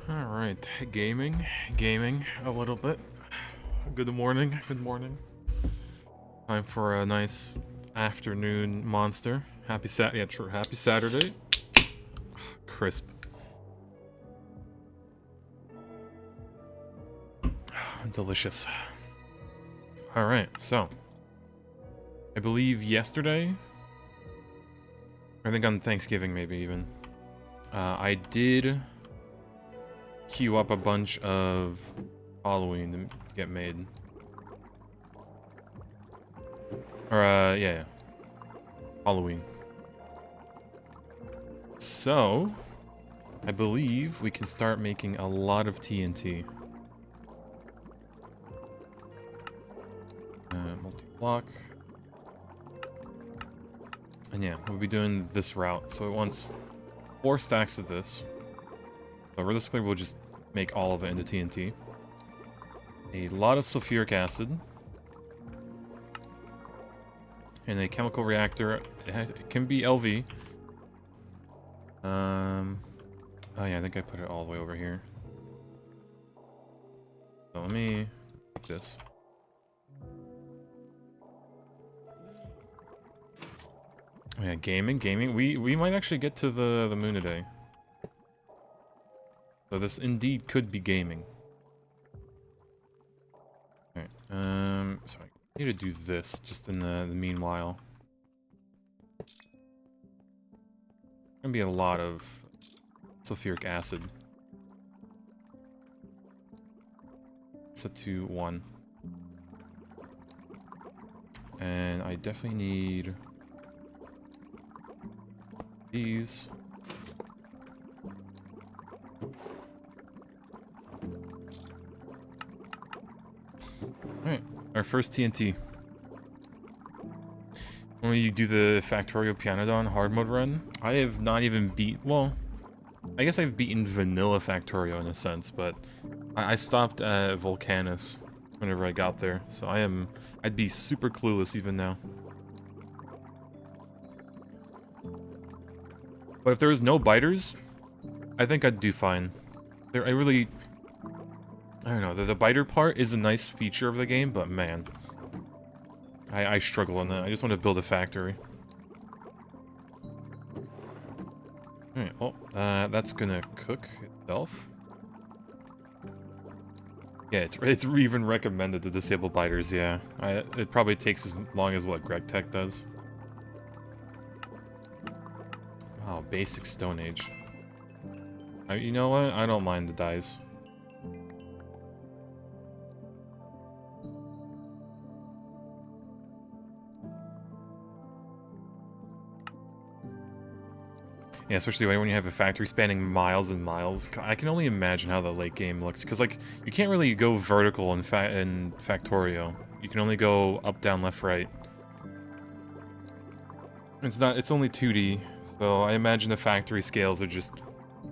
Alright, gaming a little bit. Good morning, good morning. Time for a nice afternoon monster. Happy happy Saturday. Crisp. Delicious. Alright, so. I believe yesterday, I think on Thanksgiving maybe even, I did queue up a bunch of Halloween to get made. Or, yeah. Halloween. So, I believe we can start making a lot of TNT. Multi-block. And yeah, we'll be doing this route. So it wants 4 stacks of this. So realistically, we'll just make all of it into TNT. A lot of sulfuric acid. And a chemical reactor. It can be LV. Oh yeah, I think I put it all the way over here. So let me take this. Oh yeah, gaming. We might actually get to the moon today. So this indeed could be gaming. Alright, so I need to do this just in the meanwhile. Gonna be a lot of sulfuric acid. Set to 1. And I definitely need these. Alright, our first TNT. When you do the Factorio Pianodon hard mode run, I have not even well, I guess I've beaten vanilla Factorio in a sense, but I stopped at Volcanus whenever I got there, so I'd be super clueless even now. But if there was no biters, I think I'd do fine. I don't know, the biter part is a nice feature of the game, but man, I struggle on that. I just want to build a factory. Alright, well, that's gonna cook itself. Yeah, it's even recommended to disable biters, yeah. It probably takes as long as what Greg Tech does. Wow, basic Stone Age. You know what? I don't mind the dyes. Yeah, especially when you have a factory spanning miles and miles. I can only imagine how the late game looks, because like you can't really go vertical in Factorio. You can only go up, down, left, right. It's only 2D, so I imagine the factory scales are just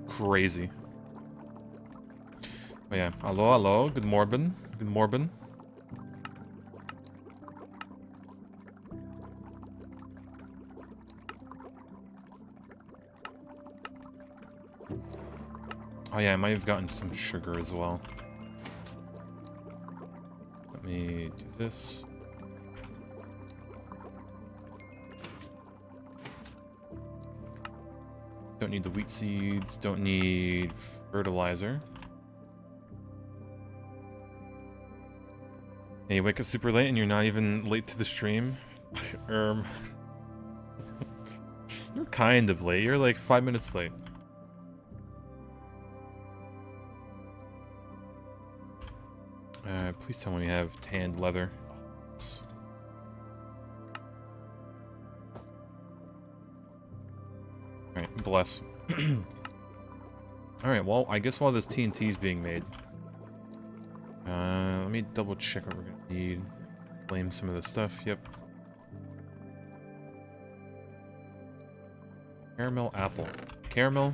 crazy. But yeah, hello, good morning, good morning. Oh yeah, I might have gotten some sugar as well. Let me do this. Don't need the wheat seeds, don't need fertilizer. Hey, you wake up super late and you're not even late to the stream? You're kind of late, you're like 5 minutes late. Please tell me we have tanned leather. Alright, bless. Alright, well, I guess while this TNT is being made, let me double check what we're gonna need. Blame some of this stuff, yep. Caramel apple. Caramel?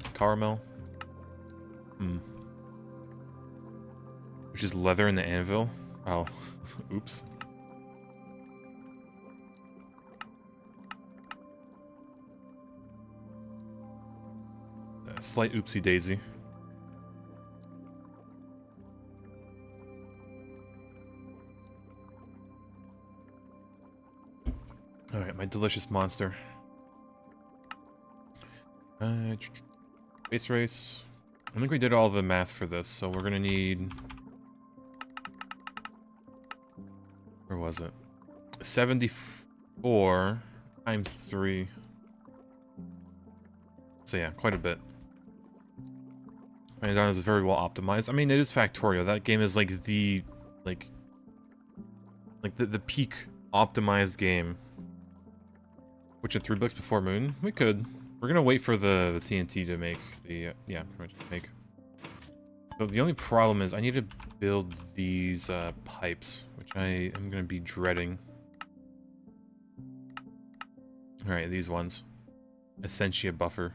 Which is leather in the anvil? Oh, oops. Slight oopsie daisy. Alright, my delicious monster. Space race. I think we did all the math for this, so we're gonna need... Where was it? 74 times 3. So yeah, quite a bit. Python is very well optimized. I mean, it is Factorio. That game is like the peak optimized game. Which at 3 bucks before Moon? We could. We're gonna wait for the TNT to make the yeah, pretty much make. So the only problem is I need to build these pipes, which I am gonna be dreading. Alright, these ones. Essentia buffer.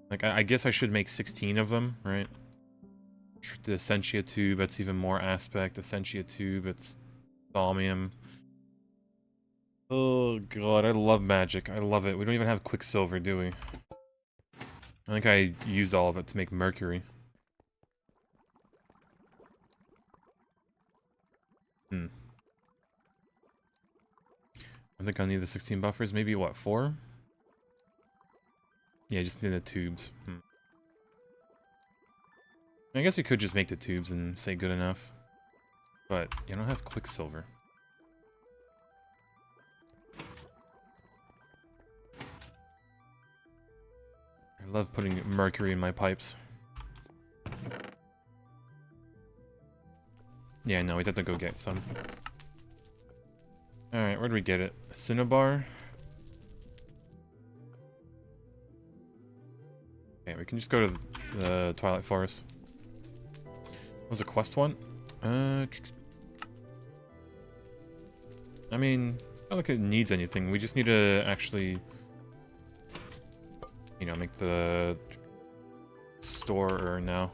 Like, I guess I should make 16 of them, right? The Essentia tube, that's even more aspect. Essentia tube, it's Thaumium. Oh god, I love magic. I love it. We don't even have Quicksilver, do we? I think I used all of it to make Mercury. I think I'll need the 16 buffers. Maybe, what, 4? Yeah, just need the tubes. I guess we could just make the tubes and say good enough. But, you don't have Quicksilver. I love putting mercury in my pipes. Yeah, no, we'd have to go get some. Alright, where do we get it? Cinnabar? Okay, we can just go to the Twilight Forest. What was a quest one? I mean, not like it needs anything. We just need to actually, you know, make the store now.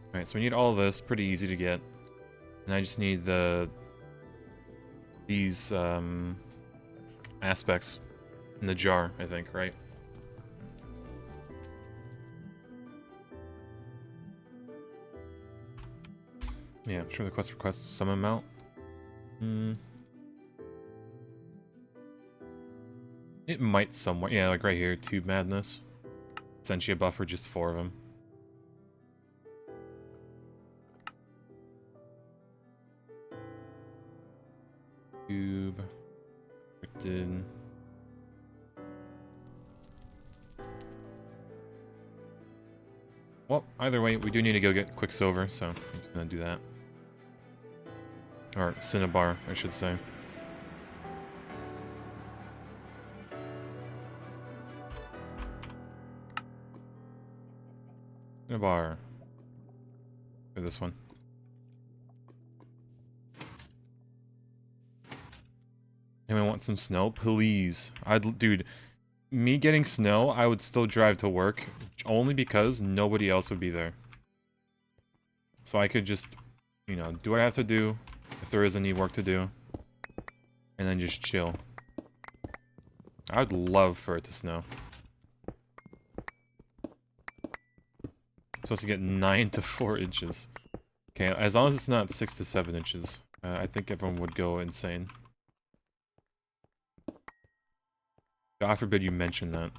Alright, so we need all this. Pretty easy to get. And I just need these aspects in the jar, I think, right? Yeah, I'm sure the quest requests some amount. It might somewhat. Yeah, like right here, Tube Madness. Essentia buffer, just 4 of them. Tube. Restricted. Well, either way, we do need to go get Quicksilver, so I'm just gonna do that. Or Cinnabar, I should say. Cinnabar. For this one. Anyone want some snow? Please. Dude, me getting snow, I would still drive to work, only because nobody else would be there. So I could just, you know, do what I have to do, if there is any work to do, and then just chill. I would love for it to snow. Supposed to get 9 to 4 inches. Okay, as long as it's not 6 to 7 inches, I think everyone would go insane. God forbid you mention that.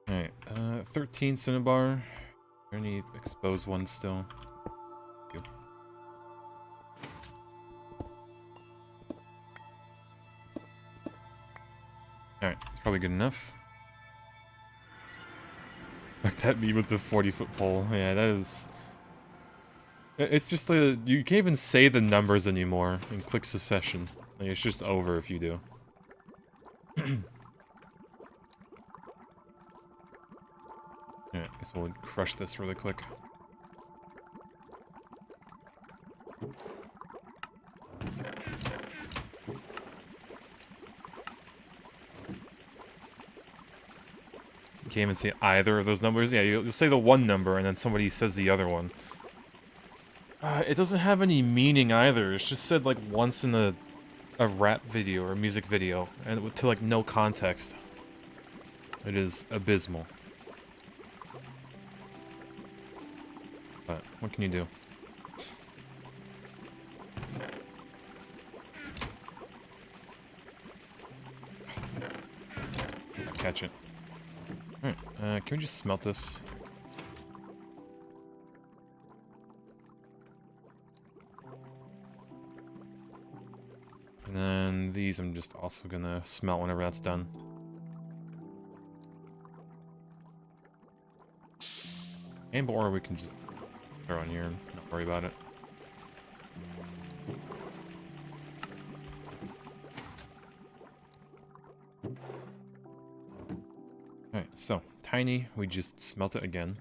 Alright, 13 Cinnabar. Are there any exposed ones still? Alright, that's probably good enough. Like that meme with the 40-foot pole. Yeah, that is... It's just you can't even say the numbers anymore in quick succession. Like, it's just over if you do. Yeah, I guess we'll crush this really quick. You can't even say either of those numbers. Yeah, you just say the one number and then somebody says the other one. It doesn't have any meaning either. It's just said like once in a rap video or a music video, and to like no context. It is abysmal. But what can you do? Catch it. Alright, can we just smelt this? And then these I'm just also gonna smelt whenever that's done. And or we can just throw in here and not worry about it. Alright, so tiny, we just smelt it again.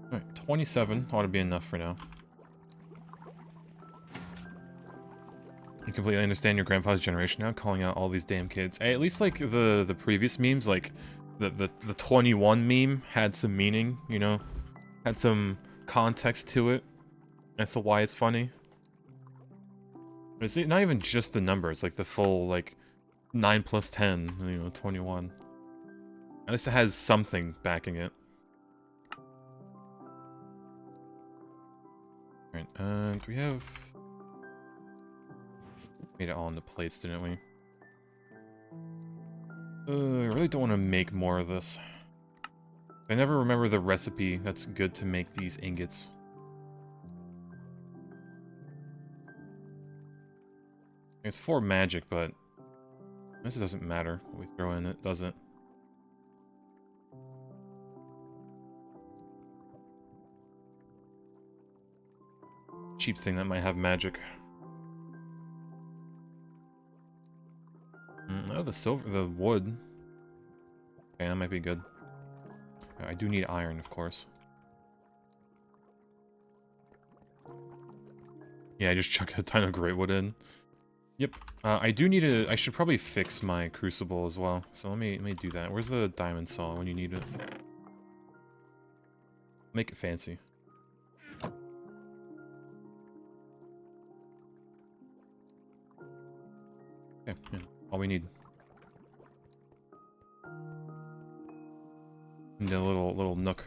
Alright, 27 ought to be enough for now. I completely understand your grandpa's generation now, calling out all these damn kids. Hey, at least like the previous memes, like the 21 meme had some meaning, you know? Had some context to it as to why it's funny. It's not even just the number, it's like the full, like, 9 plus 10, you know, 21. At least it has something backing it. Alright, do we have... Made it all on the plates, didn't we? I really don't want to make more of this. I never remember the recipe that's good to make these ingots. It's for magic, but I guess it doesn't matter what we throw in it, does it? Cheap thing that might have magic. Oh, the silver, the wood. Okay, that might be good. I do need iron, of course. Yeah, I just chuck a ton of great wood in. Yep. I do need to... I should probably fix my crucible as well. So let me do that. Where's the diamond saw when you need it? Make it fancy. Okay, yeah, all we need. And a little nook.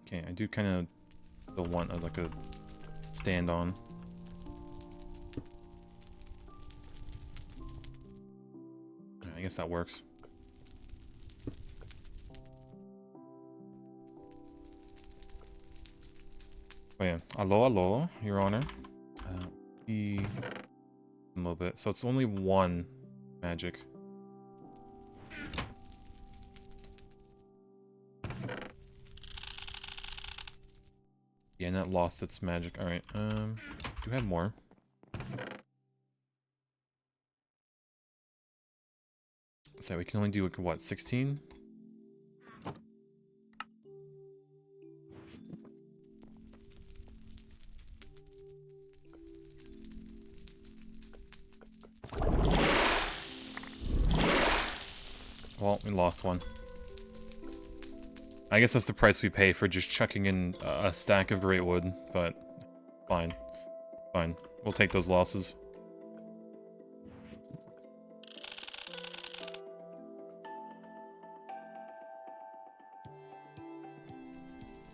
Okay, I do kind of still want like a stand on. I guess that works. Oh yeah, hello, Your Honor. A little bit. So it's only one magic. Yeah, and that lost its magic. Alright, do have more. So we can only do, like, what, 16? Well, we lost one. I guess that's the price we pay for just chucking in a stack of great wood, but fine. Fine. We'll take those losses.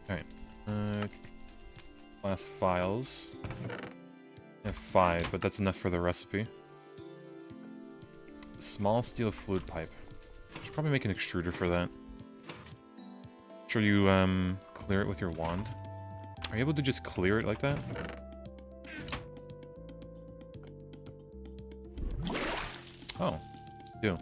Alright. Class files. I have 5, but that's enough for the recipe. Small steel fluid pipe. Should probably make an extruder for that. Sure you clear it with your wand. Are you able to just clear it like that? Oh, do.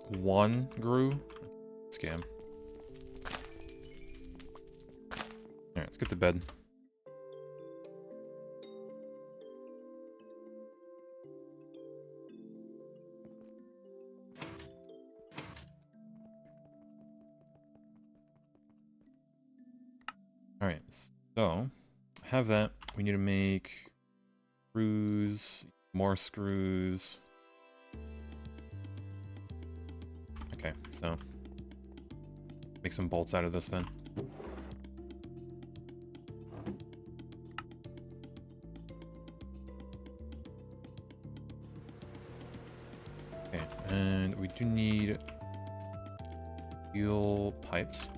1 grew. Scam. Alright, let's get to bed. Alright, so have that. We need to make screws, more screws. Okay, so make some bolts out of this then. Okay, and we do need steel pipes.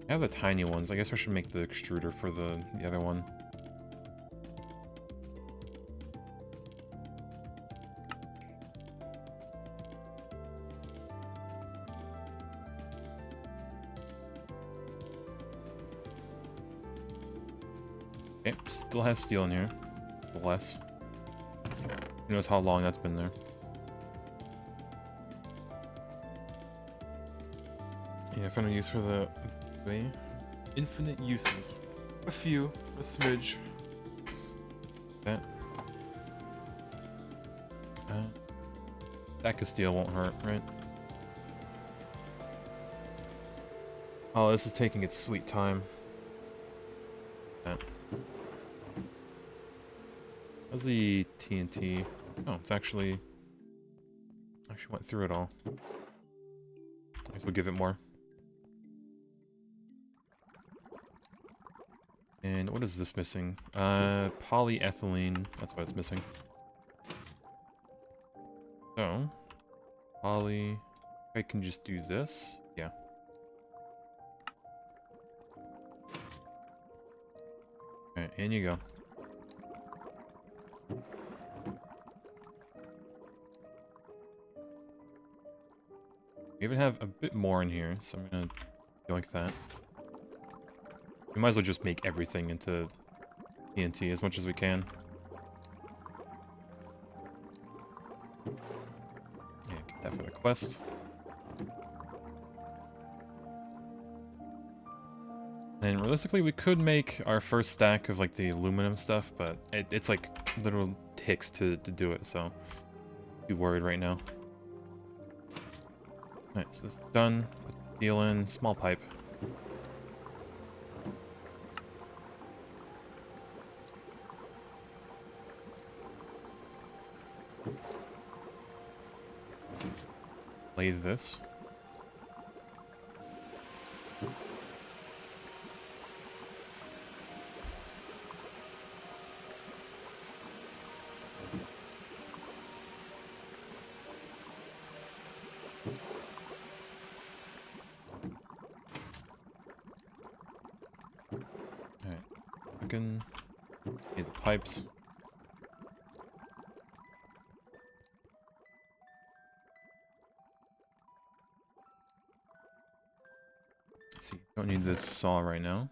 I have the tiny ones. I guess I should make the extruder for the other one. Okay, still has steel in here. Less. Who knows how long that's been there. Yeah, final use for the infinite uses. A few, a smidge. Okay. Stack of steel won't hurt, right? Oh, this is taking its sweet time. Okay. How's the TNT? Oh, it's actually went through it all. I guess we'll give it more. And what is this missing? Polyethylene. That's what it's missing. So, I can just do this. Yeah. Alright, in you go. We even have a bit more in here, so I'm gonna go like that. We might as well just make everything into TNT as much as we can. Yeah, get that for the quest. And realistically, we could make our first stack of like the aluminum stuff, but it's like literal ticks to do it, so I'm too worried right now. Alright, so this is done. Put the steel in, small pipe. Lathe this. Alright, we can get the pipes. Let's see, don't need this saw right now.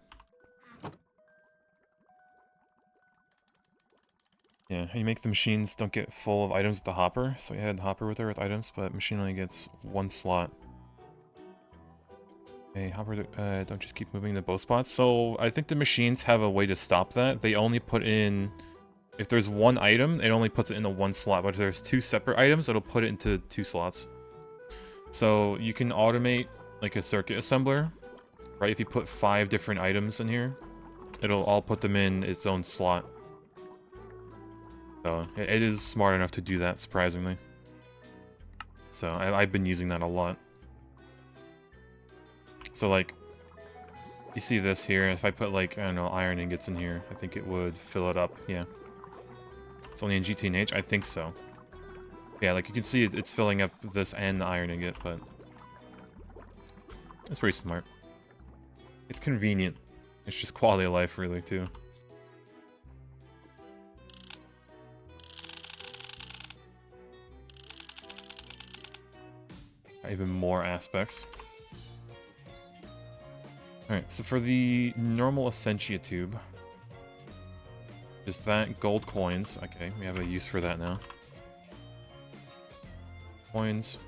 Yeah, you make the machines don't get full of items with the hopper, so we had the hopper with her with items, but machine only gets 1 slot. Hey, hopper, don't just keep moving the bow spots. So I think the machines have a way to stop that. They only put in, if there's 1 item, it only puts it into 1 slot, but if there's 2 separate items, it'll put it into 2 slots. So you can automate like a circuit assembler, right? If you put 5 different items in here, it'll all put them in its own slot. So it is smart enough to do that, surprisingly. So I've been using that a lot. So like, you see this here, if I put like, I don't know, iron ingots in here, I think it would fill it up, yeah. It's only in GTNH? I think so. Yeah, like you can see it's filling up this and the iron ingot, but it's pretty smart. It's convenient. It's just quality of life, really, too. Even more aspects. Alright, so for the normal Essentia tube, just that, gold coins. Okay, we have a use for that now. coins.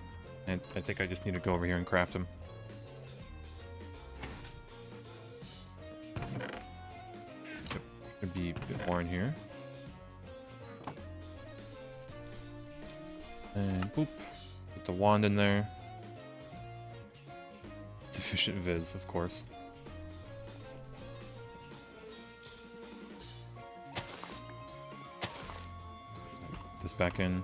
And I think I just need to go over here and craft them. Yep, should be a bit more in here. And boop. Put the wand in there. Sufficient viz, of course. Put this back in.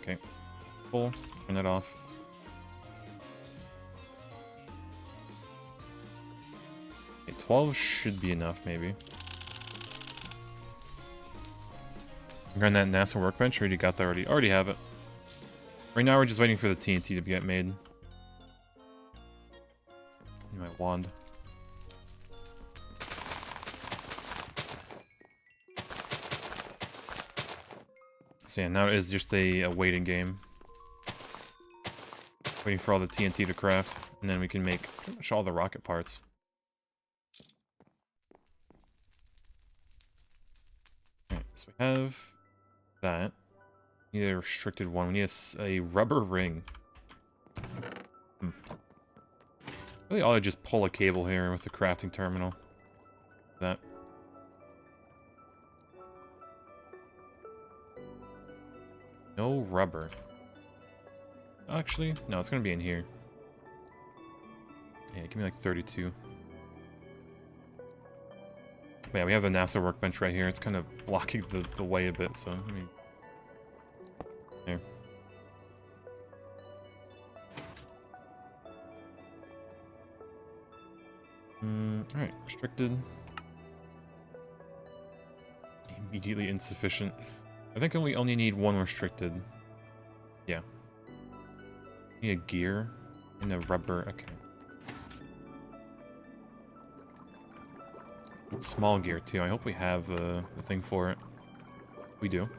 Okay. Full. Turn that off. Okay, 12 should be enough, maybe. Run that NASA workbench, or you got that already? Already have it. Right now we're just waiting for the TNT to get made. My wand. So yeah, now it is just a waiting game. Waiting for all the TNT to craft, and then we can make pretty much all the rocket parts. Alright, so we have that. We need a restricted one. We need a rubber ring. Really, I'll just pull a cable here with the crafting terminal. That. No rubber. Actually, no, it's gonna be in here. Yeah, give me like 32. But yeah, we have the NASA workbench right here. It's kind of blocking the way a bit, so I mean, here. Alright, restricted. Immediately insufficient. I think we only need one restricted. Yeah. Need a gear and a rubber. Okay. Small gear too. I hope we have the thing for it. We do.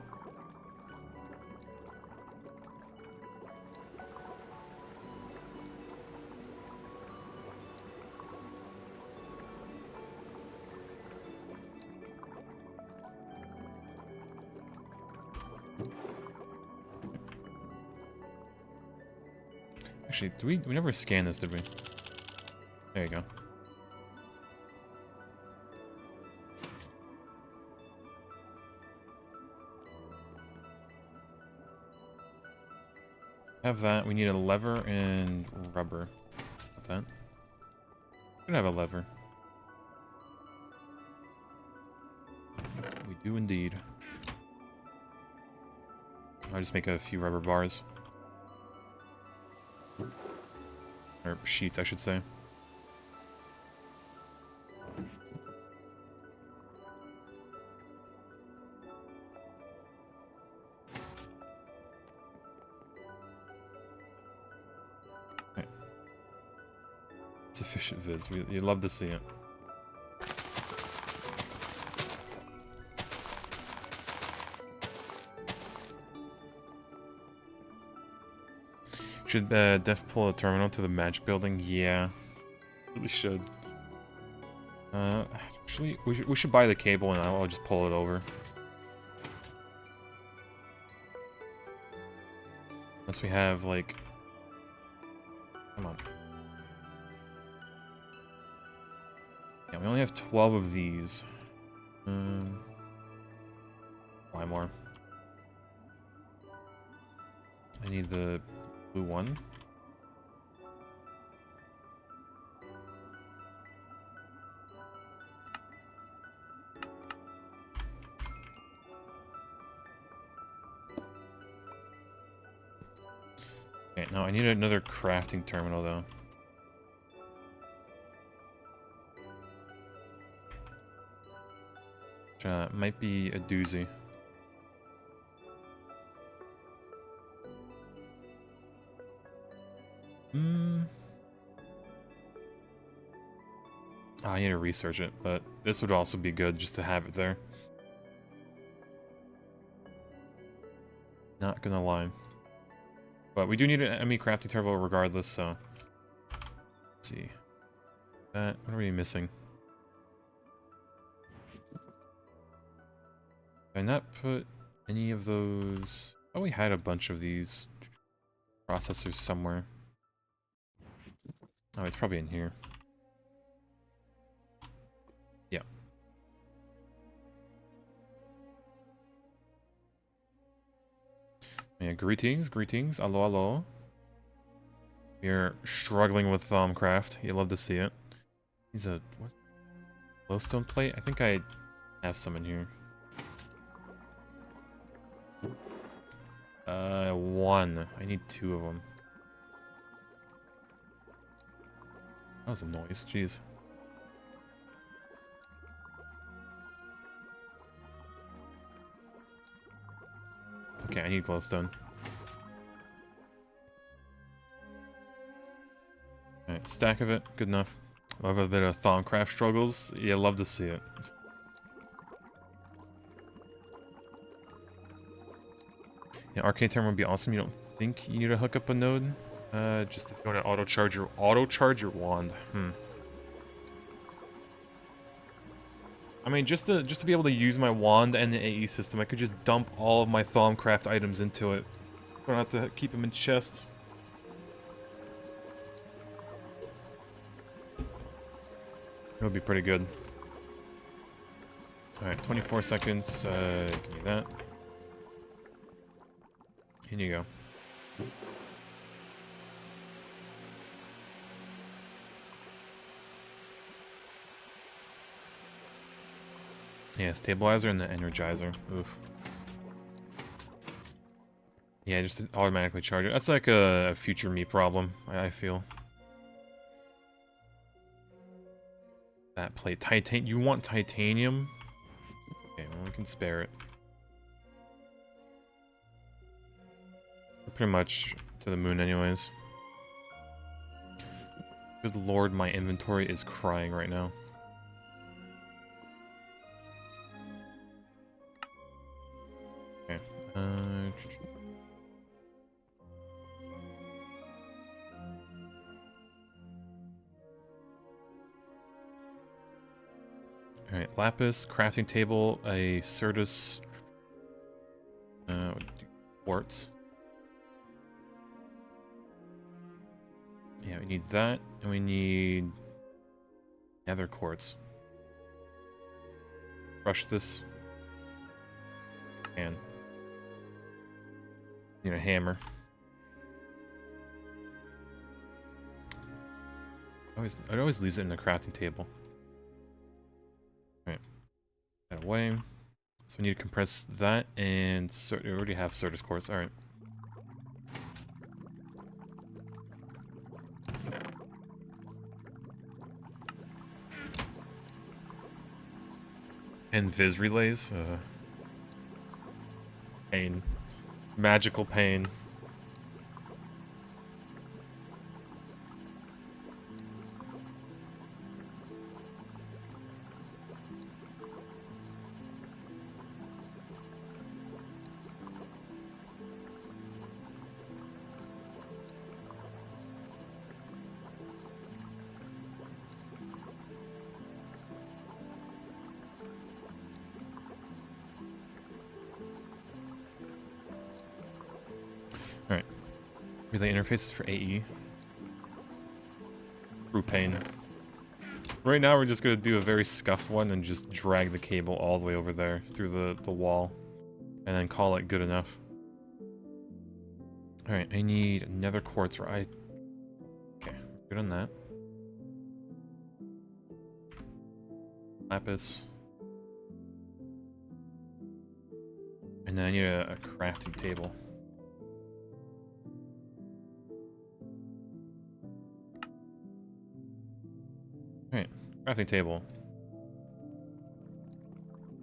Actually, we never scanned this, did we? There you go. Have that. We need a lever and rubber. Got that. We don't have a lever. We do indeed. I'll just make a few rubber bars. Or sheets, I should say. Right. Sufficient viz. You'd love to see it. Should def pull a terminal to the magic building? Yeah, really should. Actually, we should buy the cable and I'll just pull it over. Unless we have like, come on. Yeah, we only have 12 of these. Buy more. I need the blue one. Okay, now I need another crafting terminal though. Which might be a doozy. I need to research it, but this would also be good just to have it there. Not gonna lie. But we do need an ME crafting turbo regardless, so... Let's see. What are we missing? Did I not put any of those... Oh, we had a bunch of these processors somewhere. Oh, it's probably in here. Yeah. Yeah, greetings, greetings. Allo, allo. You're struggling with Thaumcraft. You love to see it. He's a... what? Glowstone plate? I think I have some in here. One. I need 2 of them. That was a noise, jeez. Okay, I need glowstone. Alright, stack of it, good enough. Love a bit of Thaumcraft struggles. Yeah, love to see it. Yeah, arcade term would be awesome. You don't think you need to hook up a node? Just if you want to auto-charge your wand. I mean, just to be able to use my wand and the AE system, I could just dump all of my Thaumcraft items into it. I don't have to keep them in chests. It would be pretty good. Alright, 24 seconds. Give me that. Here you go. Yeah, stabilizer and the energizer. Oof. Yeah, just automatically charge it. That's like a future me problem, I feel. That plate. You want titanium? Okay, well, we can spare it. We're pretty much to the moon anyways. Good lord, my inventory is crying right now. Okay. Alright, lapis, crafting table, a Certus, quartz. Yeah, we need that, and we need nether quartz. Crush this. And need a hammer. It always leaves it in the crafting table. Alright. That away. So we need to compress that and we already have Certus quartz. Alright. And Viz relays. Pain. Magical pain. Alright. Relay interfaces for AE. Through pain. Right now we're just gonna do a very scuffed one and just drag the cable all the way over there through the wall. And then call it good enough. Alright, I need another quartz, right? Okay, good on that. Lapis. And then I need a crafting table. Alright, crafting table.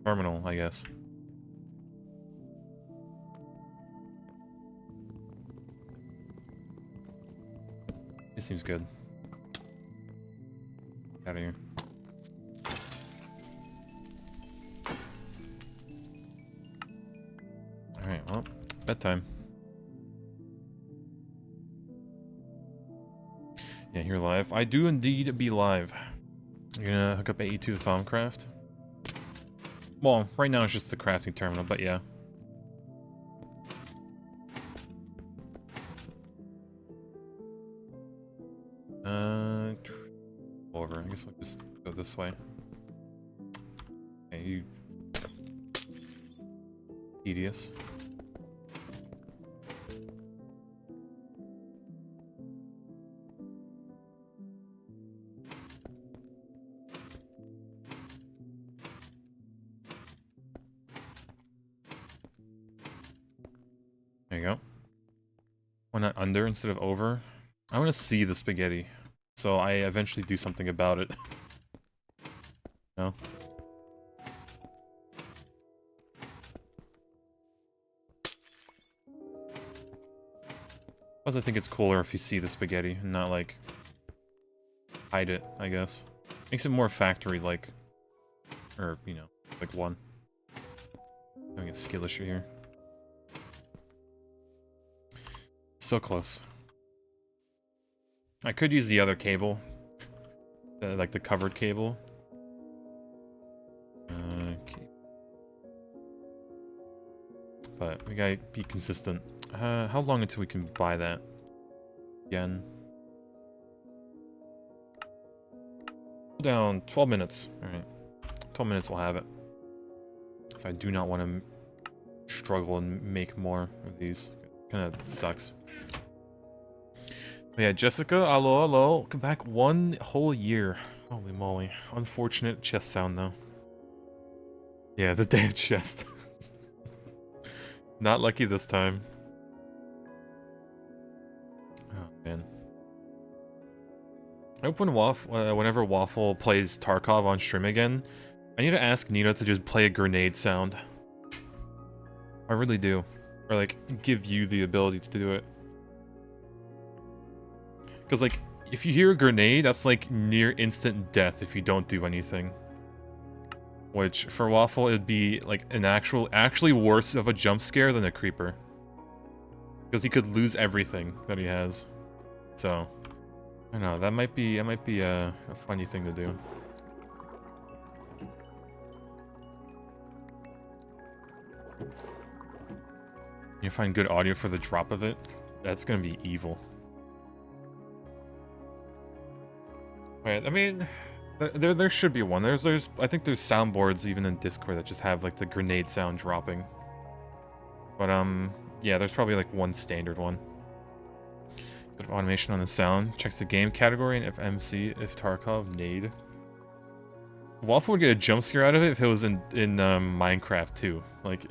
Terminal, I guess. This seems good. Get out of here. Alright, well, bedtime. Yeah, you're live. I do indeed be live. You're gonna hook up AE to the Thaumcraft? Well, right now it's just the crafting terminal, but yeah. Over. I guess I'll just go this way. Okay, you... Tedious. There you go. Why not under instead of over? I want to see the spaghetti, so I eventually do something about it. No? Plus I think it's cooler if you see the spaghetti and not, like, hide it, I guess. Makes it more factory-like. Or, you know, like one. Having a skill issue here. So close. I could use the other cable. Like the covered cable. Okay. But we gotta be consistent. How long until we can buy that? Again. Down 12 minutes. Alright. 12 minutes we'll have it. So I do not want to struggle and make more of these. Kinda sucks. But yeah, Jessica, hello, hello. Welcome back 1 whole year. Holy moly. Unfortunate chest sound, though. Yeah, the damn chest. Not lucky this time. Oh, man. I hope when whenever Waffle plays Tarkov on stream again, I need to ask Nina to just play a grenade sound. I really do. Or, like, give you the ability to do it. Because, like, if you hear a grenade, that's, like, near instant death if you don't do anything. Which, for Waffle, it'd be, like, an actually worse of a jump scare than a creeper. Because he could lose everything that he has. So, I don't know, that might be a funny thing to do. You find good audio for the drop of it? That's gonna be evil. Right, I mean, there should be one. I think there's soundboards even in Discord that just have like the grenade sound dropping. But yeah, there's probably like one standard one. Bit of automation on the sound. Checks the game category and if MC, if Tarkov, nade. Waffle would get a jump scare out of it if it was in Minecraft too. Like,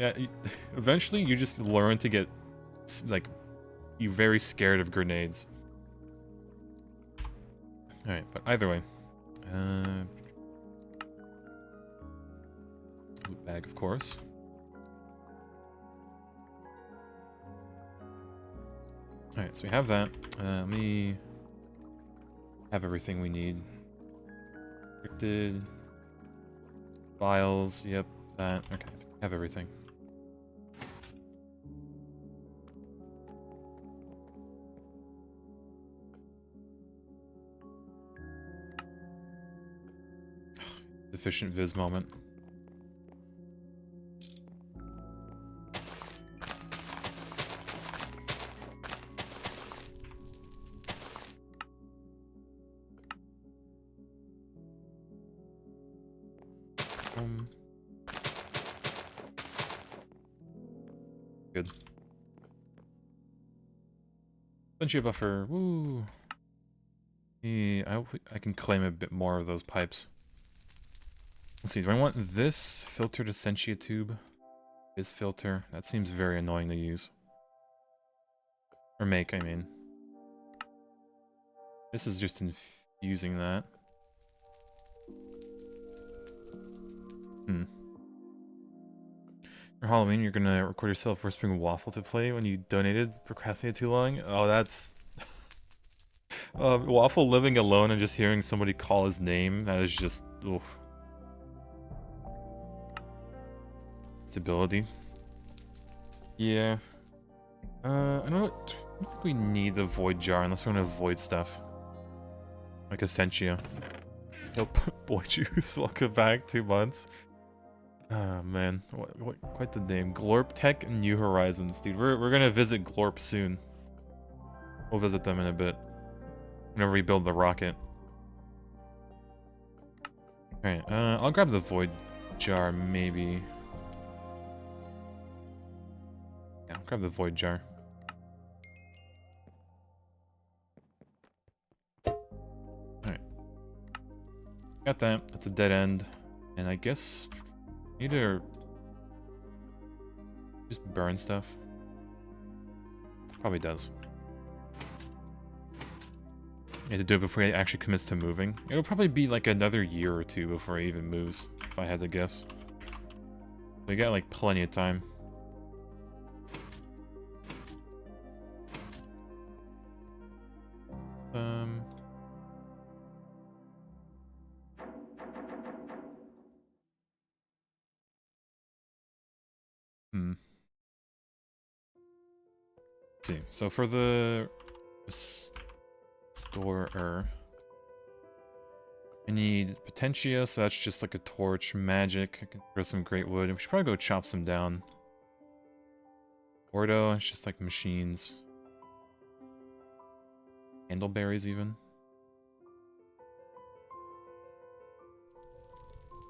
eventually you just learn to get, like, you very scared of grenades. Alright, but either way. Loot bag, of course. Alright, so we have that. Let me have everything we need. Restricted. Files, yep, that. Okay, have everything. Efficient viz moment. Good. Punchy buffer. Woo. Yeah, I hope I can claim a bit more of those pipes. Let's see. Do I want this filter to Sentia tube? This filter. That seems very annoying to use. Or make, I mean. This is just infusing that. For Halloween, you're gonna record yourself whispering Waffle to play when you donated, procrastinated too long? Oh, that's... Waffle living alone and just hearing somebody call his name, that is just... oof. Stability. Yeah. I don't think we need the void jar unless we want to avoid stuff. Like Essentia. Nope. Boy Juice, welcome back, 2 months. Oh man, what quite the name. Glorp Tech and New Horizons, dude. We're gonna visit Glorp soon. We'll visit them in a bit. I'm gonna rebuild the rocket. Alright, I'll grab the void jar, maybe. Yeah, I'll grab the void jar. Alright. Got that. That's a dead end. And I guess... need to... just burn stuff. Probably does. I have to do it before he actually commits to moving. It'll probably be like another year or 2 before he even moves, if I had to guess. So you got like plenty of time. Let's see. So for the storer, I need Potentia, so that's just like a torch. Magic, I can throw some great wood. We should probably go chop some down. Ordo, it's just like machines. Handleberries even.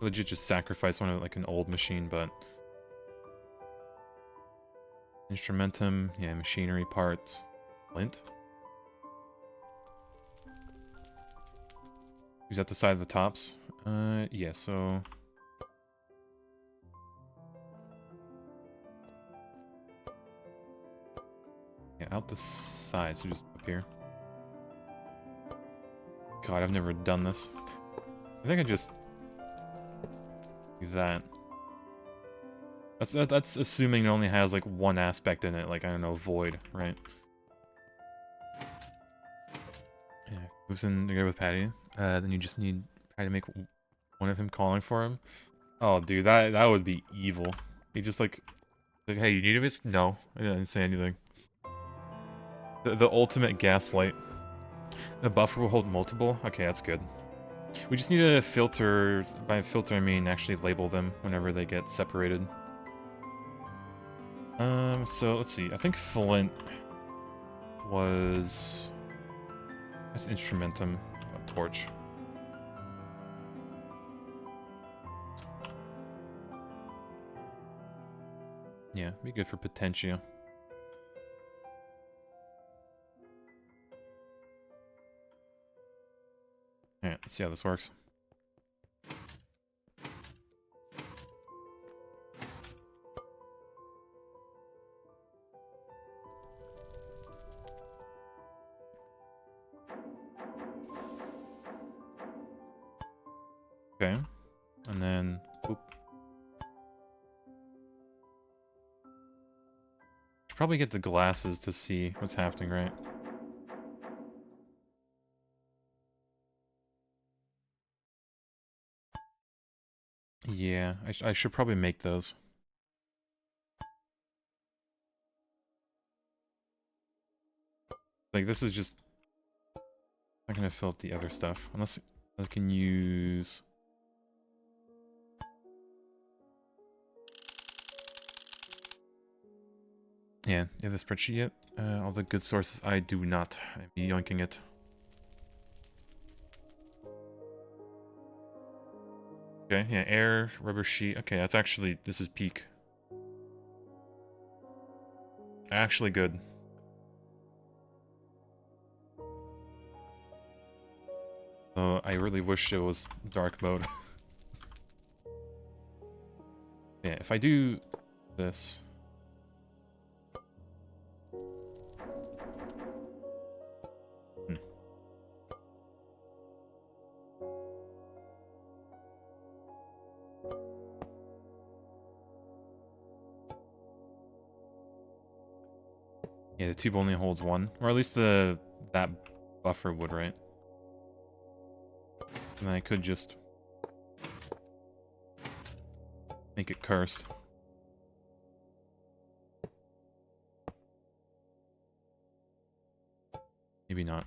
Legit just sacrifice one of like an old machine, but... Instrumentum, yeah, machinery parts. Flint? Who's at the side of the tops? Yeah, so... yeah, out the side, so just up here. God, I've never done this. I think I just... do that. That's assuming it only has, like, one aspect in it, like, I don't know, void, right? Yeah, moves in together with Patty. Then you just need Patty to make one of him calling for him. Oh, dude, that would be evil. He just, like, hey, you need a No, I didn't say anything. The ultimate gaslight. The buffer will hold multiple? Okay, that's good. We just need to filter, by filter I mean actually label them whenever they get separated. So let's see, I think Flint was... that's Instrumentum, a torch. Yeah, be good for Potentia. Alright, let's see how this works. Okay, and then, oop. Should probably get the glasses to see what's happening, right? Yeah, I should probably make those. Like, this is just... not gonna fill up the other stuff. Unless I can use... yeah, you have the spreadsheet yet? All the good sources, I do not. I'm yoinking it. Okay, yeah, air, rubber sheet. Okay, that's actually, this is peak. Actually good. I really wish it was dark mode. Yeah, if I do this... yeah, the tube only holds one. Or at least that buffer would, right? And I could just... make it cursed. Maybe not.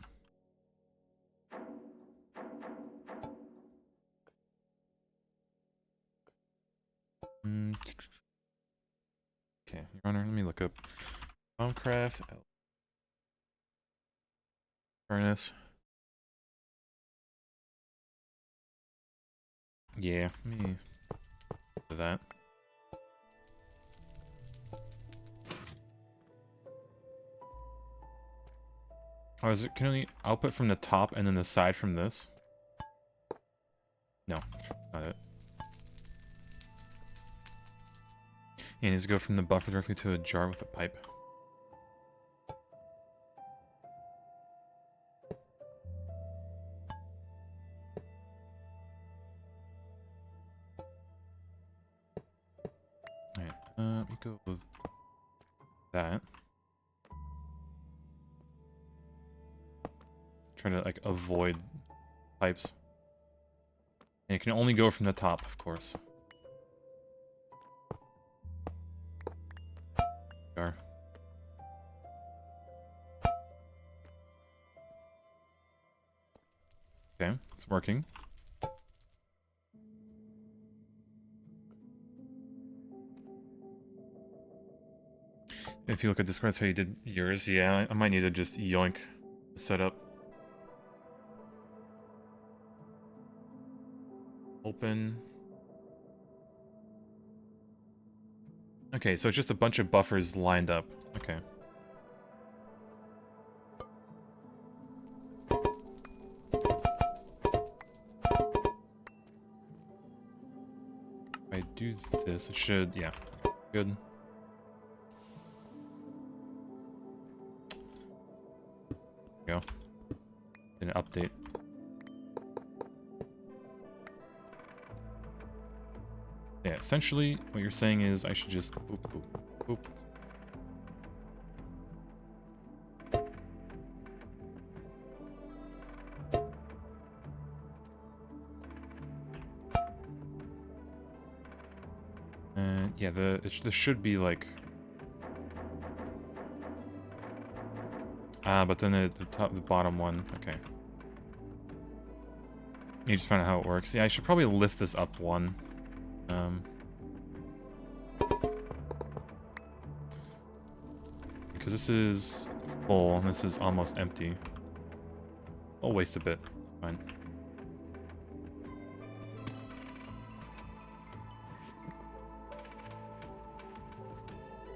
look up Bombcraft furnace. Yeah, let me do that. Oh, is it can only output from the top and then the side from this? No, not it. It needs to go from the buffer directly to a jar with a pipe. Alright, let me go with that. Trying to like avoid pipes. And it can only go from the top, of course. Jar. Okay, it's working. If you look at Discord, that's how you did yours. Yeah, I might need to just yoink the setup. Open. Okay, so it's just a bunch of buffers lined up. Okay. If I do this, it should, yeah, good. There we go. Did an update. Yeah, essentially, what you're saying is I should just boop, boop, boop. And yeah, this should be like... but then the bottom one, okay. You just find out how it works. Yeah, I should probably lift this up one. Because this is full and this is almost empty. I'll waste a bit. Fine.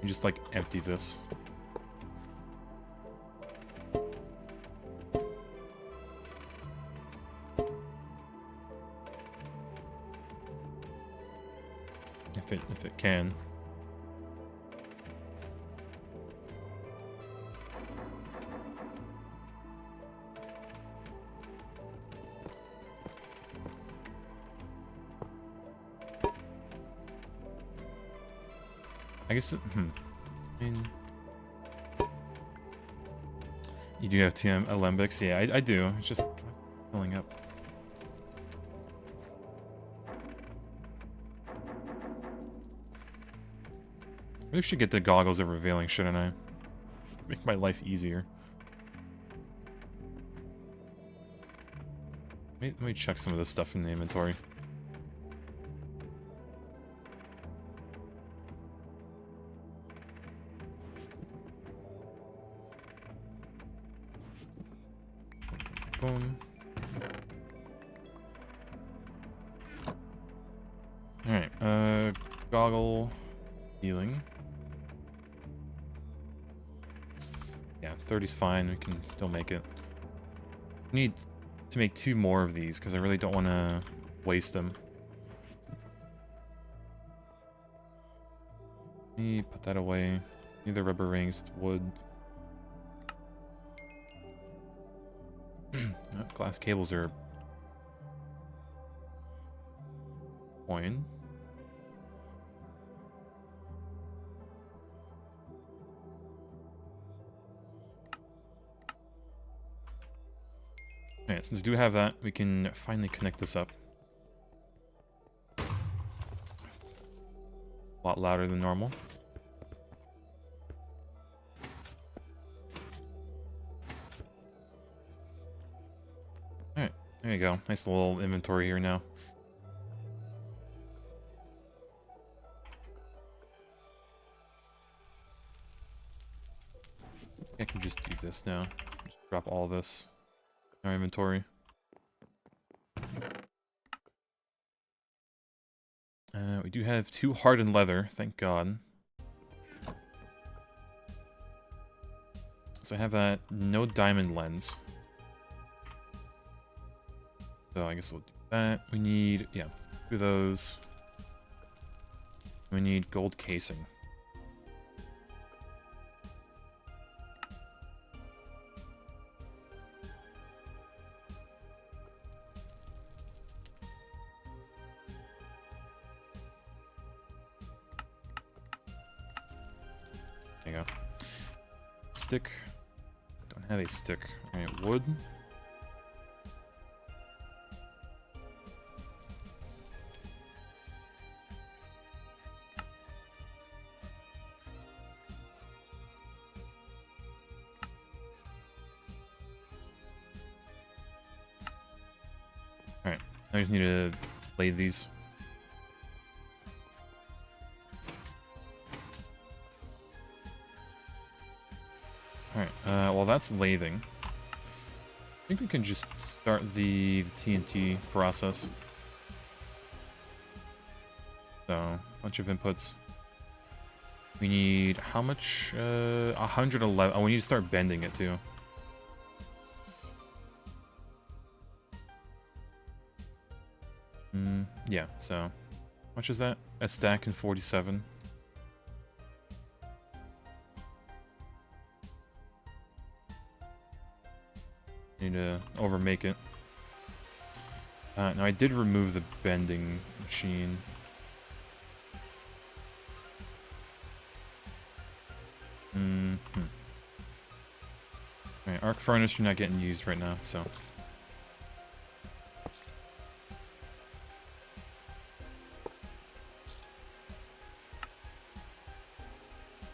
You just like empty this. If it can. I guess I mean, you do have TM Alembics, yeah, I do. It's just filling up. Maybe I should get the goggles of revealing, shouldn't I? Make my life easier. Let me check some of this stuff in the inventory. Boom. Alright, goggle healing. Yeah, 30's fine, we can still make it. We need to make 2 more of these, because I really don't want to waste them. Let me put that away. Need the rubber rings, it's wood. Glass cables are... coin. Alright, since we do have that, we can finally connect this up. A lot louder than normal. Alright, there you go. Nice little inventory here now. I can just do this now. Just drop all this in our inventory. We do have 2 hardened leather, thank God. So I have that. No diamond lens. So I guess we'll do that. We need, yeah, 2 of those. We need gold casing. There you go. Stick. Don't have a stick. Alright, wood. Alright, I just need to lay these. Alright, while that's lathing, I think we can just start the TNT process. So, a bunch of inputs. We need, how much? 111. Oh, we need to start bending it too. Yeah, so, how much is that? A stack and 47. Need to overmake it. Now I did remove the bending machine. Alright, arc furnace, you're not getting used right now, so.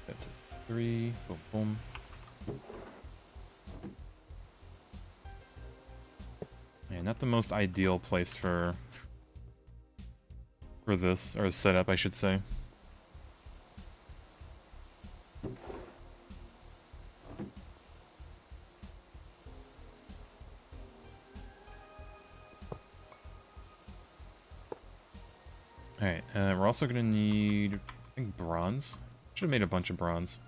That's a 3. Boom, boom. Yeah, not the most ideal place for this, or setup, I should say. Alright, we're also gonna need, I think, bronze. Should have made a bunch of bronze.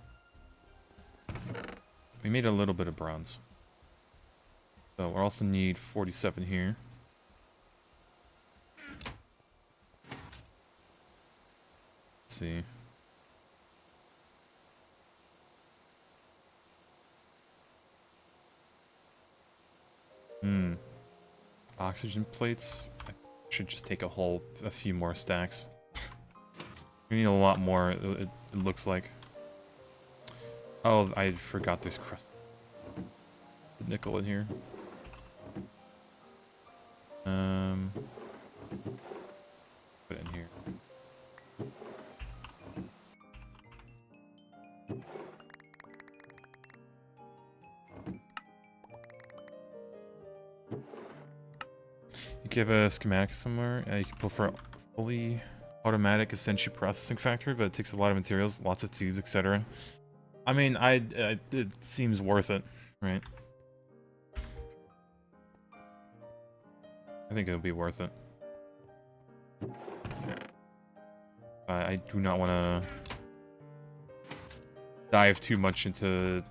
We made a little bit of bronze. So we'll also need 47 here. Let's see. Oxygen plates. I should just take a few more stacks. We need a lot more, it looks like. Oh, I forgot there's crust. Nickel in here. Put it in here. You give a schematic somewhere. You can pull for a fully automatic essentially processing factory, but it takes a lot of materials, lots of tubes, etc. I mean, it seems worth it, right? I think it'll be worth it. I do not want to dive too much into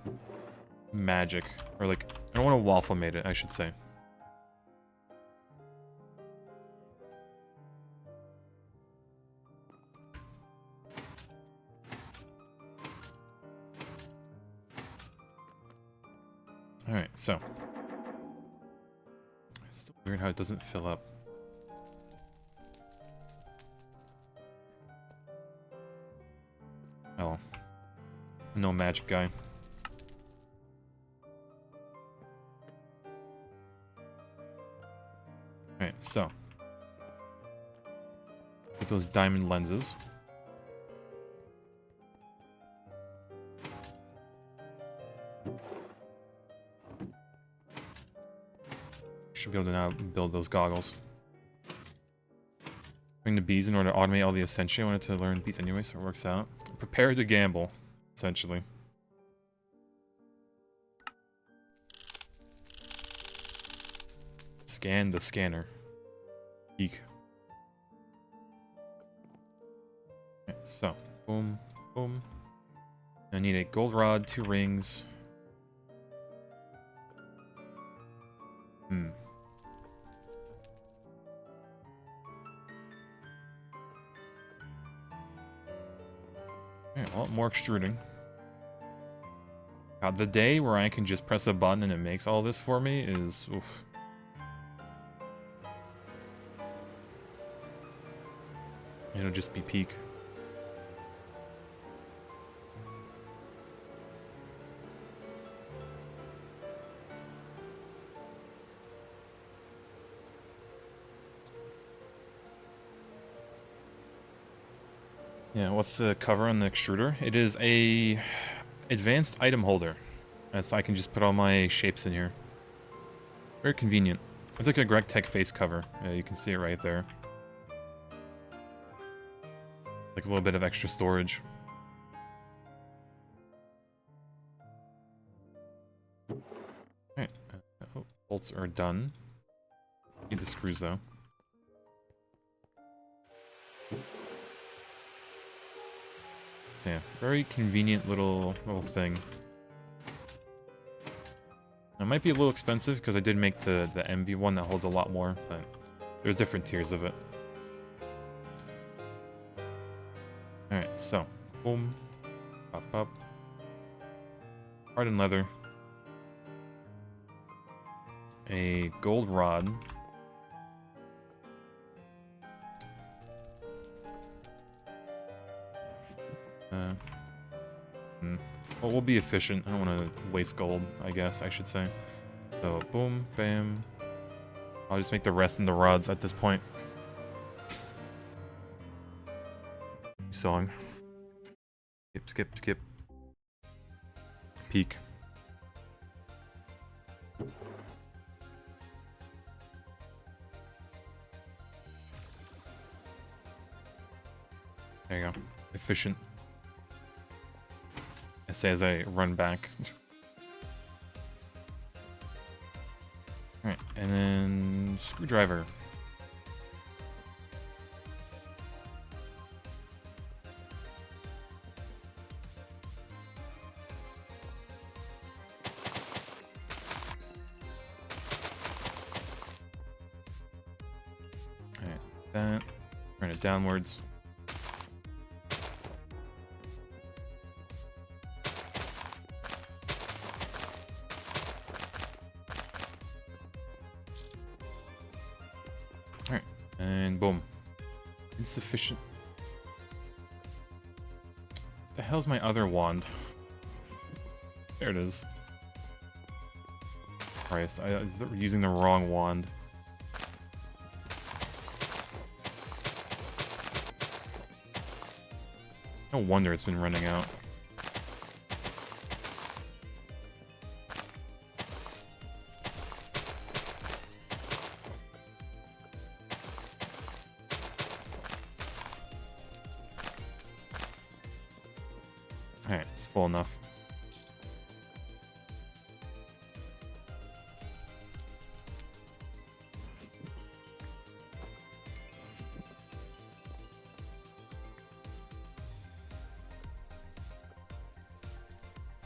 magic, or like, I don't want to waffle mate it, I should say. Alright, so. It's still weird how it doesn't fill up. Oh. No magic guy. Alright, so. Get those diamond lenses. Should be able to now build those goggles. Bring the bees in order to automate all the essential. I wanted to learn bees anyway, so it works out. Prepare to gamble, essentially. scan the scanner. Eek. Okay, so, boom, boom. I need a gold rod, 2 rings. Alright, well, more extruding. God, the day where I can just press a button and it makes all this for me is... oof. It'll just be peak. Yeah, what's the cover on the extruder? It is a advanced item holder. So I can just put all my shapes in here. Very convenient. It's like a Greg Tech face cover. You can see it right there. Like a little bit of extra storage. Alright. Oh, bolts are done. Need the screws though. So yeah, very convenient little thing. It might be a little expensive because I did make the MV one that holds a lot more, but there's different tiers of it. Alright, so boom. Pop up. Hardened leather. A gold rod. Well, we'll be efficient. I don't want to waste gold, I guess I should say. So, boom, bam. I'll just make the rest in the rods at this point. Song. Skip, skip, skip. Peak. There you go. Efficient. I say as I run back. Alright, and then screwdriver. Alright, that. Turn it downwards. And boom. Insufficient. The hell's my other wand? There it is. Christ, I was using the wrong wand. No wonder it's been running out. Alright, it's full enough.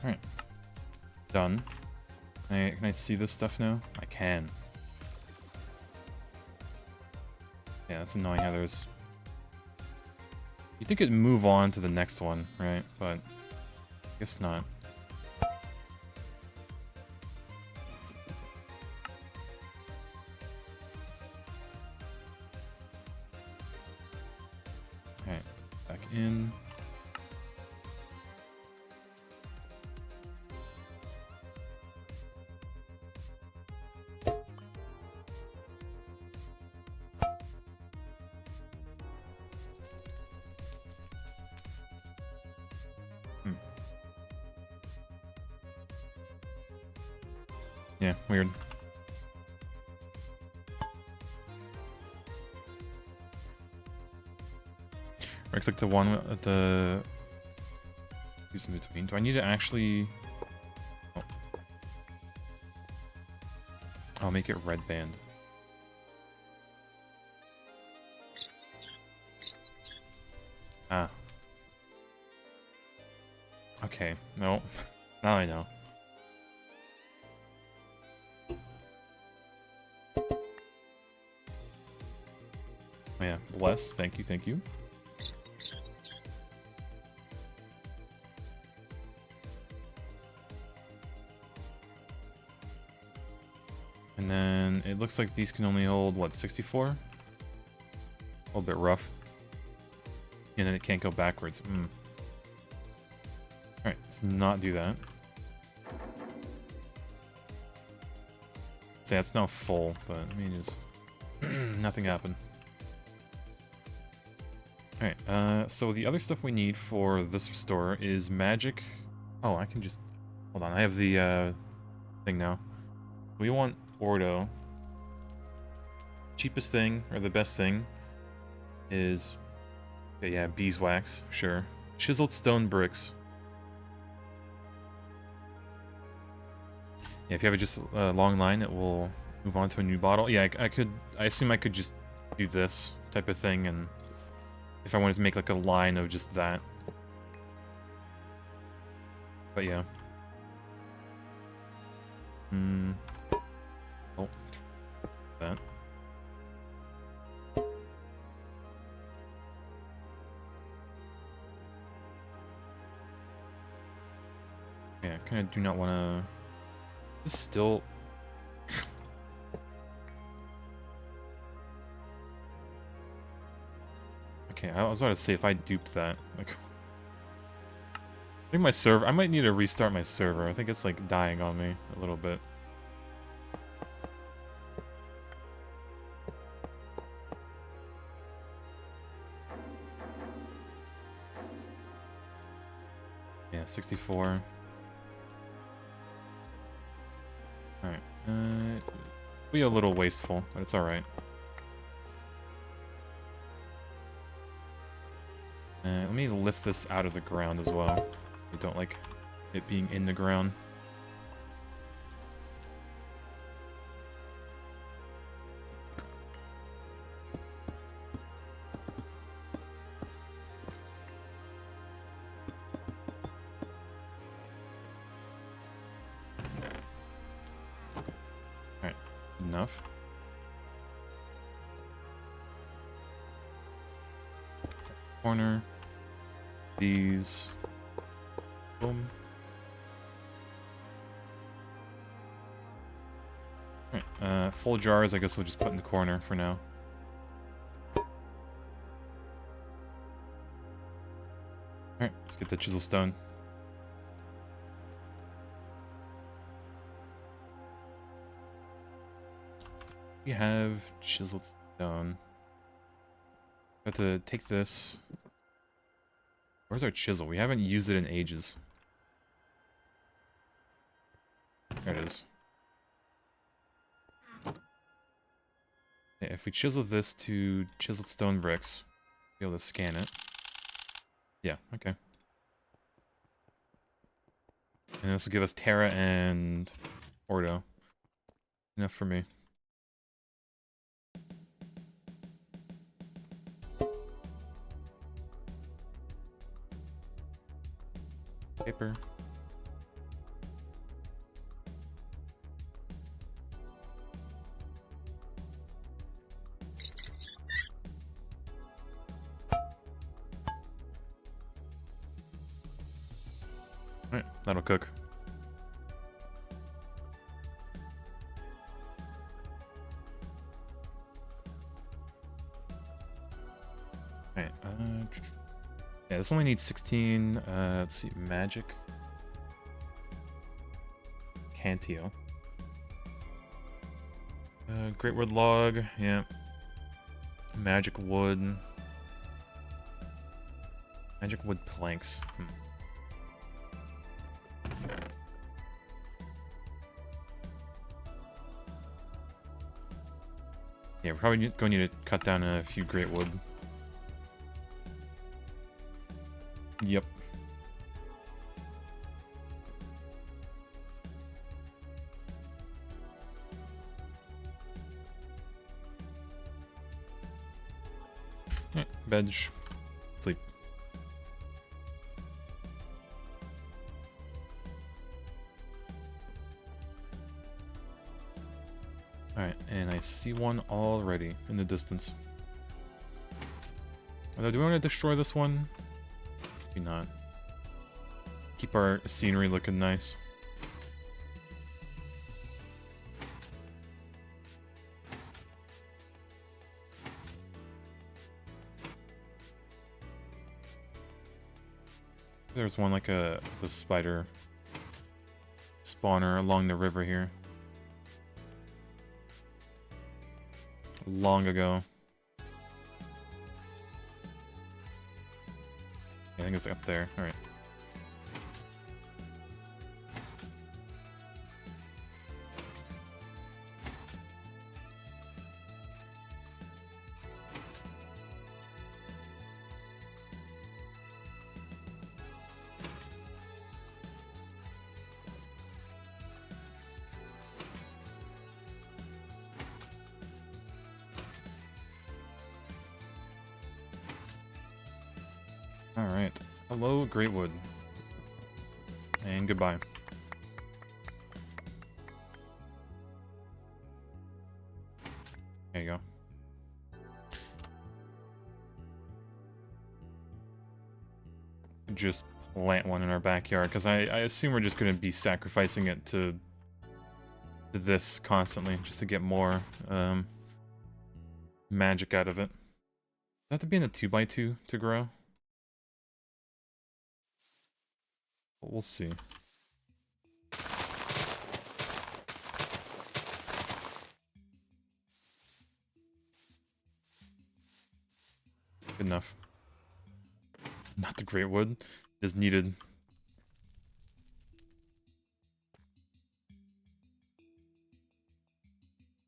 Alright. Done. Can I see this stuff now? I can. Yeah, that's annoying how there's... You think it'd move on to the next one, right? But... guess not. Alright, back in. Yeah, weird. Right click the one at the... Who's in between? Do I need to actually... Oh. I'll make it red band. Ah. Okay, no. Now I know. Oh yeah, bless. Thank you, thank you. And then it looks like these can only hold, what, 64? A little bit rough. And then it can't go backwards. Alright, let's not do that. So yeah, it's now full, but I mean, just nothing happened. Alright, so the other stuff we need for this restore is magic. Oh, I can just... Hold on, I have the thing now. We want Ordo. Cheapest thing, or the best thing, is... Okay, yeah, beeswax, sure. Chiseled stone bricks. Yeah, if you have just a long line, it will move on to a new bottle. Yeah, I assume I could just do this type of thing, and if I wanted to make like a line of just that. But yeah. Oh. That. Yeah, I kind of do not want to... This is still... Okay, I was about to say if I duped that, like... I think my server... I might need to restart my server. I think it's like dying on me a little bit. Yeah, 64. Alright, be a little wasteful, but it's alright. Let me lift this out of the ground as well. I don't like it being in the ground. Alright, enough. Corner. These. Boom. Alright, full jars I guess we'll just put in the corner for now. Alright, let's get the chisel stone. We have chiseled stone. Got to take this. Where's our chisel? We haven't used it in ages. There it is. Okay, if we chisel this to chiseled stone bricks, be able to scan it. Yeah, okay. And this will give us Terra and Ordo. Enough for me. Paper. Alright, that'll cook. Alright, yeah, this only needs 16, let's see, magic. Cantio. Great wood log, yeah. Magic wood. Magic wood planks. Yeah, we're probably going to need to cut down a few great wood. Yep. Bench. Sleep. Alright, and I see one already in the distance. Although, do we want to destroy this one? Maybe not. Keep our scenery looking nice. There's one like the spider spawner along the river here. Long ago. Yeah, I think it's up there. Alright. Alright. Hello, Greatwood. And goodbye. There you go. Just plant one in our backyard, because I assume we're just going to be sacrificing it to this constantly, just to get more magic out of it. Does it have to be in a 2x2 to grow? We'll see. Good enough. Not the great wood is needed.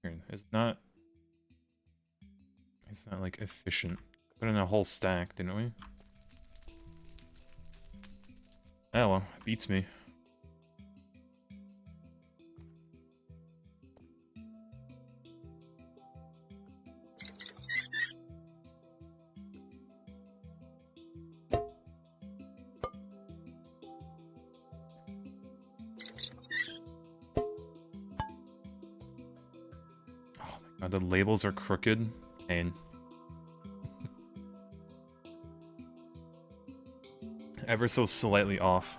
Here, it's not like efficient. Put in a whole stack, didn't we? Oh well, beats me. Oh my god, the labels are crooked and ever so slightly off.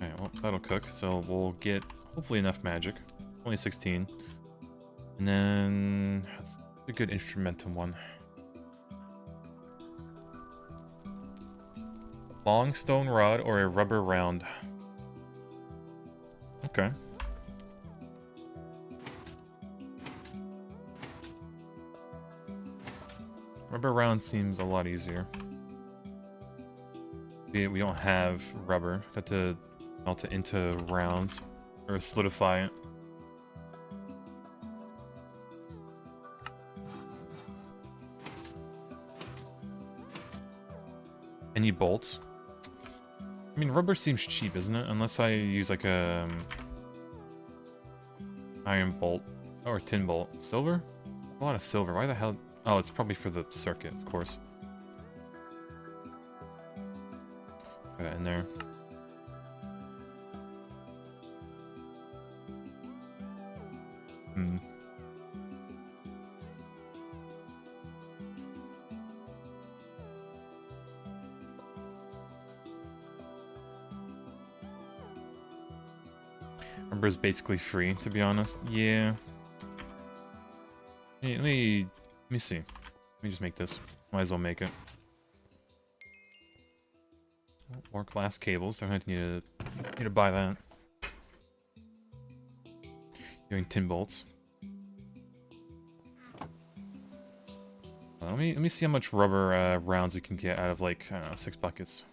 Alright, well, that'll cook, so we'll get hopefully enough magic. Only 16. And then that's a good instrumentum one. Long stone rod or a rubber round. Okay. Rubber round seems a lot easier. We don't have rubber. Have to melt it into rounds or solidify it. Any bolts? I mean, rubber seems cheap, isn't it? Unless I use like a iron bolt or tin bolt. Silver? A lot of silver. Why the hell? Oh, it's probably for the circuit, of course. Put that in there. Rubber is basically free, to be honest. Yeah. Hey, let me see. Let me just make this. Might as well make it. More glass cables. Don't need to buy that. Doing tin bolts. Let me see how much rubber rounds we can get out of, like, I don't know, 6 buckets.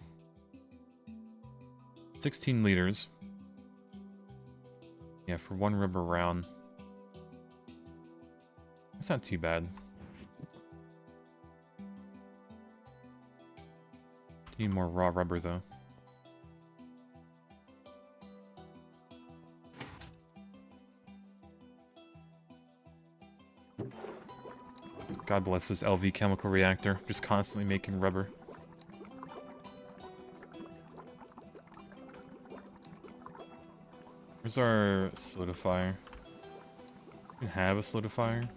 16 liters. Yeah, for 1 rubber round. That's not too bad. Need more raw rubber, though. God bless this LV chemical reactor, just constantly making rubber. Where's our solidifier? We can have a solidifier.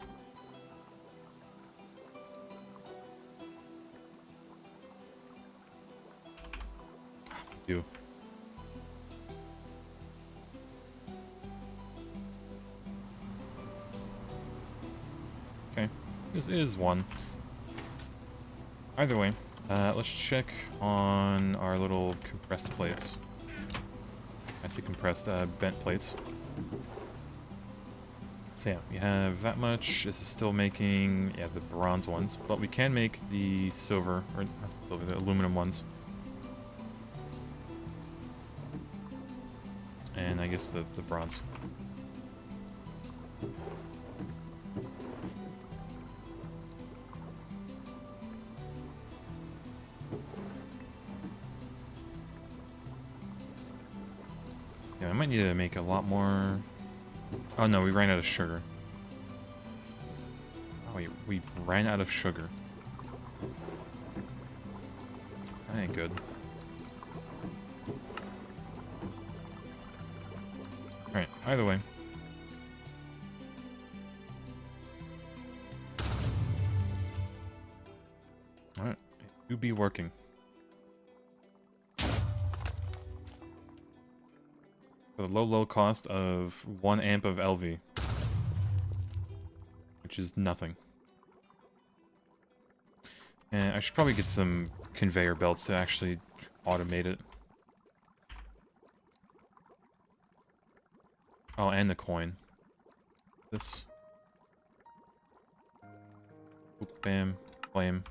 Do. Okay, this is one. Either way, let's check on our little compressed plates. I say compressed, bent plates. So yeah, we have that much. This is still making, yeah, the bronze ones, but we can make the silver, or not silver, the aluminum ones. And I guess the bronze. Yeah, I might need to make a lot more. Oh no, we ran out of sugar. Oh, we ran out of sugar. That ain't good. Alright, either way. Alright, it do be working. For the low cost of 1 amp of LV. Which is nothing. And I should probably get some conveyor belts to actually automate it. Oh, and the coin. This. Oop, bam. Flame.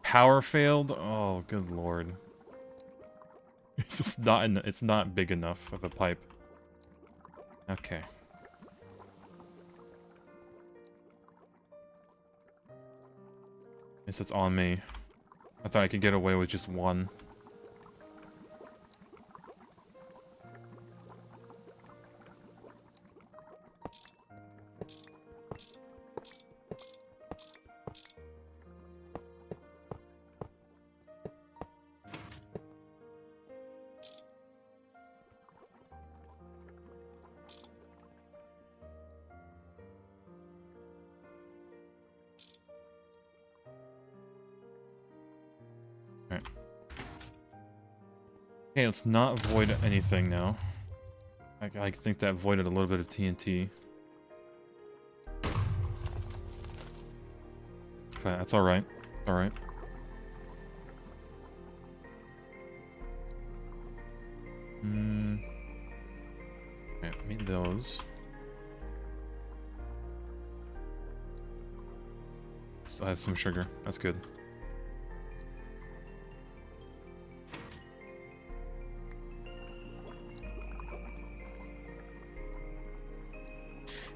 Power failed? Oh, good lord. It's just not it's not big enough of a pipe. Okay. Guess it's on me. I thought I could get away with just one. Alright. Okay, let's not void anything now. I think that voided a little bit of TNT. But that's alright. Alright. Alright, made those. So I have some sugar. That's good.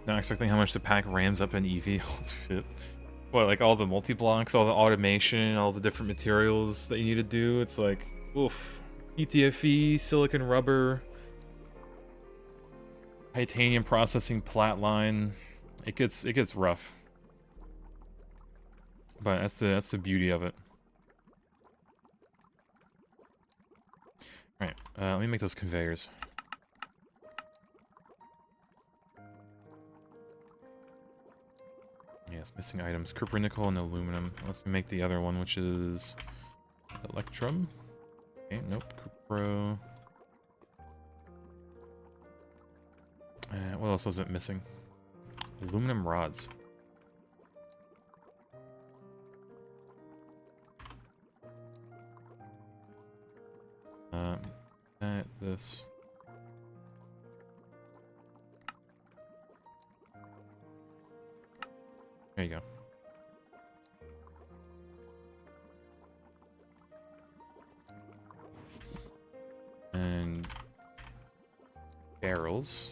Not expecting how much the pack rams up in EV. Holy shit. What, like all the multi-blocks, all the automation, all the different materials that you need to do? It's like, oof. ETFE, silicon rubber, titanium processing plat line. It gets rough. But that's the beauty of it. Alright, let me make those conveyors. Yes, missing items. Copper, nickel, and aluminum. Let's make the other one, which is electrum. Okay, nope. Cupro. What else was it missing? Aluminum rods. This. There you go. And barrels.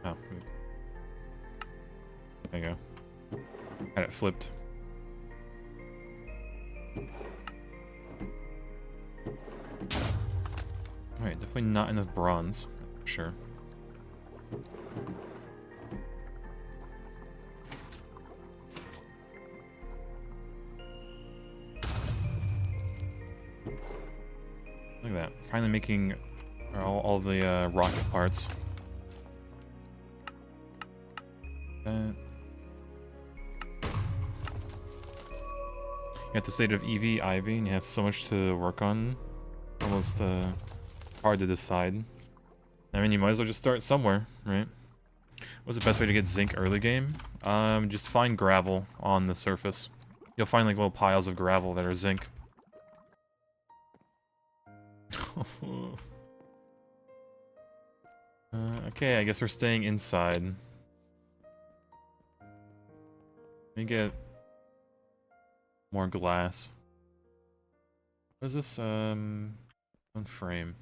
Oh, there you go. Had it flipped. Alright, definitely not enough bronze, for sure. Look at that. Finally making all the rocket parts. You have the state of Eevee, Ivy, and you have so much to work on. Almost hard to decide. I mean, you might as well just start somewhere, right? What's the best way to get zinc early game? Just find gravel on the surface. You'll find like little piles of gravel that are zinc. Okay, I guess we're staying inside. Let me get more glass. What is this? One frame.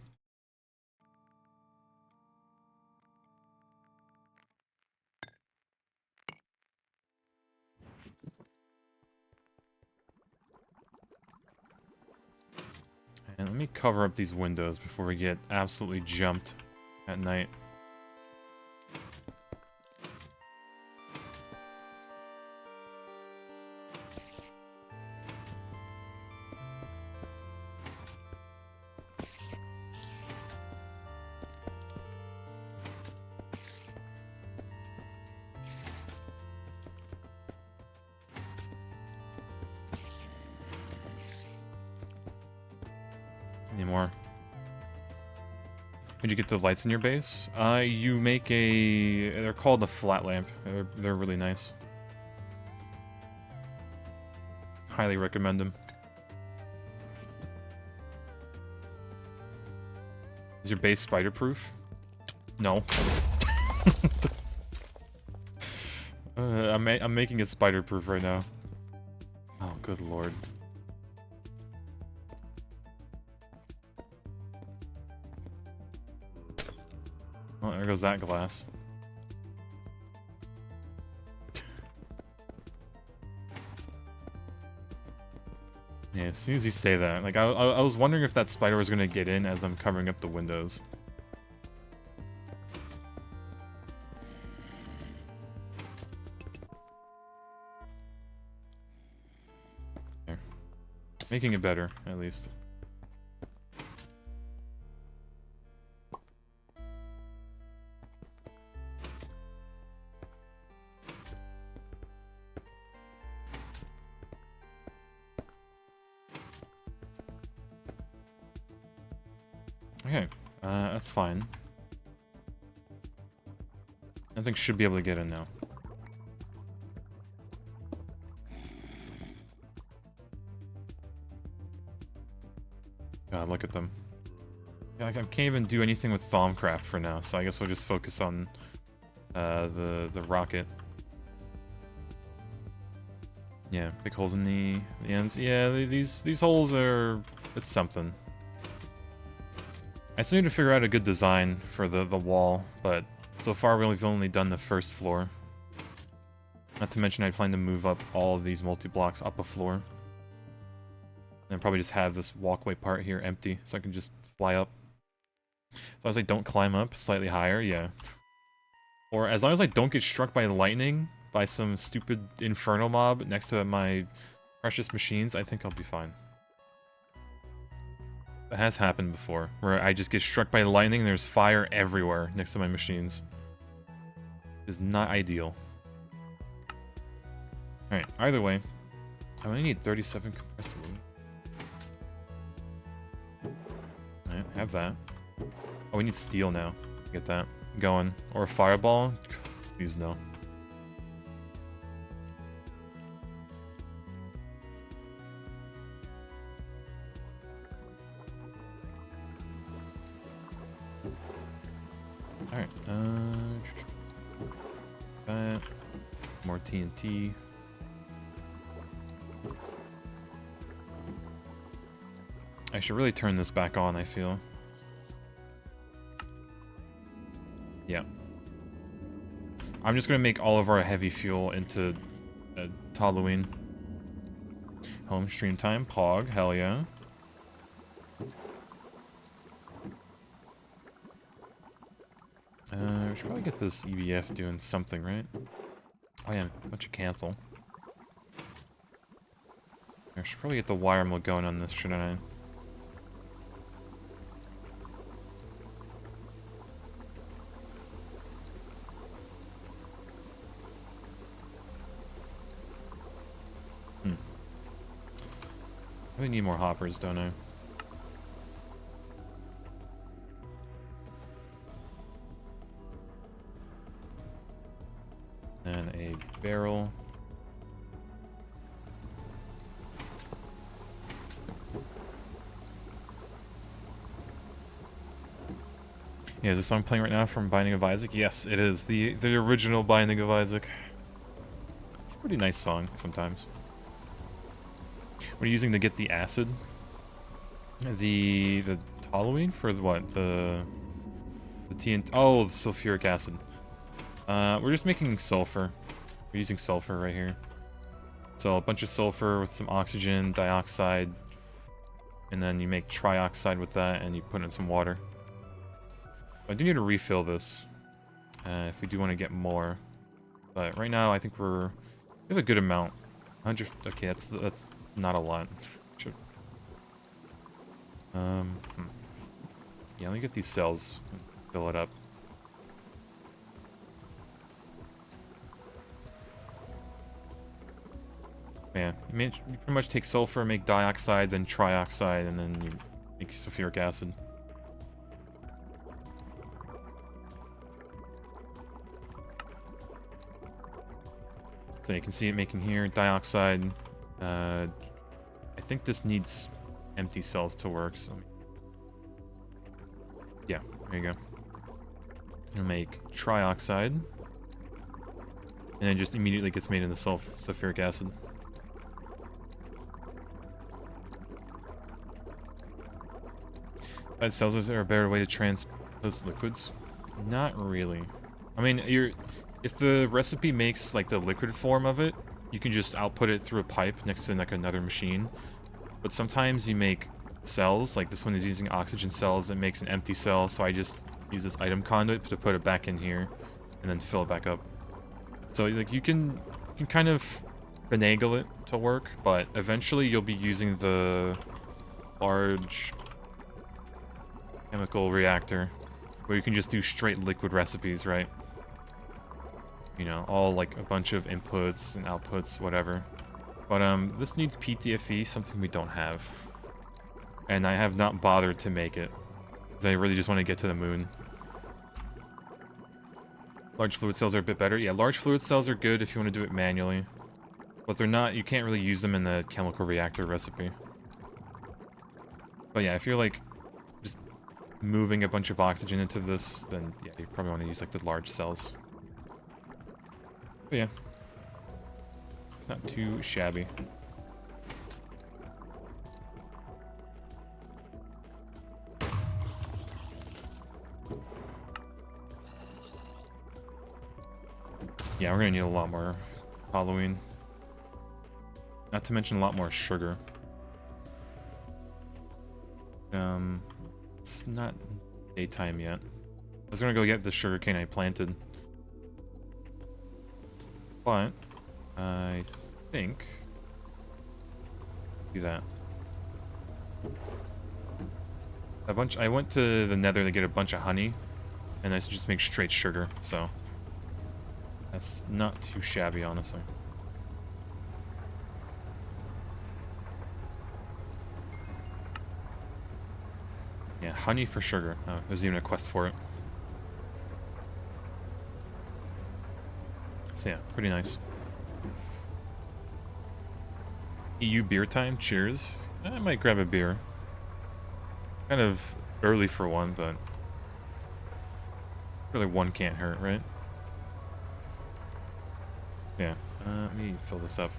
And let me cover up these windows before we get absolutely jumped at night. Anymore. Did you get the lights in your base? You make a... They're called a flat lamp. They're really nice. Highly recommend them. Is your base spider-proof? No. I'm making it spider-proof right now. Oh, good lord. Well, there goes that glass. Yeah, as soon as you say that, like, I was wondering if that spider was gonna get in as I'm covering up the windows. There. Making it better, at least. Okay, that's fine. I think should be able to get in now. God, look at them. Yeah, I can't even do anything with Thaumcraft for now, so I guess we'll just focus on the rocket. Yeah, big holes in the ends. Yeah, these holes are... it's something. I still need to figure out a good design for the wall, but so far we've only done the first floor. Not to mention I plan to move up all of these multi-blocks up a floor. And probably just have this walkway part here empty, so I can just fly up. As long as I don't climb up slightly higher, yeah. Or as long as I don't get struck by lightning by some stupid infernal mob next to my precious machines, I think I'll be fine. That has happened before, where I just get struck by lightning and there's fire everywhere next to my machines. It is not ideal. Alright, either way, I only need 37 compressed aluminum. Alright, have that. Oh, we need steel now. Get that going. Or a fireball? Please no. Alright, that. More TNT. I should really turn this back on, I feel. Yeah. I'm just gonna make all of our heavy fuel into Toluene. Home stream time, Pog, hell yeah. We should probably get this EBF doing something, right? Oh yeah, a bunch of cancel. I should probably get the wire mill going on this, shouldn't I? I really need more hoppers, don't I? And a barrel. Yeah, is this song playing right now from Binding of Isaac? Yes, it is. The original Binding of Isaac. It's a pretty nice song sometimes. What are you using to get the acid? The toluene for what? The TNT. Oh, the sulfuric acid. We're just making sulfur. We're using sulfur right here. So a bunch of sulfur with some oxygen, dioxide, and then you make trioxide with that, and you put in some water. I do need to refill this if we do want to get more. But right now, I think we have a good amount. 100. Okay, that's not a lot. Should. Yeah, let me get these cells and fill it up. Yeah, you pretty much take sulfur, make dioxide, then trioxide, and then you make sulfuric acid. So you can see it making here dioxide. I think this needs empty cells to work. So yeah, there you go. It'll make trioxide, and then just immediately gets made into sulfuric acid. Cells, is there a better way to transpose liquids? Not really. I mean, if the recipe makes like the liquid form of it, you can just output it through a pipe next to like another machine. But sometimes you make cells, like this one is using oxygen cells, it makes an empty cell, so I just use this item conduit to put it back in here and then fill it back up. So like you can kind of finagle it to work, but eventually you'll be using the large chemical reactor where you can just do straight liquid recipes, right? You know, all like a bunch of inputs and outputs, whatever. But this needs PTFE, something we don't have. And I have not bothered to make it, because I really just want to get to the moon. Large fluid cells are a bit better. Yeah, large fluid cells are good if you want to do it manually. But they're not, you can't really use them in the chemical reactor recipe. But yeah, if you're like just moving a bunch of oxygen into this, then yeah, you probably want to use like the large cells. But yeah, it's not too shabby. Yeah, we're gonna need a lot more Halloween. Not to mention a lot more sugar. It's not daytime yet. I was gonna go get the sugarcane I planted. But I think do that. I went to the Nether to get a bunch of honey, and I just make straight sugar, so that's not too shabby, honestly. Yeah, honey for sugar. Oh, there's even a quest for it. So yeah, pretty nice. EU beer time, cheers. I might grab a beer. Kind of early for one, but really one can't hurt, right? Yeah, let me fill this up.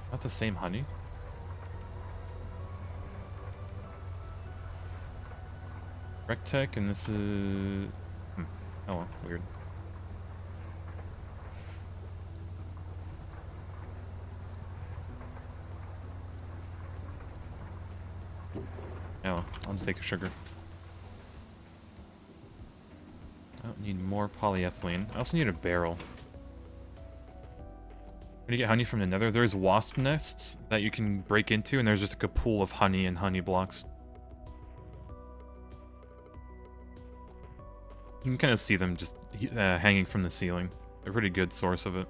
Not the same honey? Rectech, and this is... Oh, weird. I'll just take a sugar. I don't need more polyethylene. I also need a barrel. When you get honey from the nether, there's wasp nests that you can break into, and there's just like a pool of honey and honey blocks. You can kind of see them just hanging from the ceiling. They're a pretty good source of it.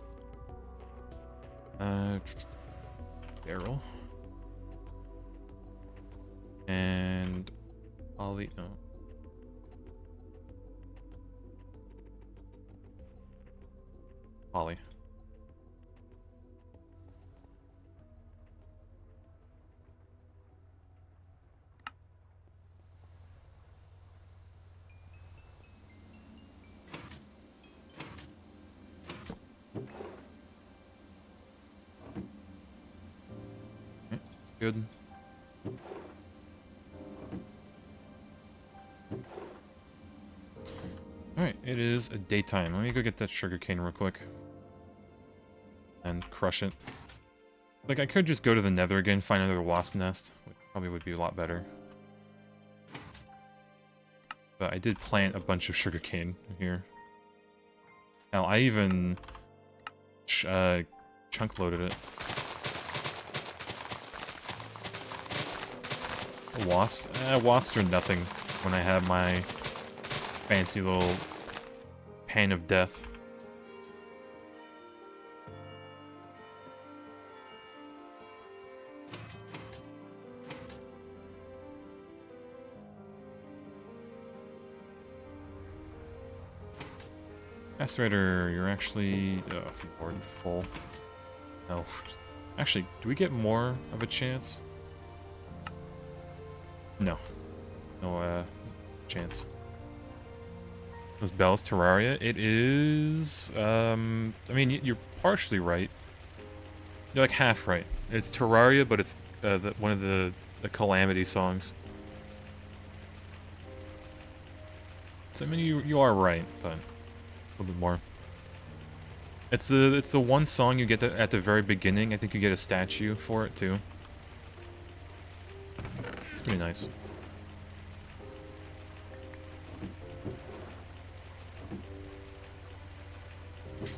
Barrel. And poly... Oh. Poly. Okay, that's good. Alright, it is a daytime. Let me go get that sugarcane real quick. And crush it. Like, I could just go to the nether again, find another wasp nest, which probably would be a lot better. But I did plant a bunch of sugarcane here. Now, I even chunk loaded it. Wasps? Wasps are nothing when I have my fancy little pan of death. Aspirator, you're actually... Oh, board full. No. Actually, do we get more of a chance? No. No, chance. Those bells, Terraria, it is... I mean, you're partially right. You're like half right. It's Terraria, but it's one of the Calamity songs. So, I mean, you are right, but... A little bit more. It's the one song you get at the very beginning. I think you get a statue for it too. It's pretty nice.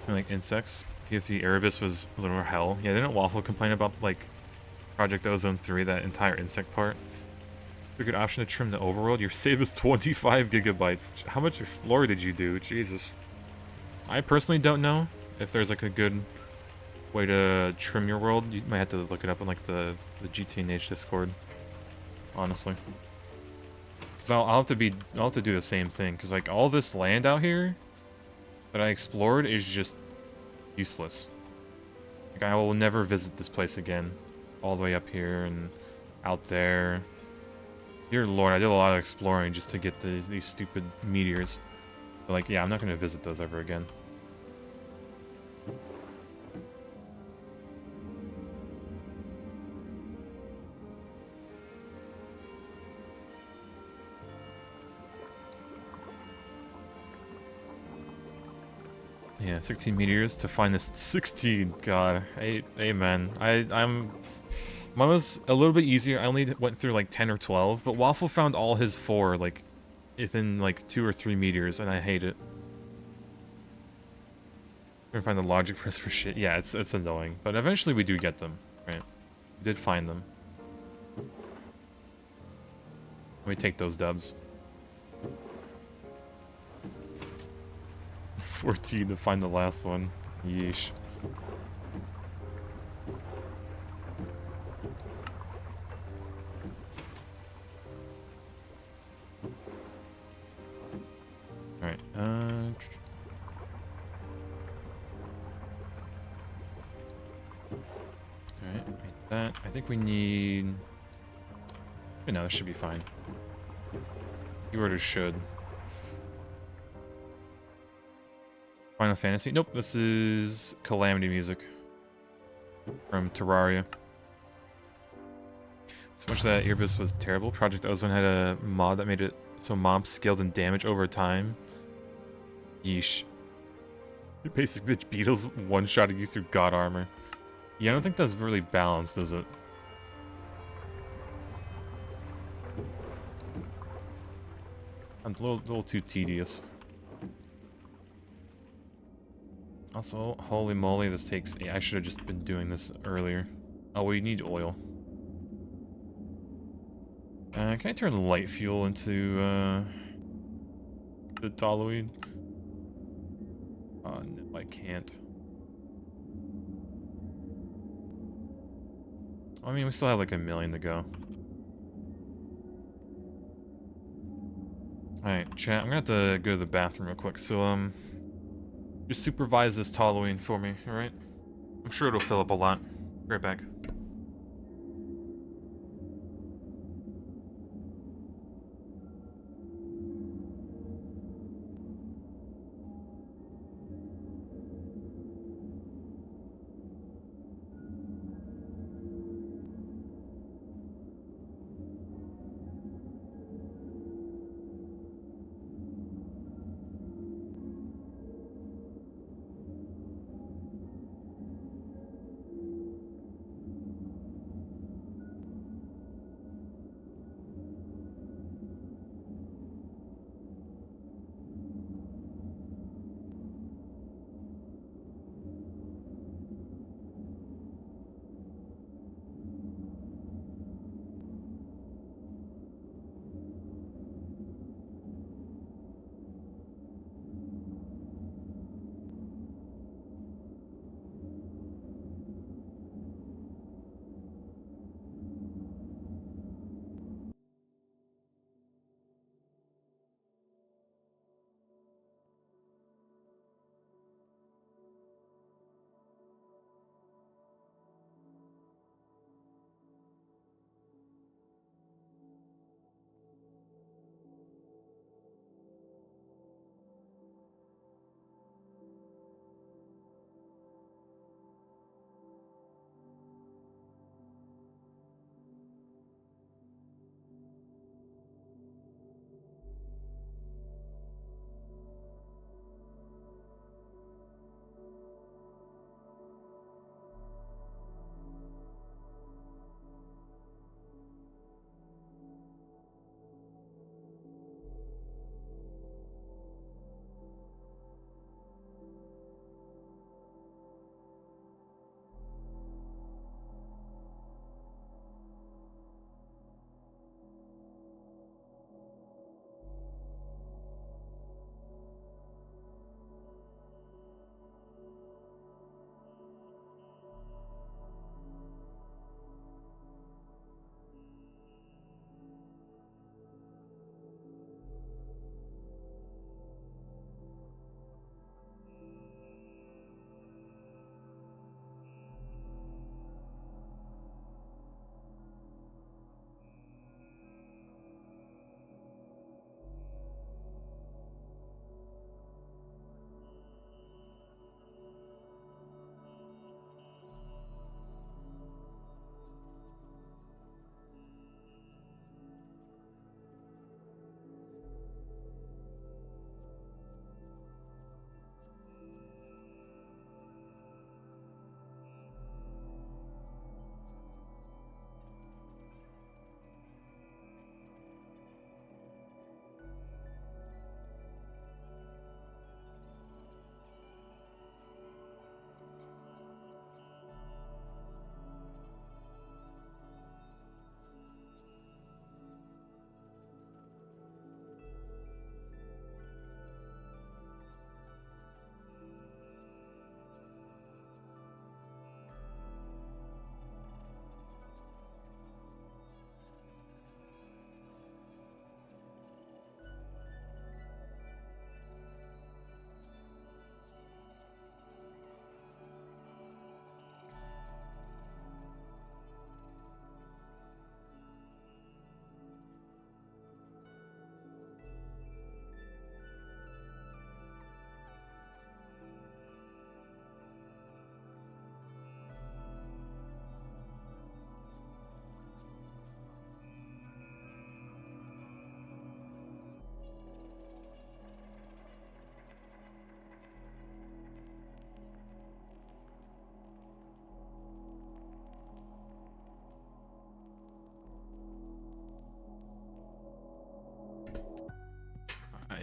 And like insects, PF3 Erebus was a little hell. Yeah, didn't Waffle complain about like Project Ozone 3, that entire insect part? A good option to trim the overworld. Your save is 25 gigabytes. How much Explorer did you do? Jesus. I personally don't know if there's like a good way to trim your world. You might have to look it up in like the GTNH Discord, honestly. Cause I'll have to do the same thing, cause like all this land out here that I explored is just useless. Like I will never visit this place again. All the way up here and out there. Dear Lord, I did a lot of exploring just to get these stupid meteors. But like, yeah, I'm not gonna visit those ever again. Yeah, 16 meteors to find this 16. God, amen. Mine was a little bit easier. I only went through like 10 or 12, but Waffle found all his 4 like within like 2 or 3 meters, and I hate it. Trying to find the logic press for shit. Yeah, it's annoying, but eventually we do get them, right? We did find them. Let me take those dubs. 14 to find the last one. Yeesh. Alright, Alright, make that. I think we need... No, this should be fine. Keyword is should. Final Fantasy? Nope, this is Calamity music. From Terraria. So much that Erebus was terrible. Project Ozone had a mod that made it so mobs scaled in damage over time. Yeesh. The basic bitch beetles one-shotting you through god armor. Yeah, I don't think that's really balanced, is it? I'm a little too tedious. Also, holy moly, this takes... I should have just been doing this earlier. Oh, we need oil. Can I turn the light fuel into, the toluene? Oh, no, I can't. I mean, we still have like 1,000,000 to go. Alright, chat, I'm gonna have to go to the bathroom real quick, so, just supervise this toluene for me, alright? I'm sure it'll fill up a lot. Be right back.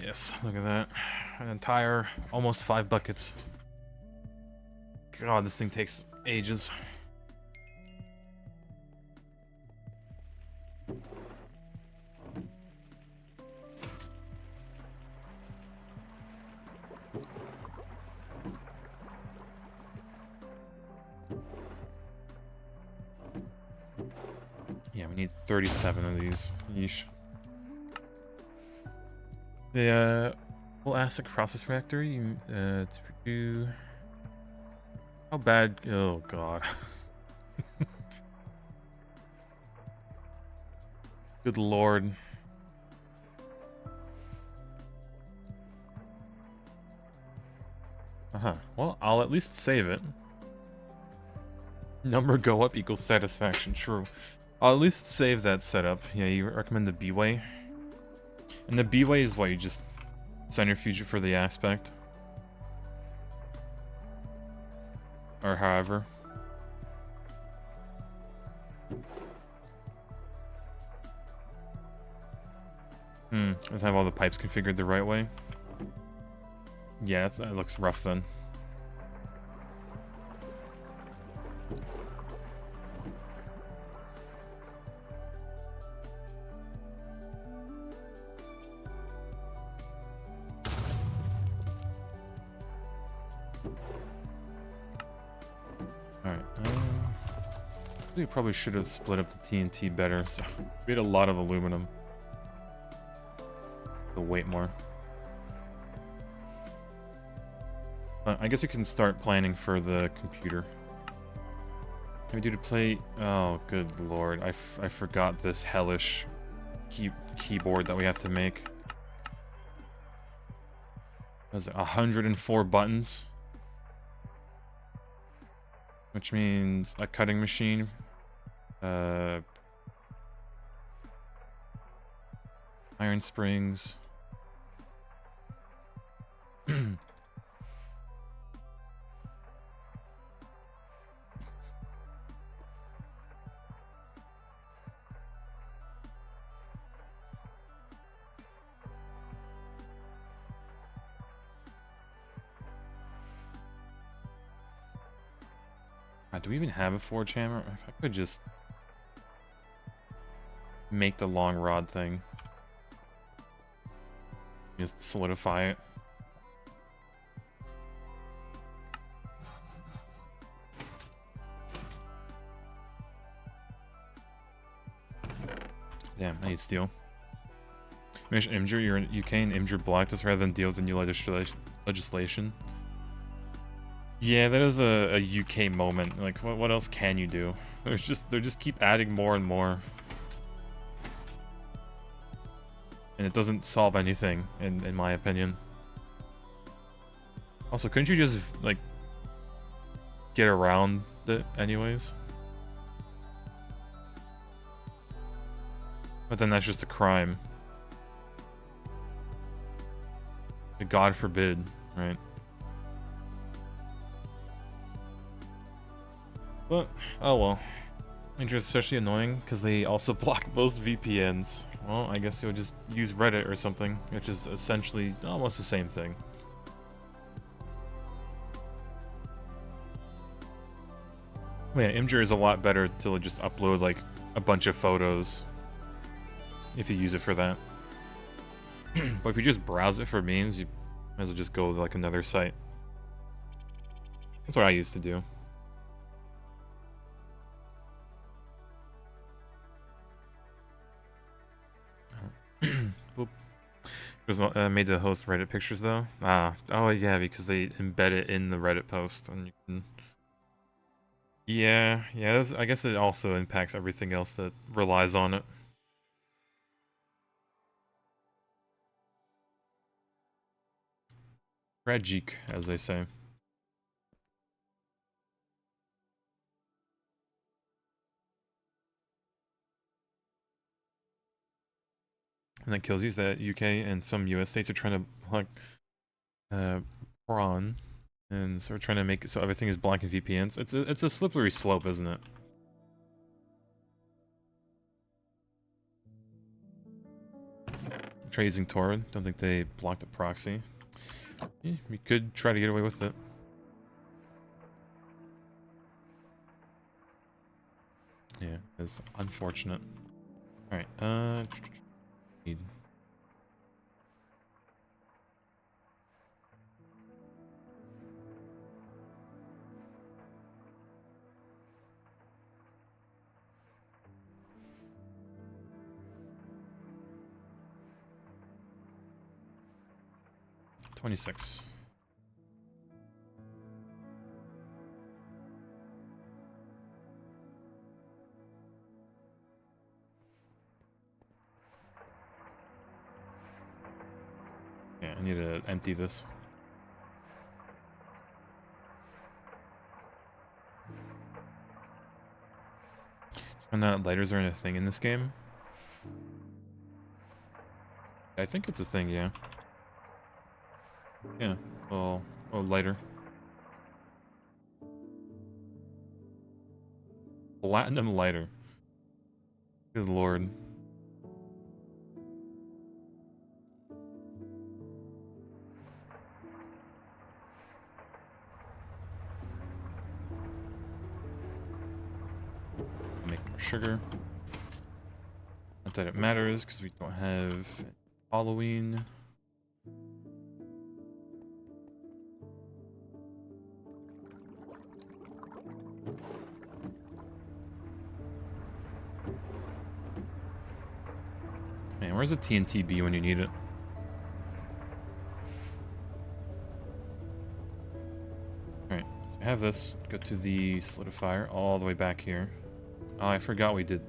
yes, look at that. An entire, almost 5 buckets. God, this thing takes ages. Yeah, we need 37 of these. Yeesh. The full acid process factory to do. How bad? Oh god. Good lord. Well, I'll at least save it. Number go up equals satisfaction. True. I'll at least save that setup. Yeah, you recommend the B-way. And the B-way is what, you just centrifuge it for the aspect? Or however. Let's have all the pipes configured the right way. Yeah, that looks rough then. Alright, we probably should have split up the TNT better, so we had a lot of aluminum. The weight more. I guess we can start planning for the computer. Can we do to play? Oh, good lord. I forgot this hellish keyboard that we have to make. Was it 104 buttons? Which means a cutting machine. Iron springs. Do we even have a forge hammer? I could just make the long rod thing. Just solidify it. Damn, I need steel. Mission Imgur, you're in UK and Imgur blocked us rather than deal with the new legislation. Yeah, that is a UK moment. Like, what else can you do? They just keep adding more and more. And it doesn't solve anything, in my opinion. Also, couldn't you just, like, get around it anyways? But then that's just a crime. God forbid, right? But, oh well. Imgur is especially annoying because they also block most VPNs. Well, I guess you'll just use Reddit or something, which is essentially almost the same thing. Well, yeah, Imgur is a lot better to just upload like a bunch of photos if you use it for that. But if you just browse it for memes, you might as well just go to like another site. That's what I used to do. Boop. It was made to host Reddit pictures though. Oh yeah, because they embed it in the Reddit post, and you can. Yeah, I guess it also impacts everything else that relies on it. Tragic, as they say. And that kills you is that UK and some US states are trying to block prawn, and so we're trying to make it so everything is blocking VPNs. It's a slippery slope, isn't it? Try using Torrid. Don't think they blocked a proxy. Yeah, we could try to get away with it. Yeah, it's unfortunate. Alright, need. $26. Yeah, I need to empty this. Find out lighters aren't a thing in this game. I think it's a thing, yeah. Yeah, well, oh, lighter. Platinum lighter. Good lord. Make more sugar. Not that it matters, because we don't have Halloween. Man, where's the TNT be when you need it? Alright, so we have this. Go to the solidifier all the way back here. Oh, I forgot we did.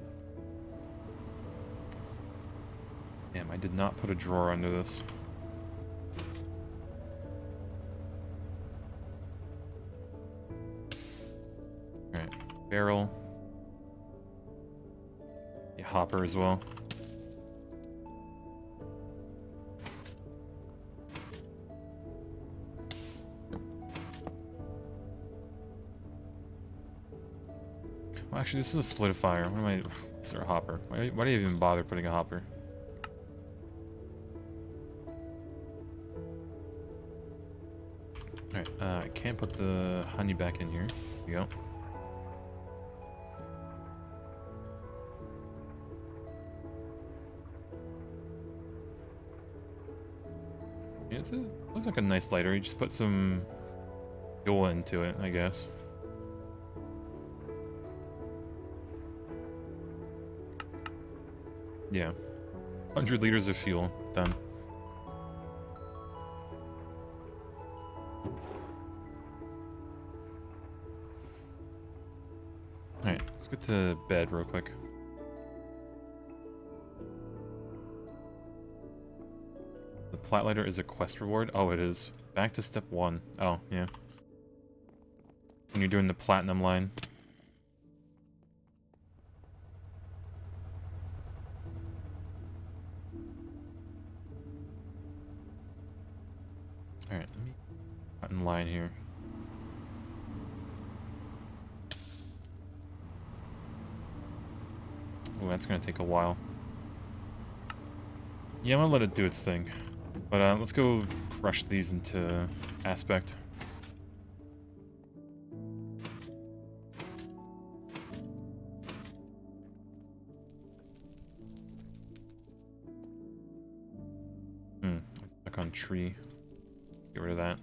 Damn, I did not put a drawer under this. Alright, barrel. Yeah, hopper as well. Well, actually, this is a solidifier. What am I... Is there a hopper? Why do you even bother putting a hopper? Alright, I can't put the honey back in here. Here we go. Yeah, looks like a nice lighter. You just put some fuel into it, I guess. Yeah. 100 liters of fuel. Done. Alright, let's get to bed real quick. The plat lighter is a quest reward? Oh, it is. Back to step 1. Oh, yeah. When you're doing the platinum line. Alright, let me cut in line here. Oh, that's gonna take a while. Yeah, I'm gonna let it do its thing. But let's go crush these into aspect. Stuck on tree. Get rid of that.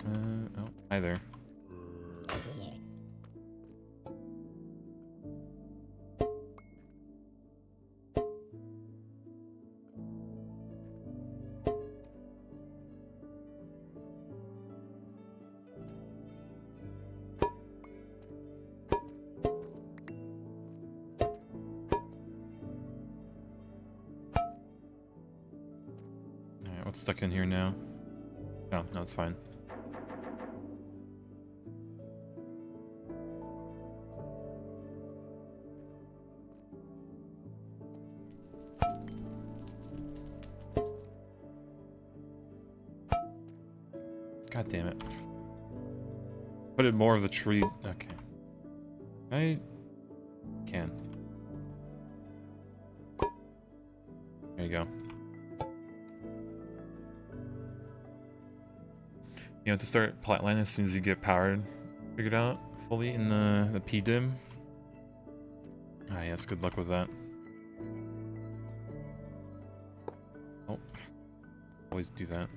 Oh, hi there. What's stuck in here now? Oh, no, it's fine. God damn it. Put it more of the tree. Okay. I can. There you go. You have to start Platline as soon as you get powered figured out fully in the PDIM. Ah, yes, good luck with that. Oh, always do that.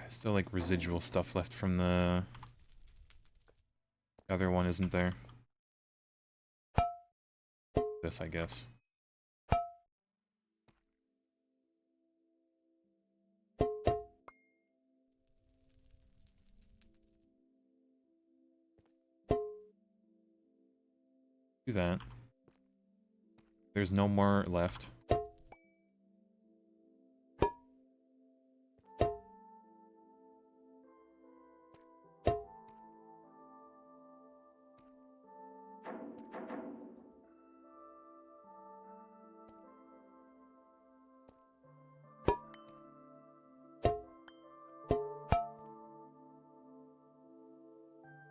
Still like residual stuff left from the other one, isn't there? This, I guess. Do that. There's no more left.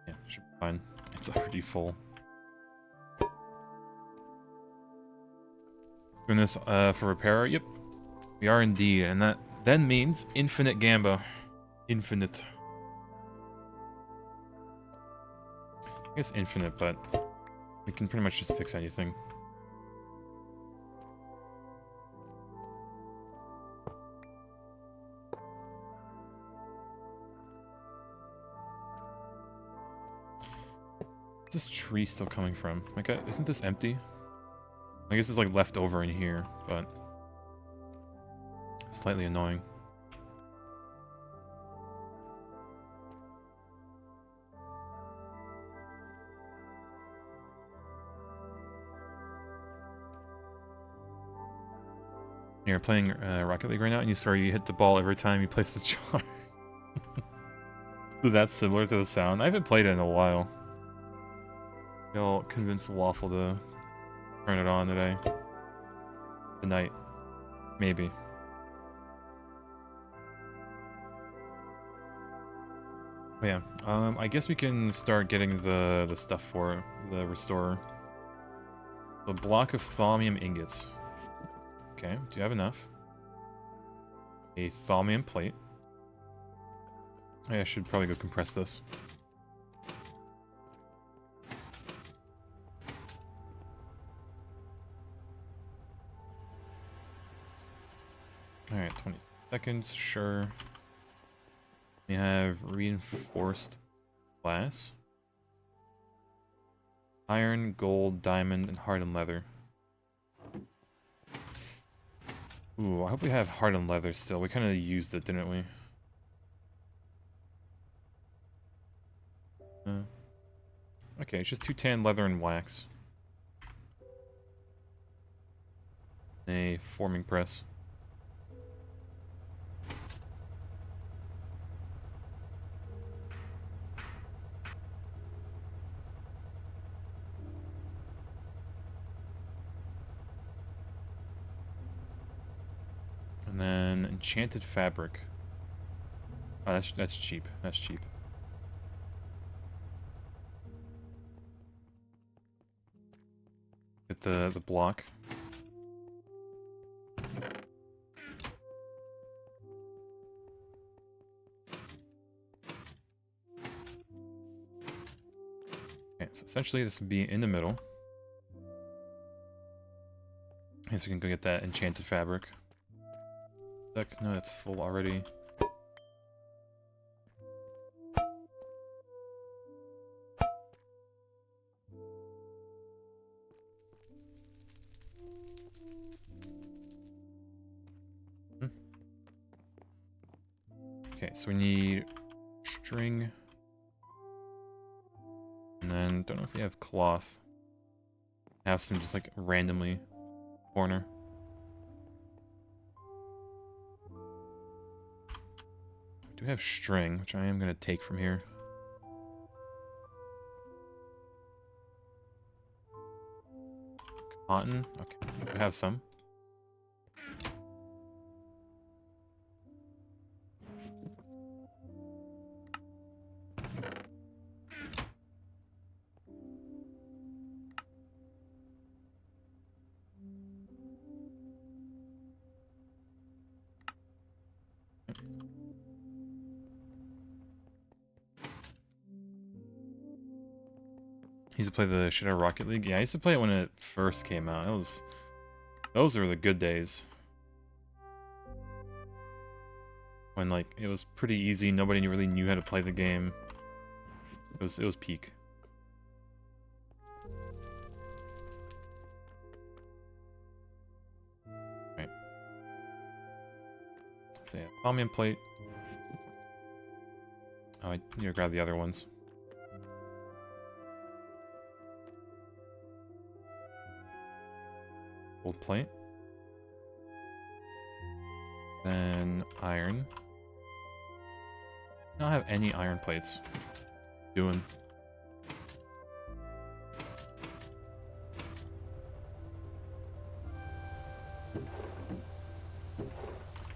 Yeah, should be fine. It's already full. Doing this for repair? Yep. We are indeed, and that then means infinite Gamba. Infinite. I guess infinite, but we can pretty much just fix anything. Where's this tree still coming from? Like, isn't this empty? I guess it's like left over in here, but slightly annoying. You're playing Rocket League right now, and you swear you hit the ball every time you place the jar. So that's similar to the sound. I haven't played it in a while. I'll convince Waffle to turn it on today. Tonight. Maybe. But yeah, I guess we can start getting the stuff for the restorer. The block of thaumium ingots. Okay, do you have enough? A thaumium plate. I should probably go compress this. Alright, 20 seconds, sure. We have reinforced glass. Iron, gold, diamond, and hardened leather. Ooh, I hope we have hardened leather still. We kind of used it, didn't we? Okay, it's just 2 tan leather and wax. A forming press. And then enchanted fabric. Oh, that's cheap. That's cheap. Get the block. Okay, so essentially this would be in the middle. Okay, so we can go get that enchanted fabric. No, it's full already. Okay, so we need string. And then, don't know if we have cloth. Have some just like randomly corner. I do have string, which I am going to take from here. Cotton? Okay, we have some. point. He used to play the shit out of Rocket League. Yeah, I used to play it when it first came out. Those were the good days. When like it was pretty easy, nobody really knew how to play the game. It was peak. Right. So yeah, Palmium plate. Oh, I need to grab the other ones. Gold plate. Then iron. I don't have any iron plates. Doing.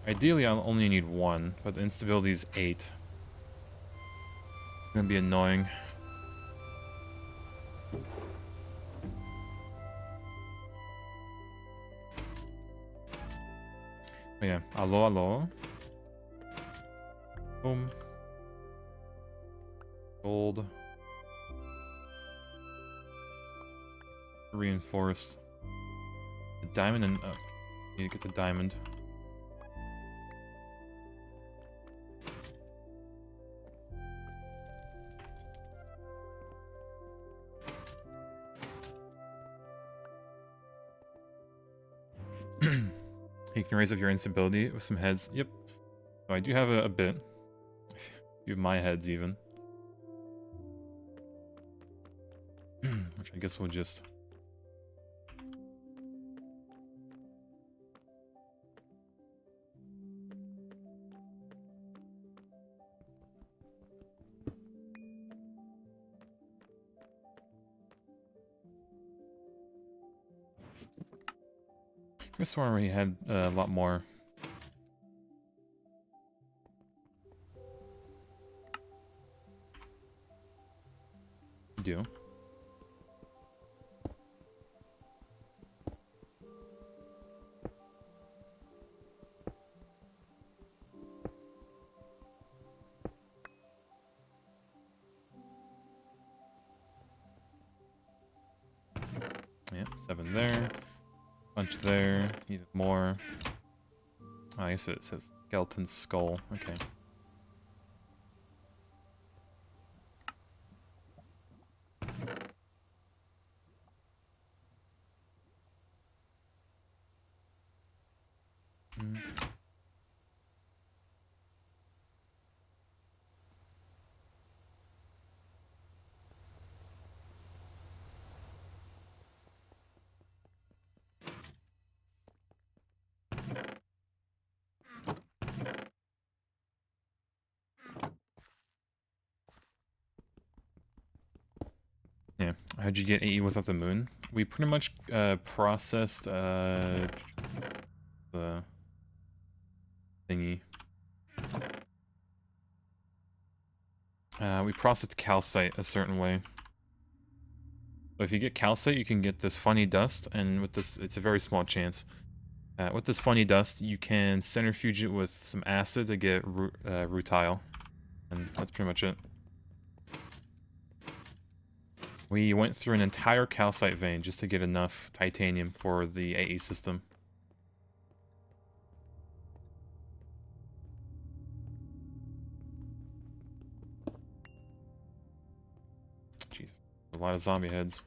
Ideally, I'll only need one, but the instability is 8. It's gonna be annoying. But yeah, allo. Boom. Gold. Reinforced. The diamond and... Oh, need to get the diamond. You can raise up your instability with some heads. Yep. So I do have a bit. A few of my heads, even. Which I guess we'll just... I swore he had a lot more. Do. Yeah, 7 there. Bunch there. Even more. Oh, I guess it says skeleton skull. Okay. Yeah. How'd you get AE without the moon? We pretty much processed the thingy. We processed calcite a certain way. So if you get calcite, you can get this funny dust, and with this, it's a very small chance. With this funny dust, you can centrifuge it with some acid to get rutile, and that's pretty much it. We went through an entire calcite vein just to get enough titanium for the AE system. Jesus, a lot of zombie heads.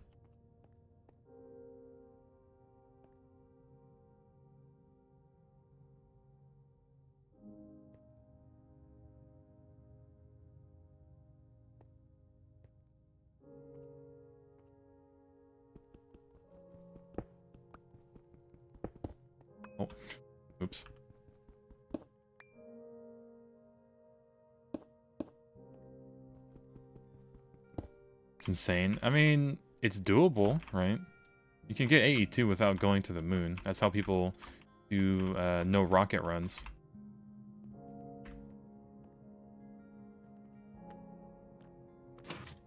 Oh, oops. It's insane. I mean, it's doable, right? You can get AE2 without going to the moon. That's how people do no rocket runs.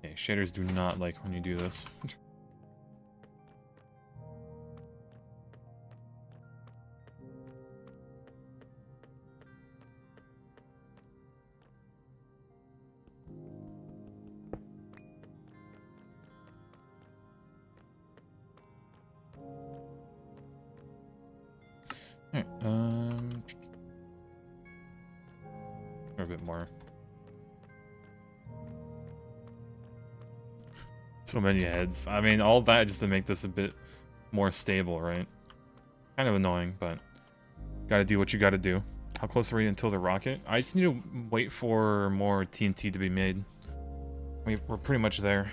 Okay, shaders do not like when you do this. more. So many heads. I mean, all that just to make this a bit more stable, right? Kind of annoying, but gotta do what you gotta do. How close are we until the rocket? I just need to wait for more TNT to be made. We're pretty much there.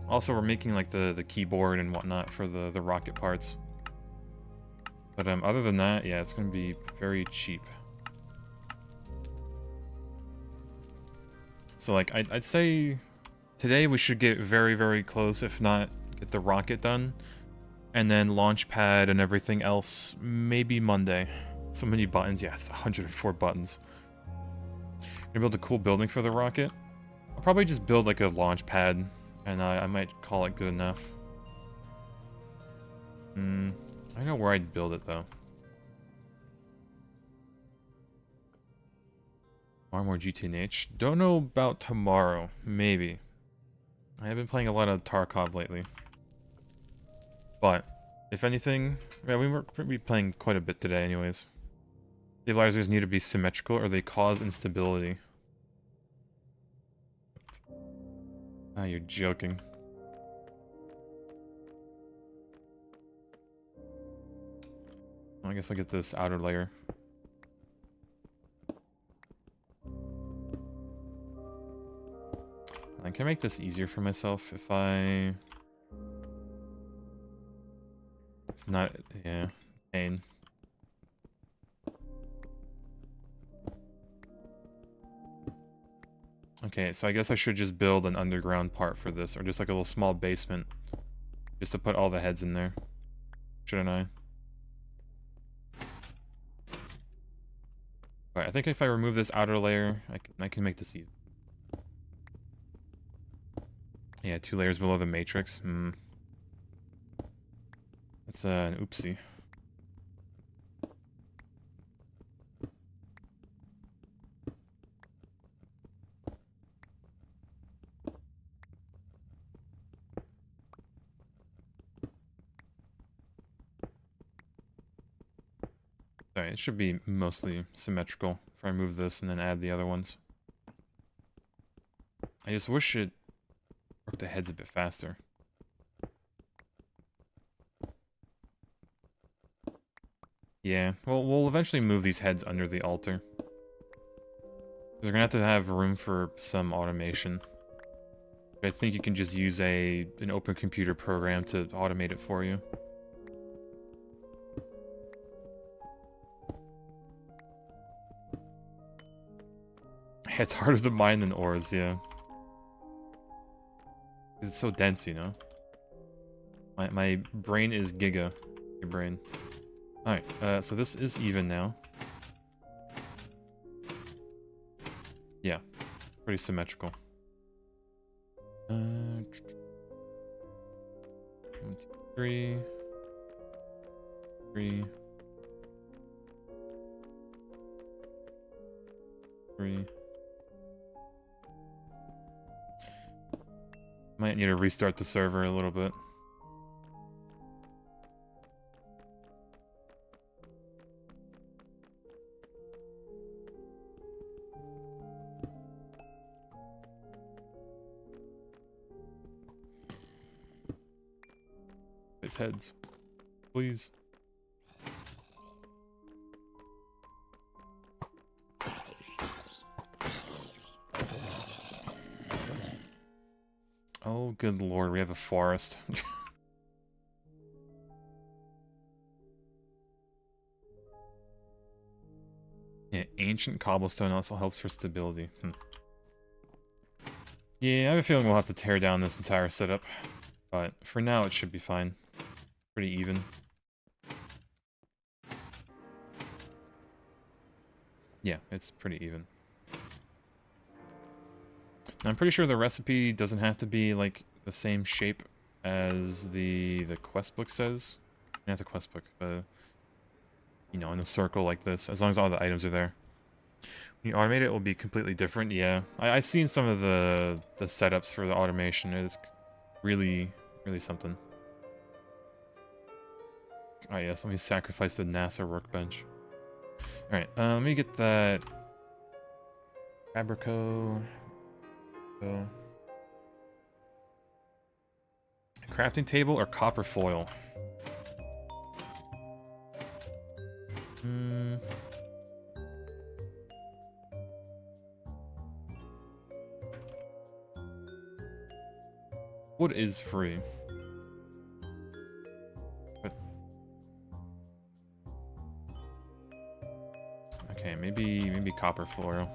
Also, we're making like the keyboard and whatnot for the rocket parts. But other than that, yeah, it's gonna be very cheap. So like, I'd say today we should get very, very close, if not get the rocket done. And then launch pad and everything else, maybe Monday. So many buttons, yes, 104 buttons. Gonna build a cool building for the rocket. I'll probably just build like a launch pad, and I might call it good enough. I don't know where I'd build it though. More GTNH. Don't know about tomorrow. Maybe. I have been playing a lot of Tarkov lately. But, if anything, yeah, we're be playing quite a bit today anyways. Stabilizers need to be symmetrical or they cause instability. Ah, you're joking. I guess I'll get this outer layer. I can make this easier for myself if I... It's not... yeah, pain. Okay, so I guess I should just build an underground part for this, or just like a little small basement. Just to put all the heads in there. Shouldn't I? Alright, I think if I remove this outer layer, I can make this easy. Yeah, 2 layers below the matrix. That's an oopsie. Alright, it should be mostly symmetrical if I remove this and then add the other ones. I just wish it worked the heads a bit faster. Yeah, well, we'll eventually move these heads under the altar. They're gonna have room for some automation. I think you can just use an open computer program to automate it for you. It's harder to mine than ores, yeah. It's so dense, you know? My brain is giga. Your brain. Alright, so this is even now. Yeah, pretty symmetrical. 1, 2, 3. 3. 3. Might need to restart the server a little bit. His heads, please. Oh, good lord, we have a forest. Yeah, ancient cobblestone also helps for stability. Yeah, I have a feeling we'll have to tear down this entire setup. But for now, it should be fine. Pretty even. Yeah, it's pretty even. Now, I'm pretty sure the recipe doesn't have to be, like, the same shape as the quest book says. Not the quest book, but, you know, in a circle like this, as long as all the items are there. When you automate it, it will be completely different, yeah. I've seen some of the setups for the automation. It's really, really something. Oh yes, let me sacrifice the NASA workbench. Alright, let me get that Fabrico. So. Crafting table or copper foil? Hmm. Wood is free. But okay, maybe copper foil.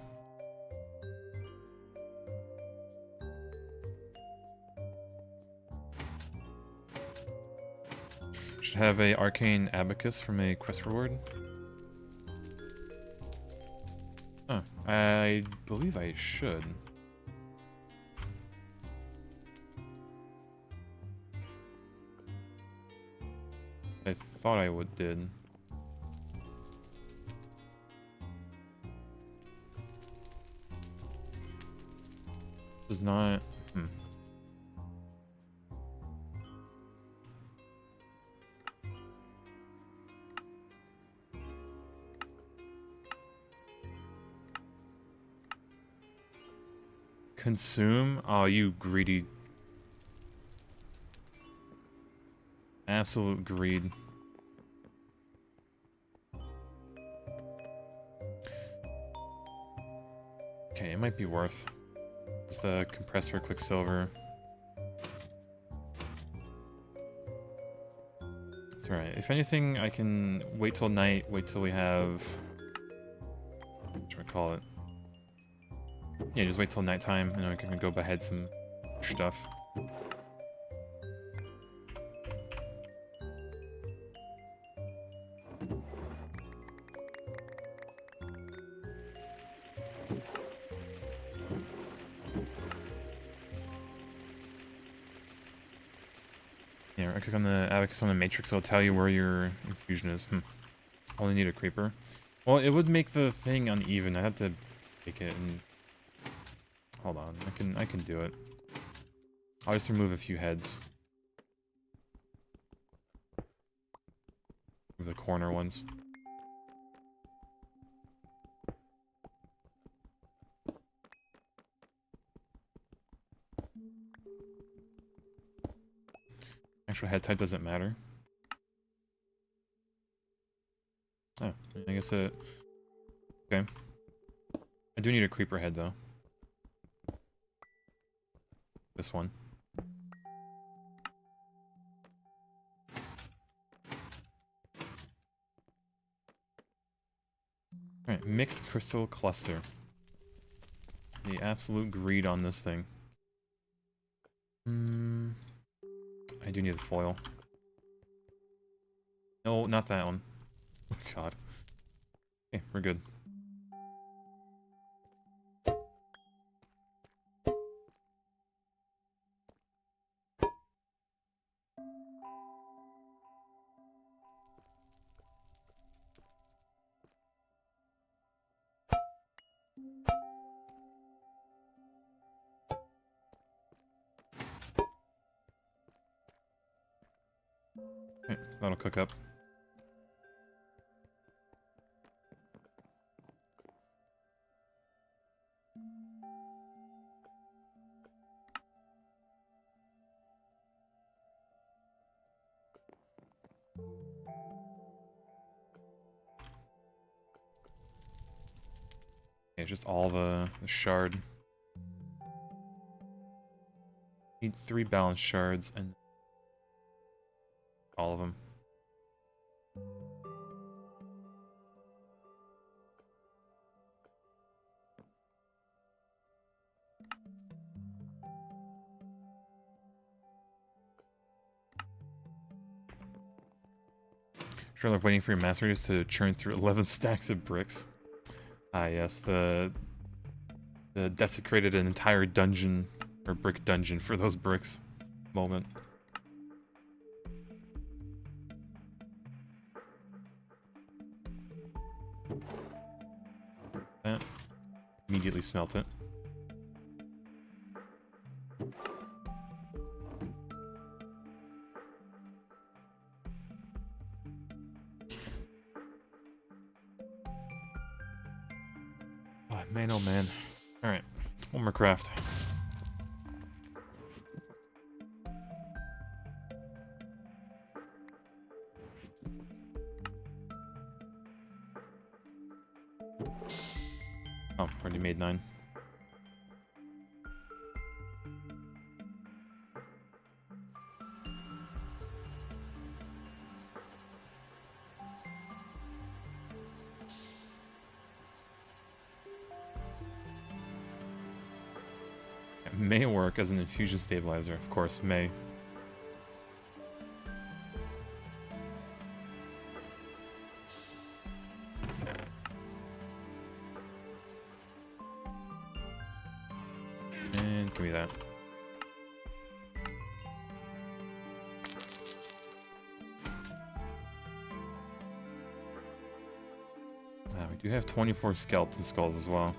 Should have a arcane abacus from a quest reward. Oh, I believe I should. I thought I did. Does not. Consume? Oh, you greedy. Absolute greed. Okay, it might be worth. Just the compressor quicksilver. That's alright. If anything, I can wait till night, wait till we have... what should I call it? Yeah, just wait till nighttime, and then we can go behead some stuff. Yeah, I click on the abacus on the matrix, it'll tell you where your infusion is. Only need a creeper. Well, it would make the thing uneven. I have to make it and... hold on, I can do it. I'll just remove a few heads. The corner ones. Actual head type doesn't matter. Oh, I guess it... okay. I do need a creeper head, though. This one. Alright, mixed crystal cluster. The absolute greed on this thing. I do need the foil. No, not that one. Oh god. Okay, we're good. Okay, that'll cook up. Okay, just all the shard. Need 3 balanced shards and all of them. Sure, love waiting for your masters to churn through 11 stacks of bricks. Ah, yes, the desecrated an entire dungeon, or brick dungeon for those bricks moment. That. Immediately smelt it. Oh man, oh man. One more craft. Oh, already made 9. It may work as an infusion stabilizer, of course, may. And give me that. We do have 24 skeleton skulls as well.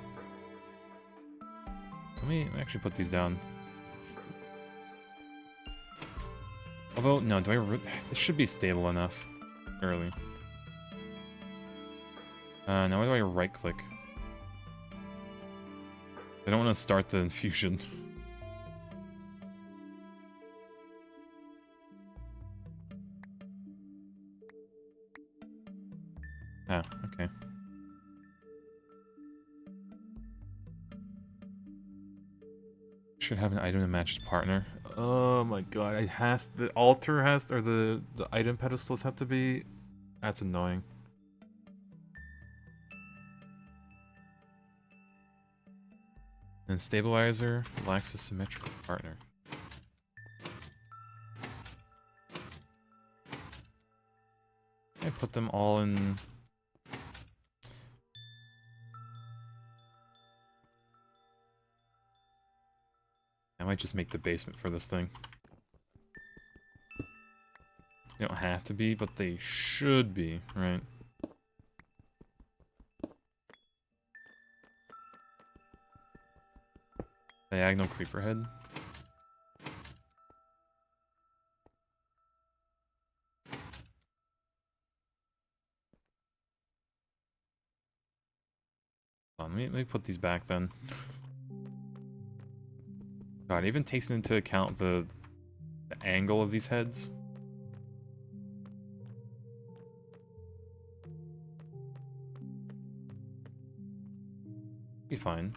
Let me actually put these down. Although, no, this should be stable enough. Early. Now why do I right-click? I don't want to start the infusion. Ah, okay. Should have an item to match his partner. Oh my god, the altar has, or the item pedestals have to be... That's annoying. And stabilizer lacks a symmetrical partner. I put them all in... I might just make the basement for this thing. They don't have to be, but they should be, right? Diagonal creeper head. Let me put these back then. God, it even takes into account the angle of these heads. Be fine.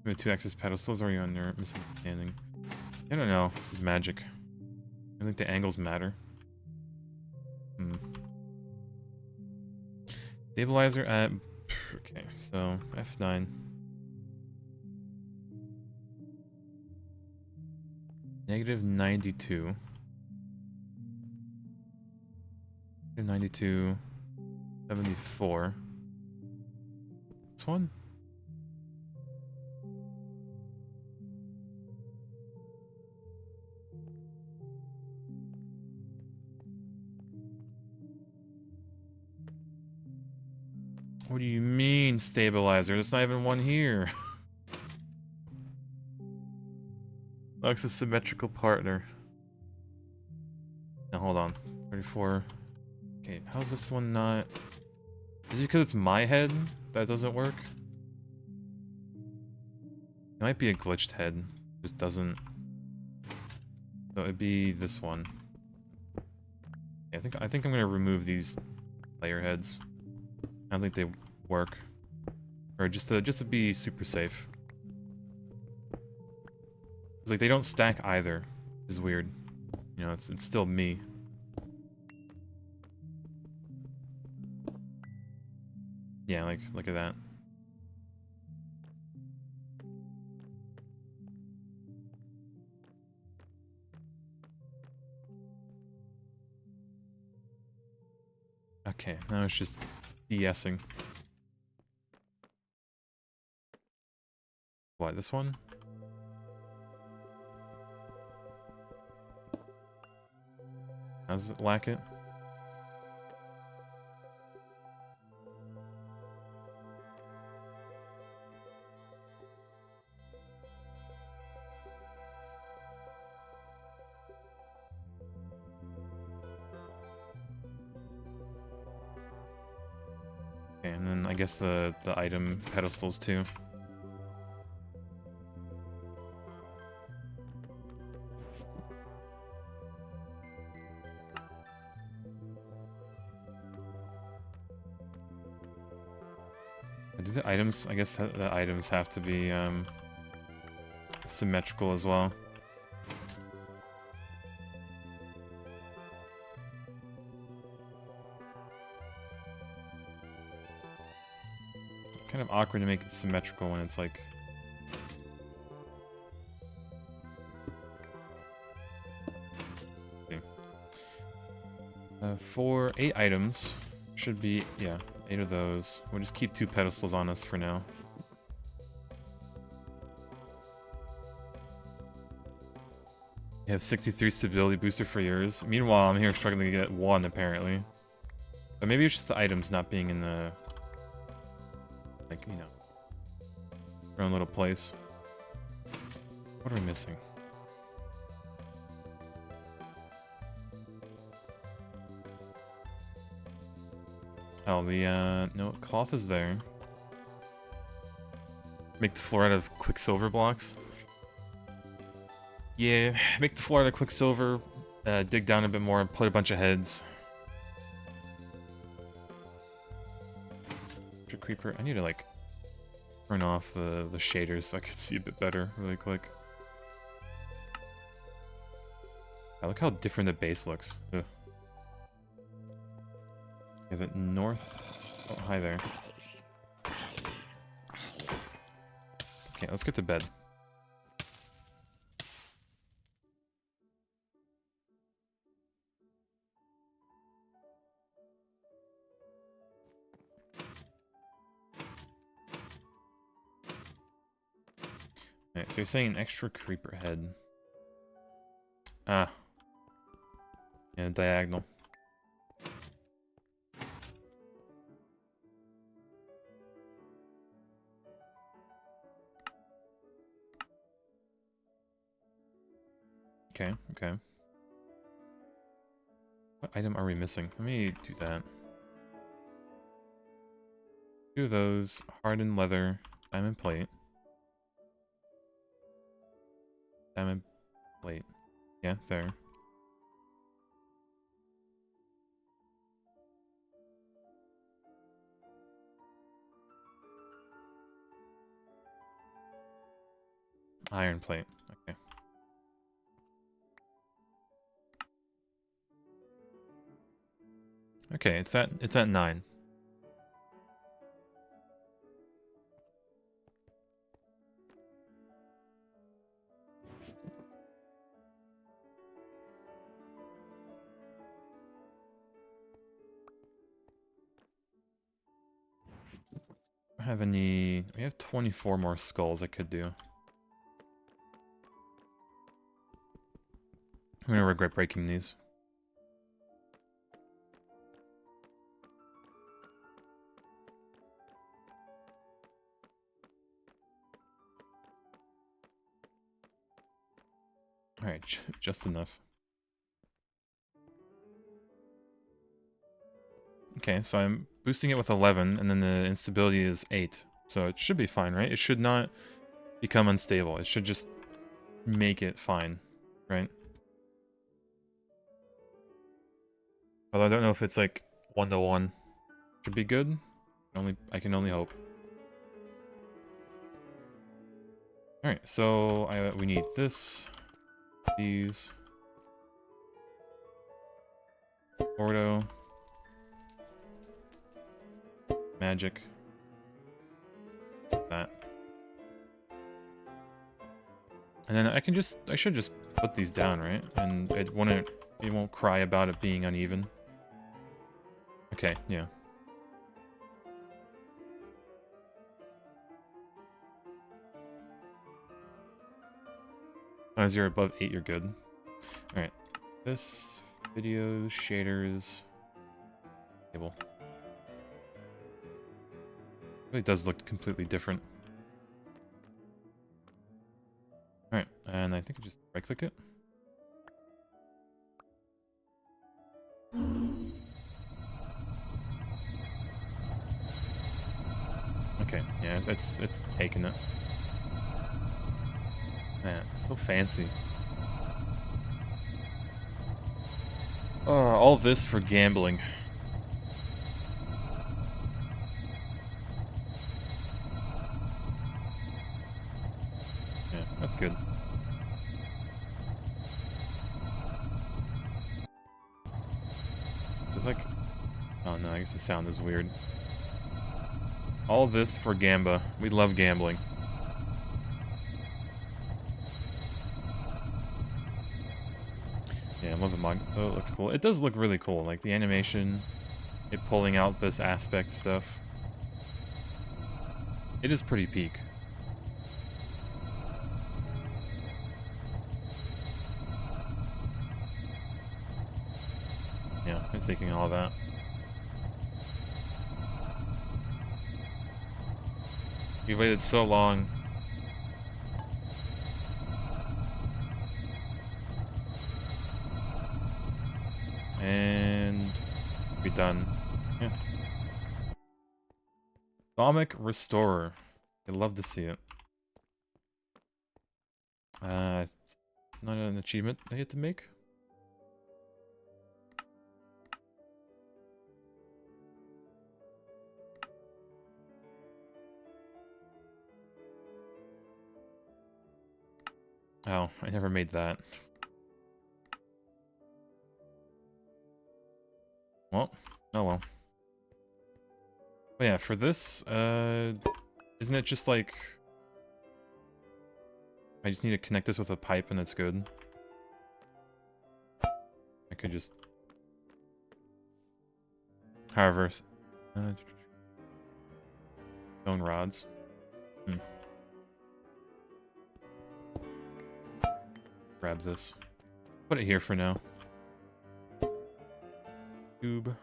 We have 2 axis pedestals. Are you under misunderstanding? I don't know. This is magic. I think the angles matter. Stabilizer at... Okay, so F9. Negative 92. Negative 92. 74. This one? What do you mean, stabilizer? There's not even one here. Lacks a symmetrical partner. Now, hold on. 34. Okay, how's this one not... Is it because it's my head that doesn't work? It might be a glitched head. Just doesn't... So it'd be this one. Yeah, I think I'm gonna remove these layer heads. I don't think they work. Or just to be super safe. It's like they don't stack either. Is weird. You know, it's still me. Yeah, like look at that. Okay, now it's just BSing. What, this one? How does it lack it? Okay, and then I guess the item pedestals too. Do the items, I guess the items have to be symmetrical as well. Kind of awkward to make it symmetrical when it's like... Okay. For 8 items, should be, yeah, 8 of those. We'll just keep 2 pedestals on us for now. You have 63 stability booster for yours. Meanwhile, I'm here struggling to get 1, apparently. But maybe it's just the items not being in the... like, you know, their own little place. What are we missing? Oh, the, no, cloth is there. Make the floor out of quicksilver blocks. Yeah, make the floor out of quicksilver, dig down a bit more, and put a bunch of heads. Creeper, I need to, like, turn off the shaders so I can see a bit better really quick. I look how different the base looks. Ugh. Yeah, the north... Oh, hi there. Okay, let's get to bed. Alright, so you're saying an extra creeper head. Ah. Yeah, diagonal. Okay, okay. What item are we missing? Let me do that. 2 of those, hardened leather, diamond plate. Diamond plate. Yeah, there. Iron plate. Okay. Okay, it's at 9. I don't have any... We have 24 more skulls I could do. I'm gonna regret breaking these. Alright, just enough. Okay, so I'm boosting it with 11, and then the instability is 8. So it should be fine, right? It should not become unstable. It should just make it fine, right? Although I don't know if it's like 1-to-1. Should be good. I can only hope. Alright, so we need this, these, Ordo, magic, that. And then I should just put these down, right? And it won't cry about it being uneven. Okay, yeah. As you're above 8, you're good. Alright. This, videos, shaders, table. Really does look completely different. Alright, and I think I just right-click it. it's taking it. Man, so fancy. All this for gambling. Yeah, that's good. Is it like... Oh no, I guess the sound is weird. All this for Gamba. We love gambling. Yeah, I'm loving my... Oh, it looks cool. It does look really cool. Like, the animation, it pulling out this aspect stuff. It is pretty peak. Yeah, it's taking all of that. We waited so long. And we're done. Yeah. Atomic Restorer. I'd love to see it. Not an achievement I get to make. Oh, I never made that. Well, oh well. But yeah, for this, isn't it just like... I just need to connect this with a pipe and it's good? I could just... However... stone rods. Grab this. Put it here for now. Tube.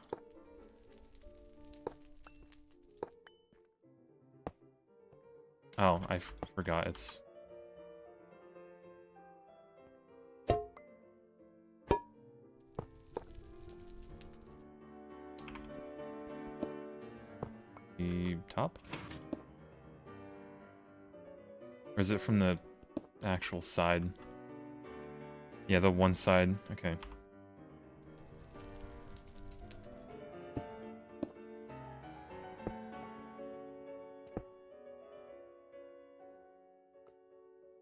Oh, I forgot. It's... the top? Or is it from the actual side? Yeah, the one side. Okay.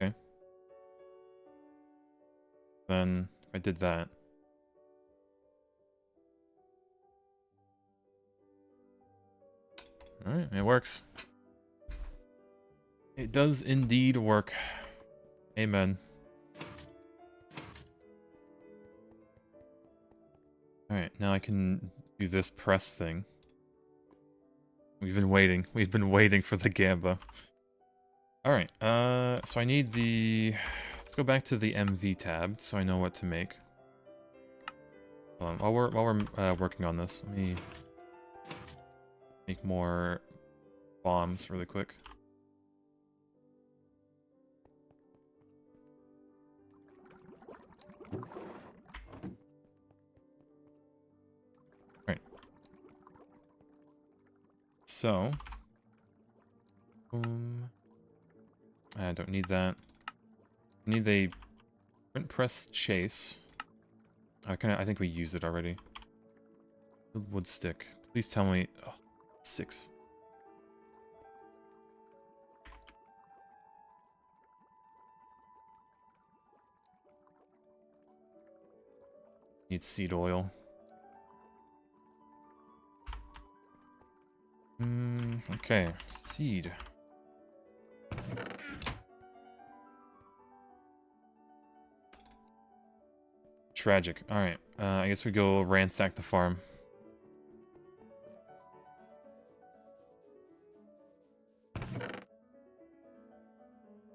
Okay. Then, if I did that... Alright, it works. It does indeed work. Amen. Alright, now I can do this press thing. We've been waiting. We've been waiting for the Gamba. Alright, so I need the... Let's go back to the MV tab, so I know what to make. While we're working on this, let me... make more bombs really quick. Right. So, I don't need that. I need the print press chase. I think we used it already. The wood stick. Please tell me. Oh, 6. Need seed oil. Okay, seed. Tragic. Alright, I guess we go ransack the farm.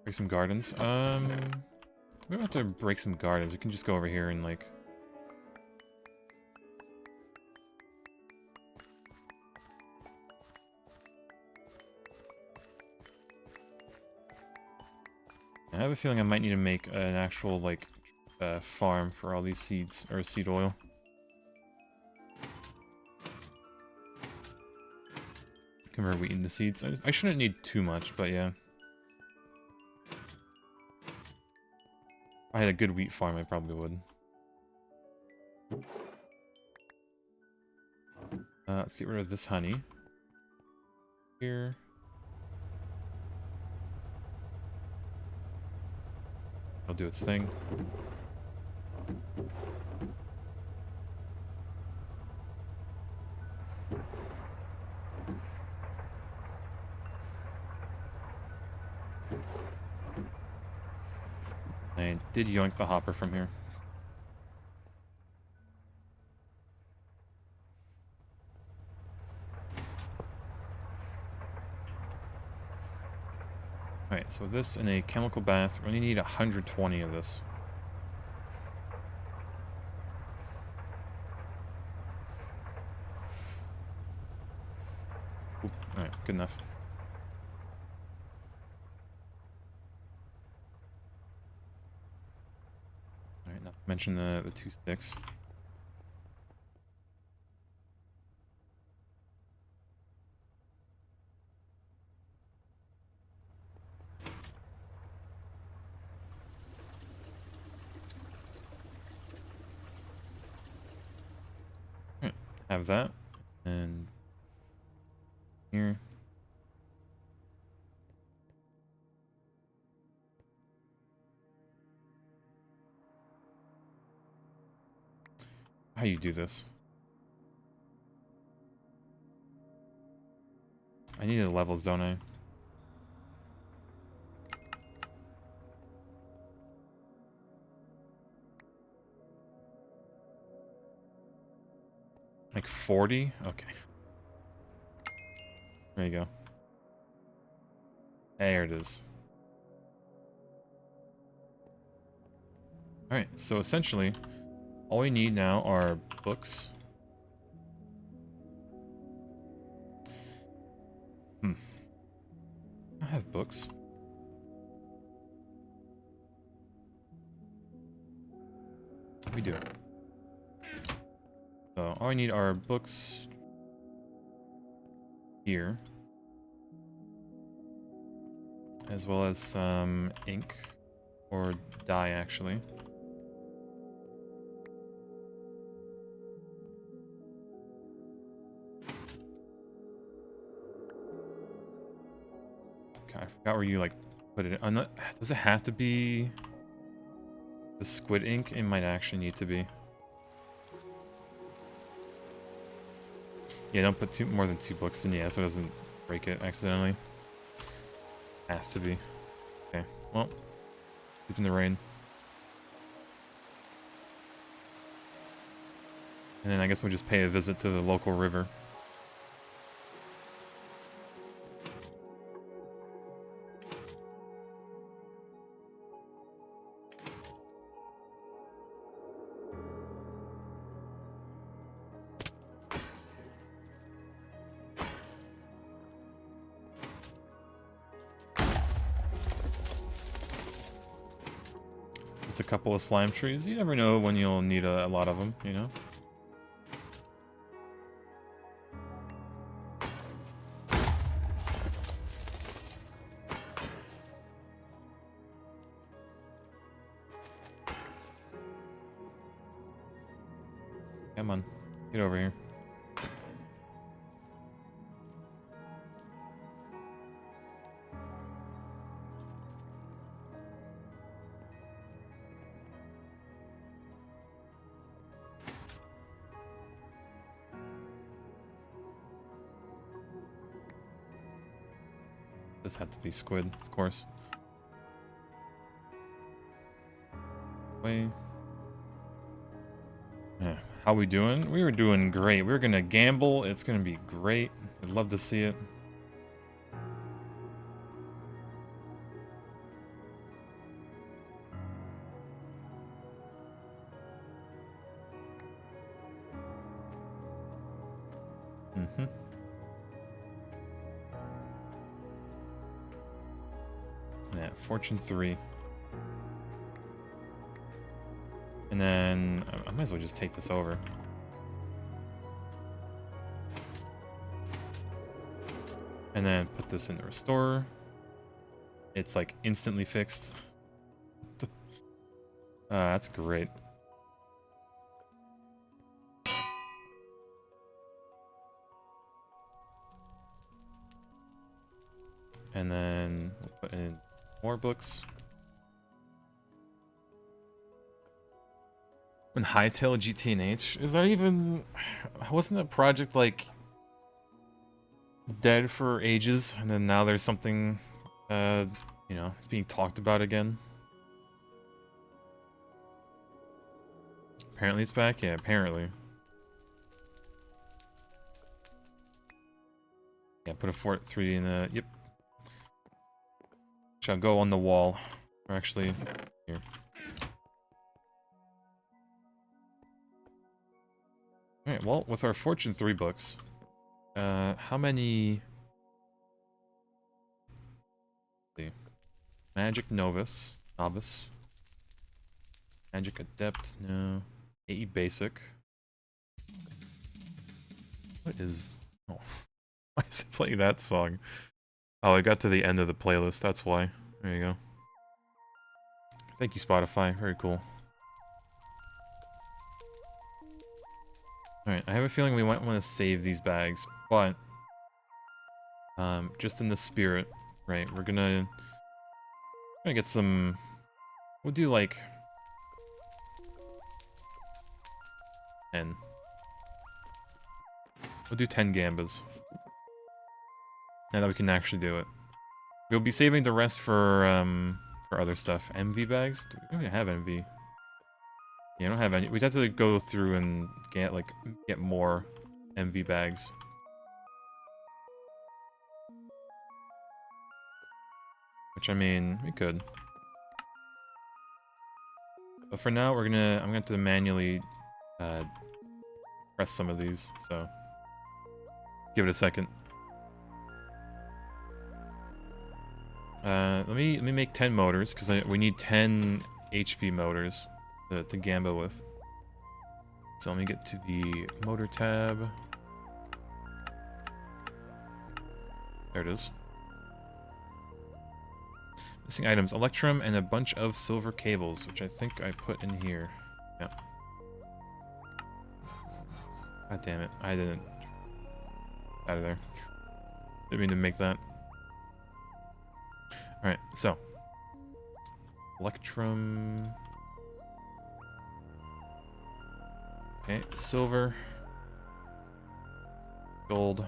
Break some gardens. We don't have to break some gardens. We can just go over here and, like... I have a feeling I might need to make an actual, like, farm for all these seeds, or seed oil. Convert wheat into seeds. I shouldn't need too much, but yeah. If I had a good wheat farm, I probably would. Let's get rid of this honey. Here. It'll do its thing. I did yoink the hopper from here. Alright, so this in a chemical bath, we only need 120 of this. Alright, good enough. Alright, not to mention the 2 sticks. Alright, have that. And here. How you do this? I need the levels, don't I? Like 40? Okay. There you go. There it is. Alright, so essentially, all we need now are books. I have books. We do. So all I need are books here, as well as some ink or dye, actually. Okay, I forgot where you like put it. I'm not, does it have to be the squid ink? It might actually need to be. Yeah, don't put more than 2 books in, yeah, so it doesn't break it accidentally. Has to be. Okay, well, sleep in the rain. And then I guess we'll just pay a visit to the local river. Just a couple of slime trees. You never know when you'll need a lot of them, you know? Come on, get over here. This had to be squid, of course. Wait. Yeah. How we doing? We were doing great. We were gonna gamble. It's gonna be great. I'd love to see it. Mm-hmm. Yeah, fortune 3. And then I might as well just take this over. And then put this in the restorer. It's like instantly fixed. That's great. And then we'll put in more books. When Hightail GT&H, is that even... Wasn't that project like dead for ages, and then now there's something, you know, it's being talked about again? Apparently it's back? Yeah, apparently. Yeah, put a Fort 3 in the... Yep. Shall go on the wall. Or actually, here. Alright, well, with our Fortune 3 books, how many... Let's see. Magic Novice. Magic Adept, no. AE Basic. What is... Oh. Why is it playing that song? Oh, I got to the end of the playlist, that's why. There you go. Thank you, Spotify. Very cool. Alright, I have a feeling we might want to save these bags, but... just in the spirit, right, we're gonna get some... We'll do, like... 10. We'll do 10 gambas. Now that we can actually do it. We'll be saving the rest for other stuff. MV bags? Do we don't even have MV. Yeah, I don't have any. We'd have to go through and get more MV bags. Which, I mean, we could. But for now, I'm gonna have to manually press some of these, so give it a second. Let me make 10 motors, because we need 10 HV motors to gamba with. So let me get to the motor tab. There it is. Missing items, Electrum and a bunch of silver cables, which I think I put in here. Yeah. God damn it, I didn't. Out of there. Didn't mean to make that. Alright, so. Electrum. Okay, silver. Gold.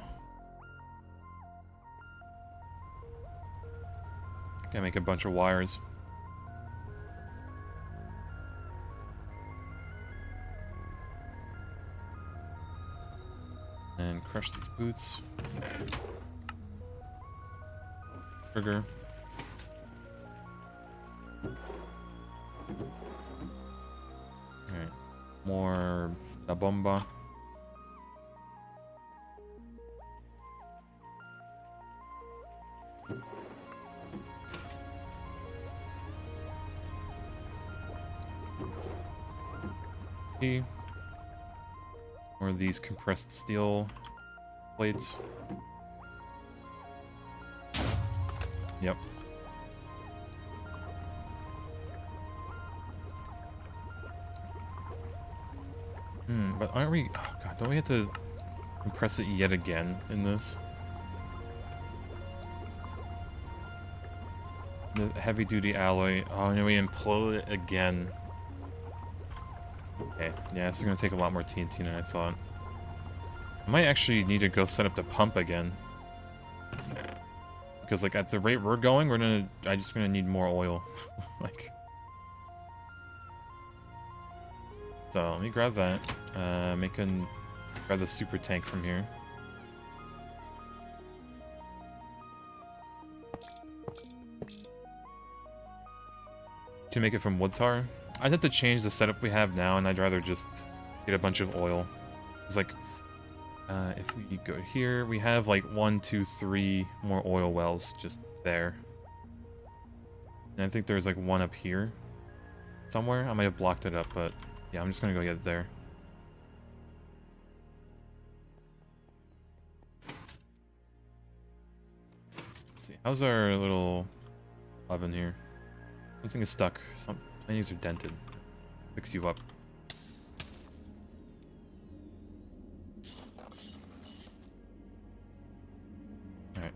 Gotta make a bunch of wires. And crush these boots. Trigger. Alright. More da bomba. Or these compressed steel plates. Yep. But aren't we... Oh god, don't we have to compress it yet again in this? The heavy-duty alloy. Oh, and we implode it again. Okay, yeah, this is gonna take a lot more TNT than I thought. I might actually need to go set up the pump again. Because, like, at the rate we're going, I'm just gonna need more oil. Like... So, let me grab that. Grab the super tank from here. To make it from wood tar? I'd have to change the setup we have now, and I'd rather just get a bunch of oil. It's like, if we go here, we have like 1, 2, 3 more oil wells just there. And I think there's like one up here somewhere. I might have blocked it up, but yeah, I'm just gonna go get it there. How's our little oven here? Something is stuck. Some things are dented. Fix you up. Alright.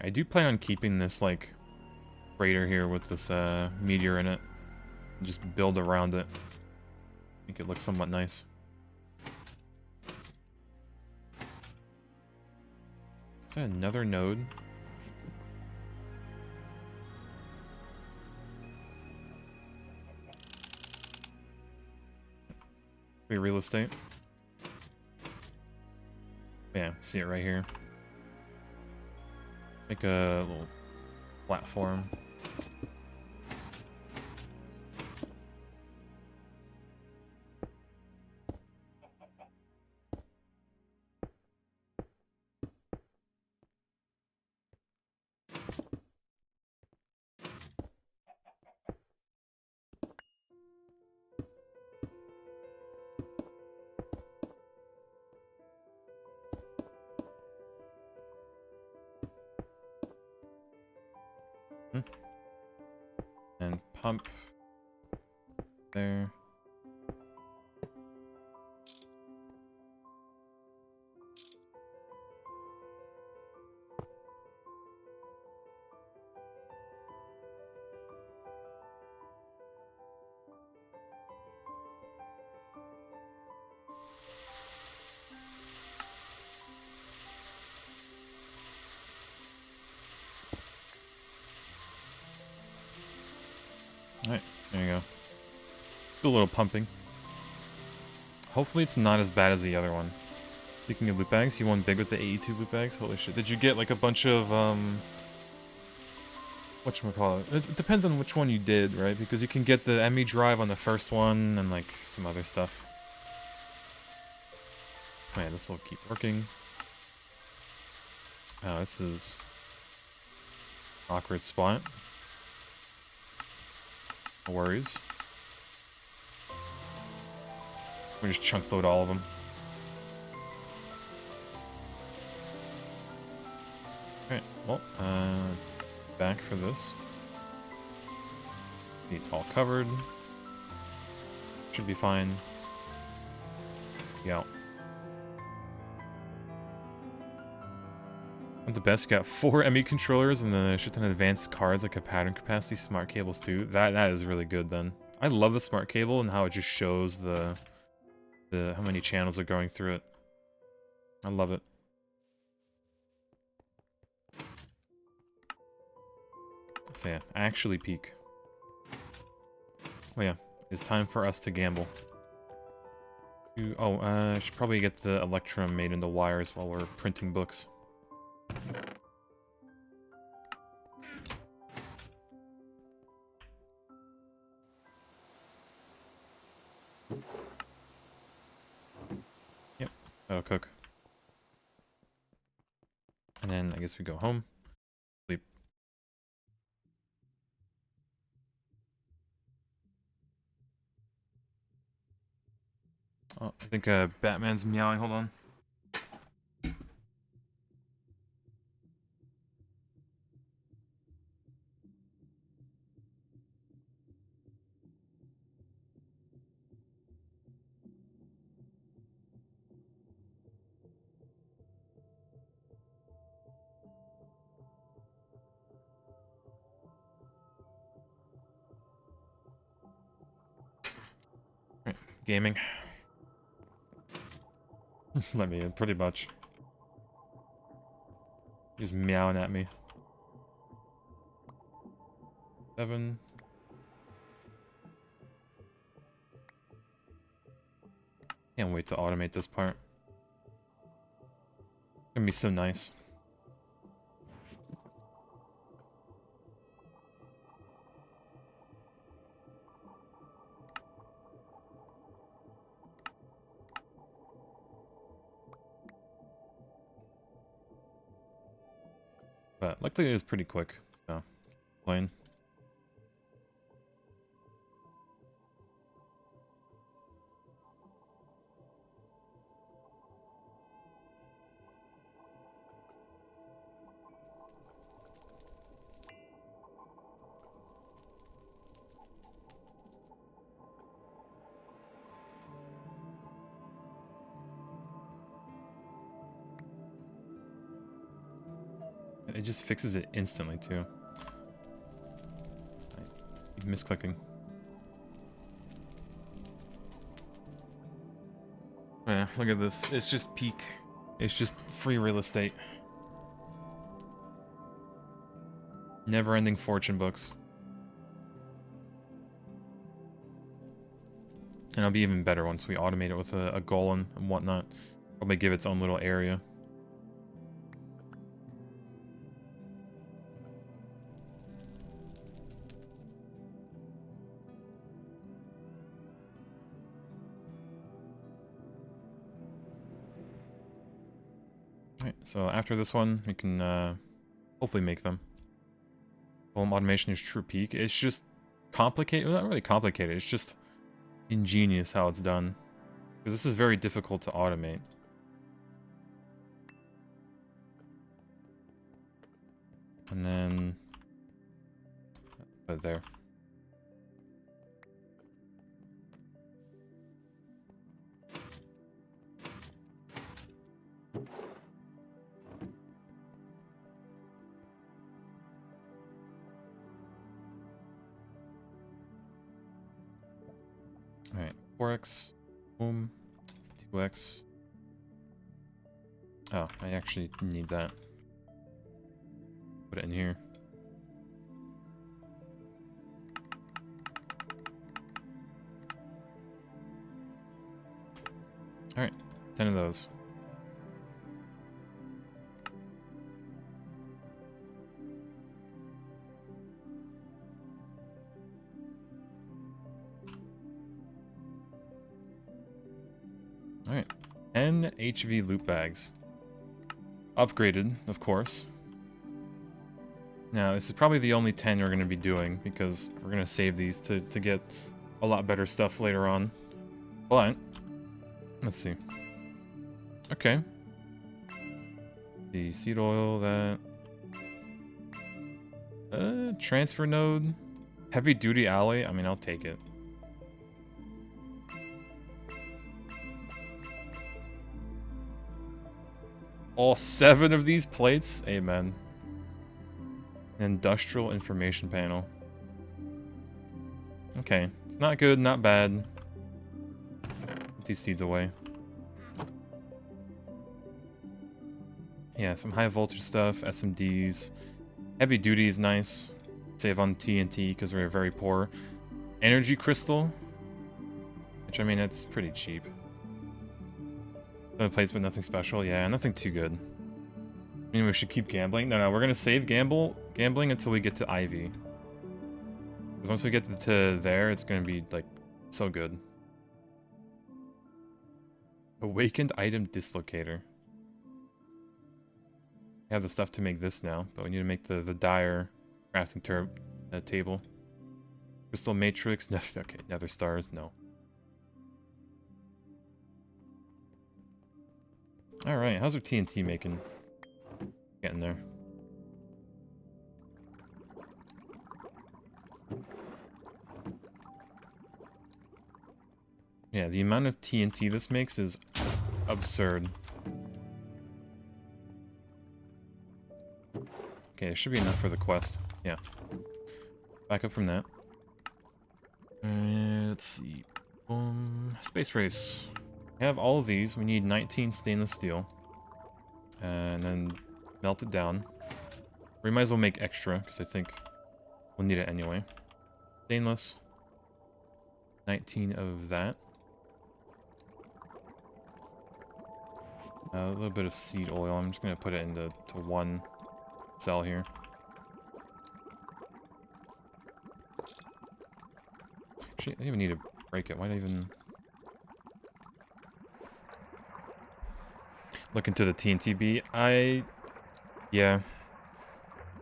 I do plan on keeping this, like, crater here with this, meteor in it. And just build around it. Make it look somewhat nice. Is that another node? Free real estate. Yeah, see it right here. Make a little platform. And pump there. Alright, there you go. Do a little pumping. Hopefully it's not as bad as the other one. Speaking of loot bags, you won big with the 82 loot bags? Holy shit. Did you get like a bunch of, whatchamacallit? It depends on which one you did, right? Because you can get the ME drive on the first one and like some other stuff. Oh yeah, this will keep working. Oh, this is awkward spot. No worries. We just chunk load all of them. Alright, well, back for this. It's all covered. Should be fine. Yeah. At the best, you got 4 ME controllers and then a shit ton of advanced cards like a pattern capacity, smart cables too. That is really good then. I love the smart cable and how it just shows the how many channels are going through it. I love it. So yeah, actually peak. Oh yeah, it's time for us to gamble. I should probably get the Electrum made into wires while we're printing books. Yep, that'll cook. And then I guess we go home. Sleep. Oh, I think Batman's meowing, hold on. Right, gaming. Let me in, pretty much. He's meowing at me. 7. Can't wait to automate this part. It's gonna be so nice. But luckily it was pretty quick, so plain. it just fixes it instantly too. I keep misclicking. Yeah, look at this. It's just peak. It's just free real estate. Never-ending fortune books. And it'll be even better once we automate it with a golem and whatnot. Probably give its own little area. Alright, so after this one, we can hopefully make them. Golem automation is true peak. It's just complicated. Well, not really complicated. It's just ingenious how it's done. Because this is very difficult to automate. And then put it there. Alright, 4x, boom, 2x. Oh, I actually need that. Put it in here. Alright, 10 of those. Alright, 10 HV loot bags. Upgraded, of course. Now, this is probably the only 10 we're going to be doing, because we're going to save these to get a lot better stuff later on. But, let's see. Okay. The seed oil, that. Transfer node. Heavy duty alloy, I mean, I'll take it. All 7 of these plates? Amen. Industrial information panel. Okay. It's not good, not bad. Put these seeds away. Yeah, some high voltage stuff, SMDs. Heavy duty is nice. Save on TNT because we're very poor. Energy crystal. Which, I mean, it's pretty cheap. Plates, but nothing special. Yeah, nothing too good. I mean, we should keep gambling. No, we're gonna save gambling until we get to Ivy. Because once we get to there, it's gonna be, like, so good. Awakened item dislocator. We have the stuff to make this now, but we need to make the dire crafting table. Crystal matrix. Okay, nether stars. No. Alright, how's our TNT making? Getting there. Yeah, the amount of TNT this makes is absurd. Okay, it should be enough for the quest. Yeah. Back up from that. Let's see. Space race. We have all of these. We need 19 stainless steel. And then melt it down. We might as well make extra, because I think we'll need it anyway. Stainless. 19 of that. A little bit of seed oil. I'm just going to put it into one cell here. Actually, I didn't even need to break it. Why did I even look into the TNTB? Yeah.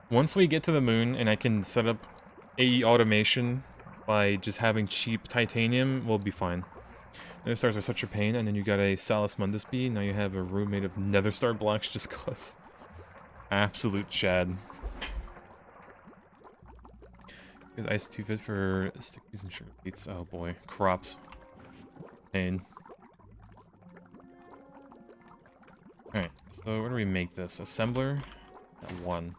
Once we get to the moon and I can set up AE automation by just having cheap titanium, we'll be fine. Nether stars are such a pain, and then you got a Salus Mundus bee. Now you have a room made of nether star blocks just cause. Absolute chad. Good ice too fit for stickies and sugar beets. Oh boy, crops. Pain. Alright, so where do we make this? Assembler at 1.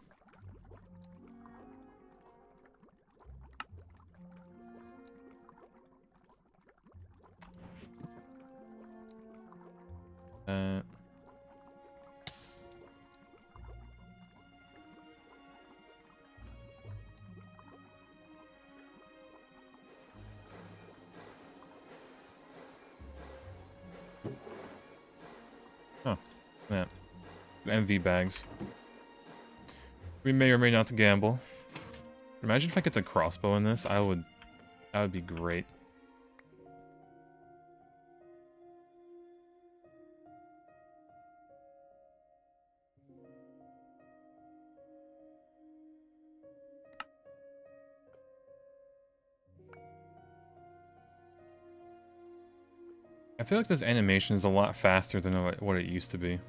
that. Oh, yeah. MV bags. We may or may not gamble. Imagine if I get the crossbow in this. That would be great. I feel like this animation is a lot faster than what it used to be.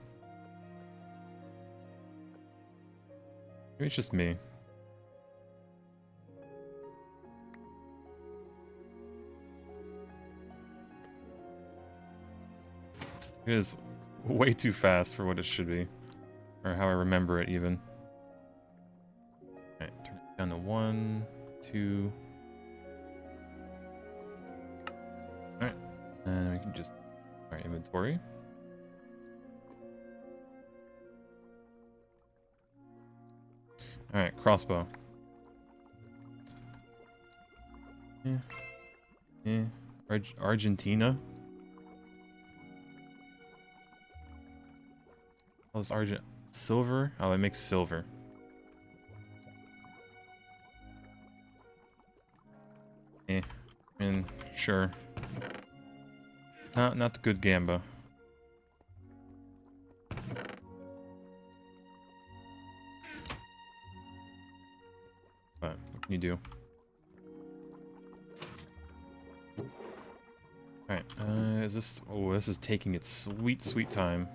Maybe it's just me. It is way too fast for what it should be. Or how I remember it, even. Alright, turn it down to 1, 2. Alright, and we can just... Alright, inventory. Alright, crossbow. Argentina? Oh, it's silver? Oh, it makes silver. And sure. Not the good gamba. But what can you do? Alright, is this... Oh, this is taking its sweet, sweet time.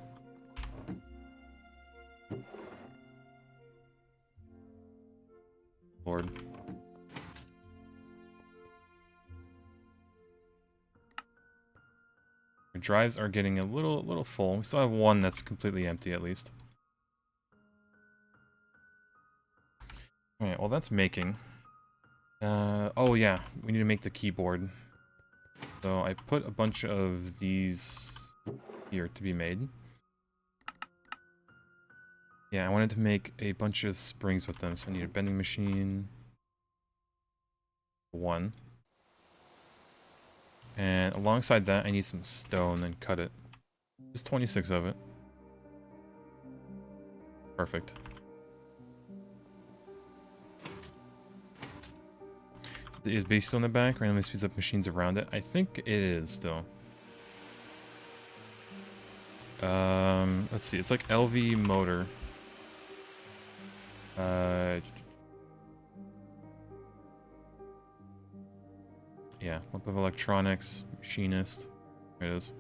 Lord. Our drives are getting a little full. We still have one that's completely empty, at least. Alright, well that's making. Oh yeah, we need to make the keyboard. So I put a bunch of these here to be made. Yeah, I wanted to make a bunch of springs with them, so I need a bending machine. 1. And alongside that, I need some stone and cut it. Just 26 of it. Perfect. Is base still in the back? Randomly speeds up machines around it. I think it is still. Let's see. It's like LV motor. Yeah, lump of electronics, machinist. There it is.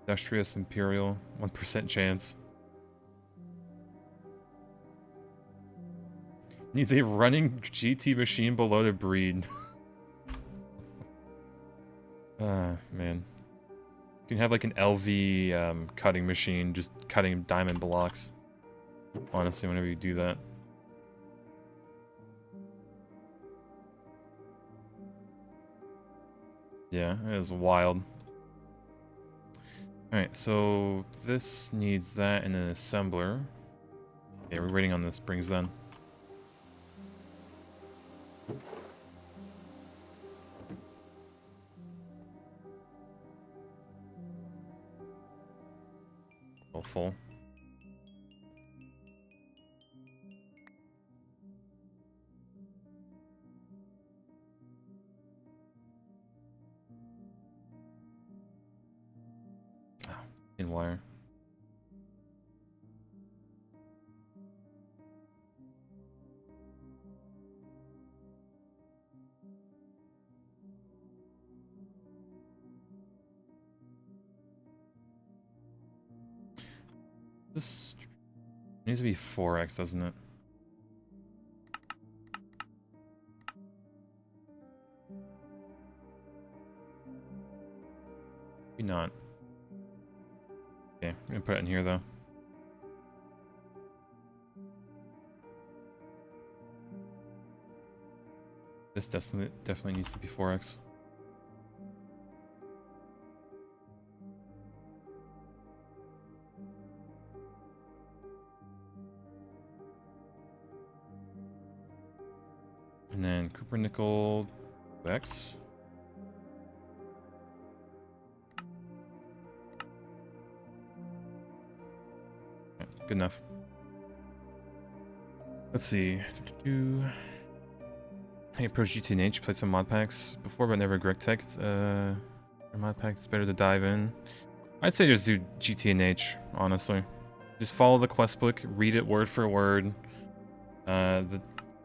Industrious Imperial, 1% chance. Needs a running GT machine below to breed. Man. You can have like an LV cutting machine, just cutting diamond blocks. Honestly, whenever you do that. Yeah, it is wild. Alright, so this needs that and an assembler. Okay, we're waiting on the springs then. All full. In wire. This needs to be 4x, doesn't it? Maybe not. Okay, I'm gonna put it in here though. This definitely needs to be 4x. And then Cooper Nickel X. Okay, good enough. Let's see. I approached GTNH, played some mod packs before, but never Greg Tech. It's mod pack. It's better to dive in. I'd say just do GTNH, honestly. Just follow the quest book, read it word for word.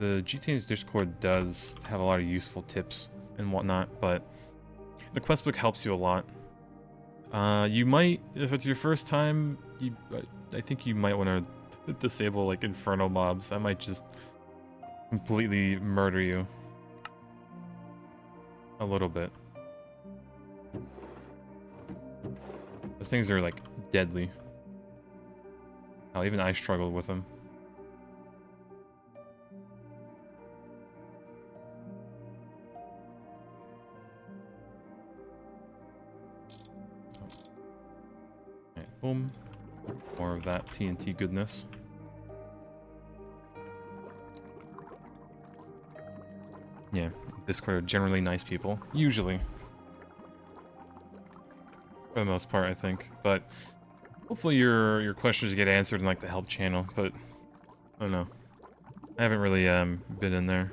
The GTNH Discord does have a lot of useful tips and whatnot, but the quest book helps you a lot. You might, if it's your first time, I think you might want to disable like Inferno mobs. That might just completely murder you. A little bit. Those things are like deadly. Hell, even I struggled with them. Alright, boom. More of that TNT goodness. Yeah, Discord are generally nice people. Usually. For the most part, I think. But hopefully your questions get answered in like the help channel, but I don't know. I haven't really been in there.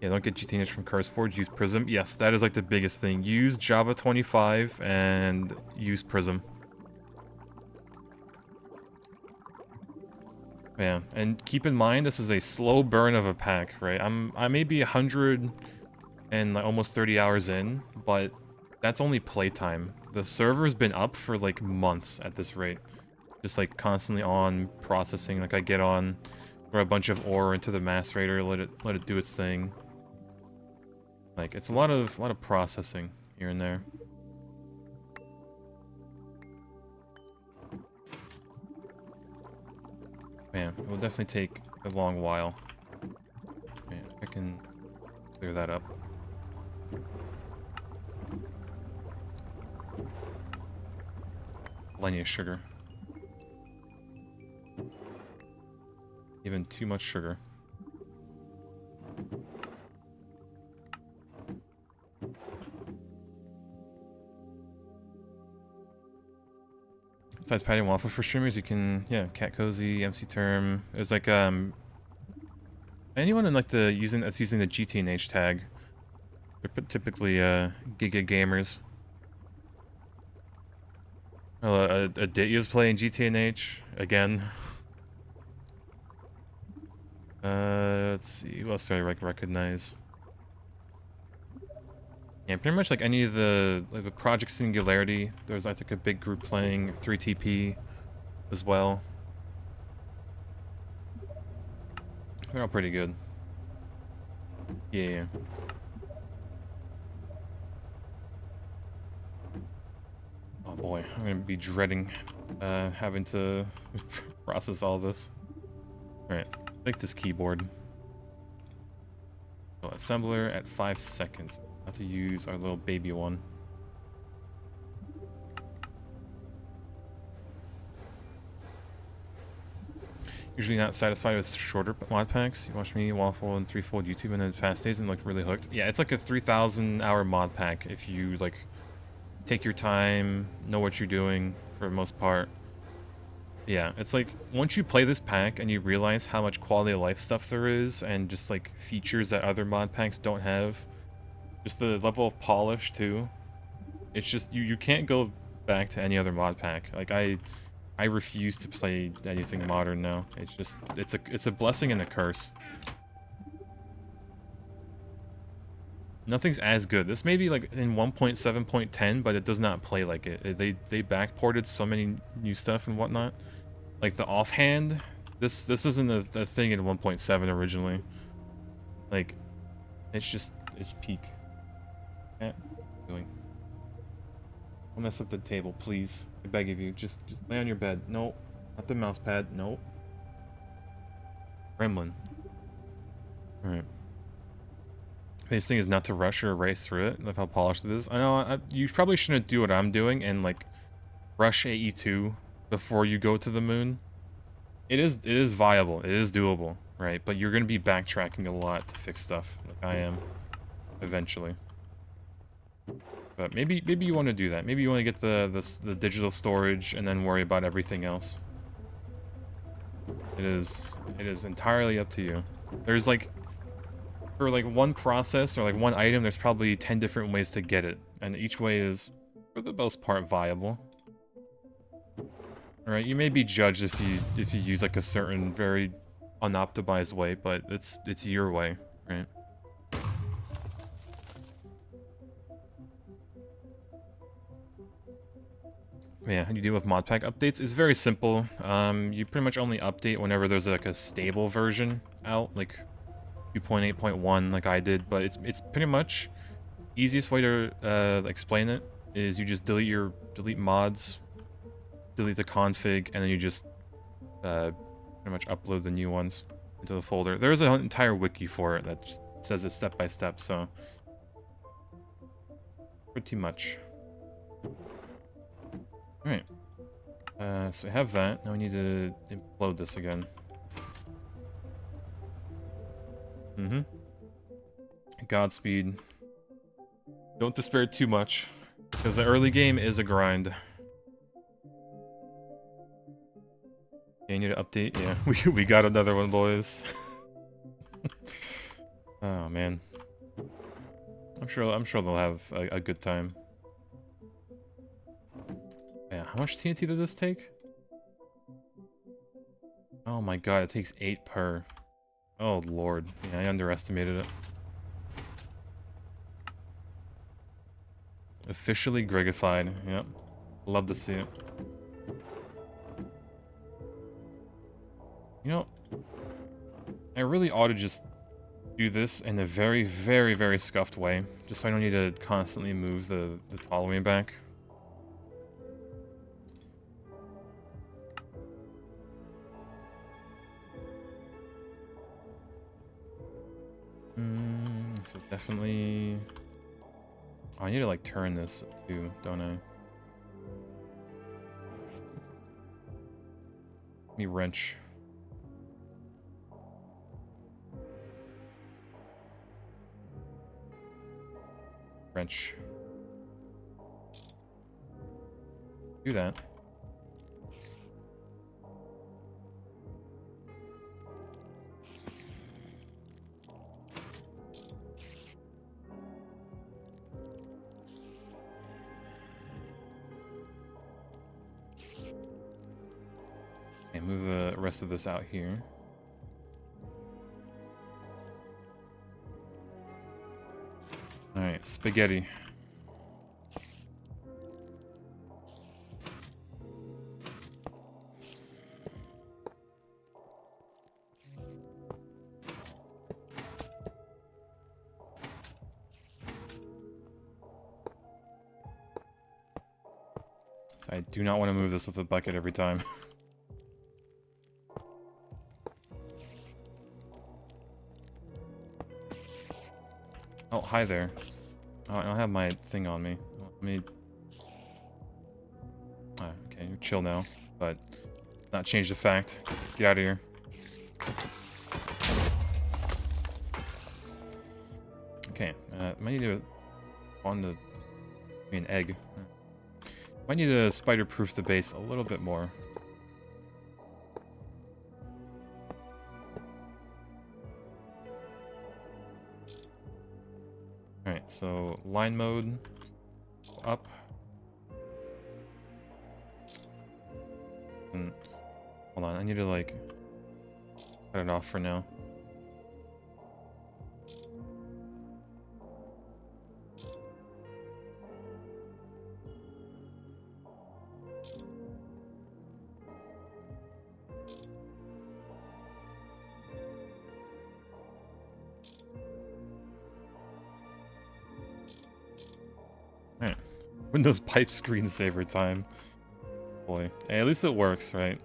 Yeah, don't get GTNH from CurseForge, use Prism. Yes, that is like the biggest thing. Use Java 25 and use Prism. Yeah, and keep in mind this is a slow burn of a pack, right? I may be 100 and like almost 30 hours in, but that's only playtime. The server's been up for like months at this rate. Just like constantly on processing. Like I get on, throw a bunch of ore into the mass raider, let it do its thing. Like it's a lot of processing here and there. Man, it will definitely take a long while. Man, I can clear that up. Plenty of sugar. Even too much sugar. Besides Patty and Waffle for streamers, you can, yeah, Cat Cozy, MC Term. There's like anyone in like that's using the GTNH tag. They're typically Giga gamers. Oh, Aditya's playing GTNH again. Let's see, who else do I recognize? Yeah, pretty much like any of the Project Singularity. There's I think a big group playing 3TP as well. They're all pretty good. Yeah. Oh boy, I'm gonna be dreading having to process all this. Alright, take this keyboard. So assembler at 5 seconds. Have to use our little baby one. Usually not satisfied with shorter mod packs. You watch me, Waffle, and Threefold YouTube in the past days and look really hooked. Yeah, it's like a 3,000 hour mod pack if you like take your time, know what you're doing for the most part. Yeah, it's like once you play this pack and you realize how much quality of life stuff there is and just like features that other mod packs don't have. Just the level of polish too. It's just you can't go back to any other mod pack. Like I refuse to play anything modern now. It's just it's a blessing and a curse. Nothing's as good. This may be like in 1.7.10, but it does not play like it. They backported so many new stuff and whatnot. Like the offhand, this isn't a thing in 1.7 originally. Like it's peak. Yeah, doing. Don't mess up the table, please. I beg of you. Just lay on your bed. No, not the mouse pad. No. Gremlin. Alright. This thing is not to rush or race through it. Look how polished it is. I know you probably shouldn't do what I'm doing and like rush AE2 before you go to the moon. It is viable. It is doable, right? But you're going to be backtracking a lot to fix stuff, like I am, eventually. But maybe you want to do that. Maybe you want to get the digital storage and then worry about everything else. It is entirely up to you. There's like, for like one process or like one item, there's probably 10 different ways to get it, and each way is, for the most part, viable. Alright, you may be judged if you use like a certain very unoptimized way, but it's your way, right? Yeah, how do you deal with mod pack updates? It's very simple. You pretty much only update whenever there's like a stable version out, like 2.8.1 like I did, but it's pretty much easiest way to explain it is you just delete mods, delete the config, and then you just pretty much upload the new ones into the folder. There's an entire wiki for it that just says it step by step, so pretty much. Alright. So we have that. Now we need to implode this again. Godspeed. Don't despair too much, because the early game is a grind. Yeah, you need to update. Yeah, we got another one, boys. Oh man. I'm sure they'll have a good time. Yeah, how much TNT did this take? Oh my god, it takes 8 per. Oh lord. Yeah, I underestimated it. Officially Gregified. Yep. Love to see it. You know, I really ought to just do this in a very, very, very scuffed way, just so I don't need to constantly move the following back. So definitely... Oh, I need to like turn this too, don't I? Let me wrench. Wrench. Do that. Okay, move the rest of this out here. Alright, spaghetti. I do not want to move this with a bucket every time. Oh, hi there. Oh, I don't have my thing on me. Let me... Oh, okay, you're chill now, but not change the fact. Get out of here. Okay, might need to... on the... an egg. Might need to spider-proof the base a little bit more. Alright, so line mode up. And hold on, I need to like cut it off for now. Alright. Windows pipe screensaver time. Boy. Hey, at least it works, right?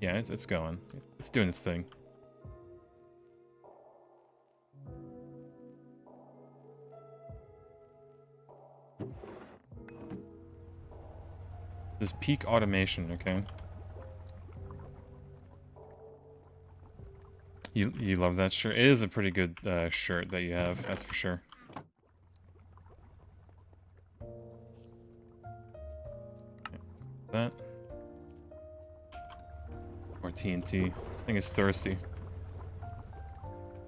Yeah, it's going. It's doing its thing. This peak automation, okay? You love that shirt? It is a pretty good shirt that you have, that's for sure. That. More TNT. This thing is thirsty.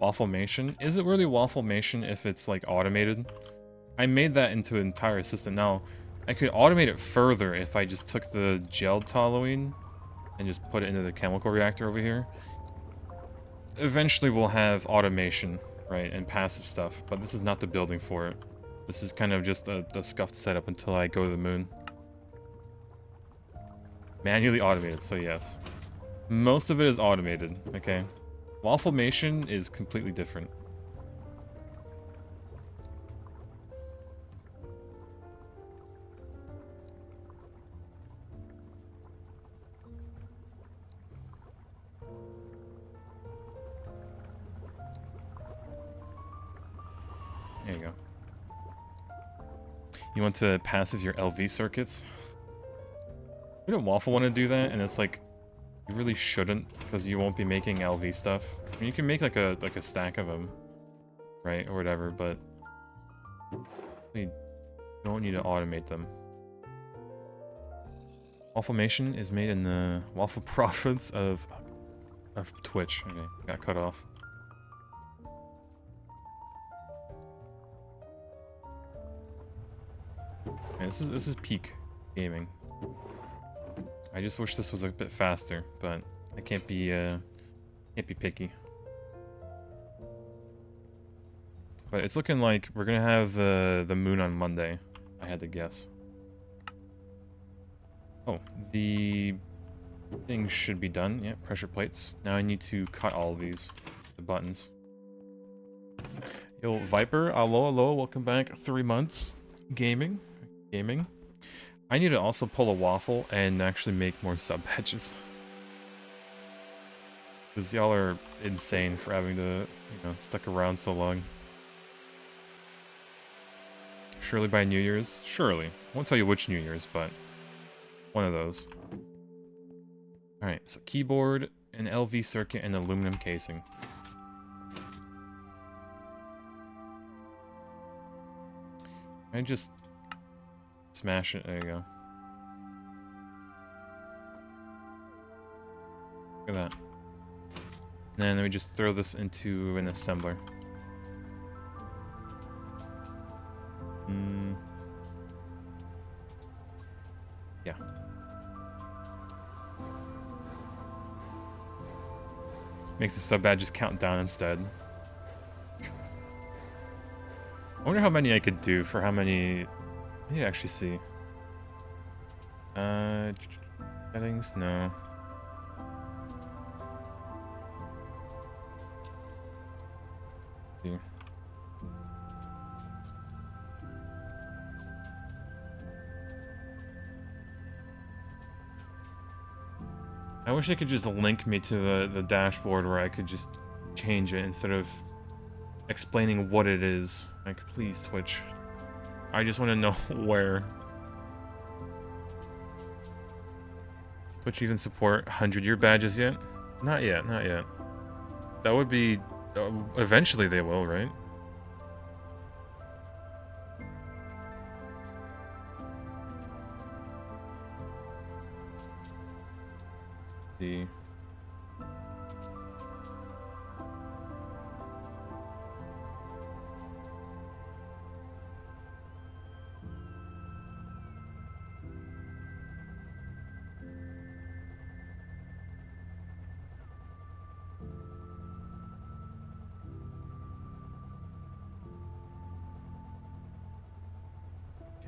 Wafflemation? Is it really Wafflemation if it's like automated? I made that into an entire system. Now, I could automate it further if I just took the gel toluene and just put it into the chemical reactor over here. Eventually we'll have automation, right, and passive stuff, but this is not the building for it. This is kind of just a scuffed setup until I go to the moon. Manually automated, so yes. Most of it is automated, okay? Wafflemation is completely different. There you go. You want to passive your LV circuits? Wouldn't Waffle want to do that? And it's like, you really shouldn't, because you won't be making LV stuff. I mean, you can make like a stack of them, right, or whatever, but you don't need to automate them. Wafflemation is made in the Waffle province of Twitch. Okay, got cut off. Man, this is peak gaming. I just wish this was a bit faster, but I can't be picky. But it's looking like we're gonna have the moon on Monday. I had to guess. Oh, the thing should be done. Yeah, pressure plates. Now I need to cut all of these, the buttons. Yo, Viper, hello, welcome back. 3 months gaming. I need to also pull a waffle and actually make more sub patches. Because y'all are insane for having to, stuck around so long. Surely by New Year's? Surely. I won't tell you which New Year's, but one of those. Alright, so keyboard, an LV circuit, and aluminum casing. I just smash it. There you go. Look at that. And then we just throw this into an assembler. Yeah. Makes the sub badges count down instead. I wonder how many I could do for how many. I need to actually see. Settings? No. See. I wish I could just link me to the dashboard where I could just change it instead of explaining what it is. Like, please, Twitch. I just want to know where. Twitch even support 100-year badges yet? Not yet, not yet. That would be... eventually they will, right? See.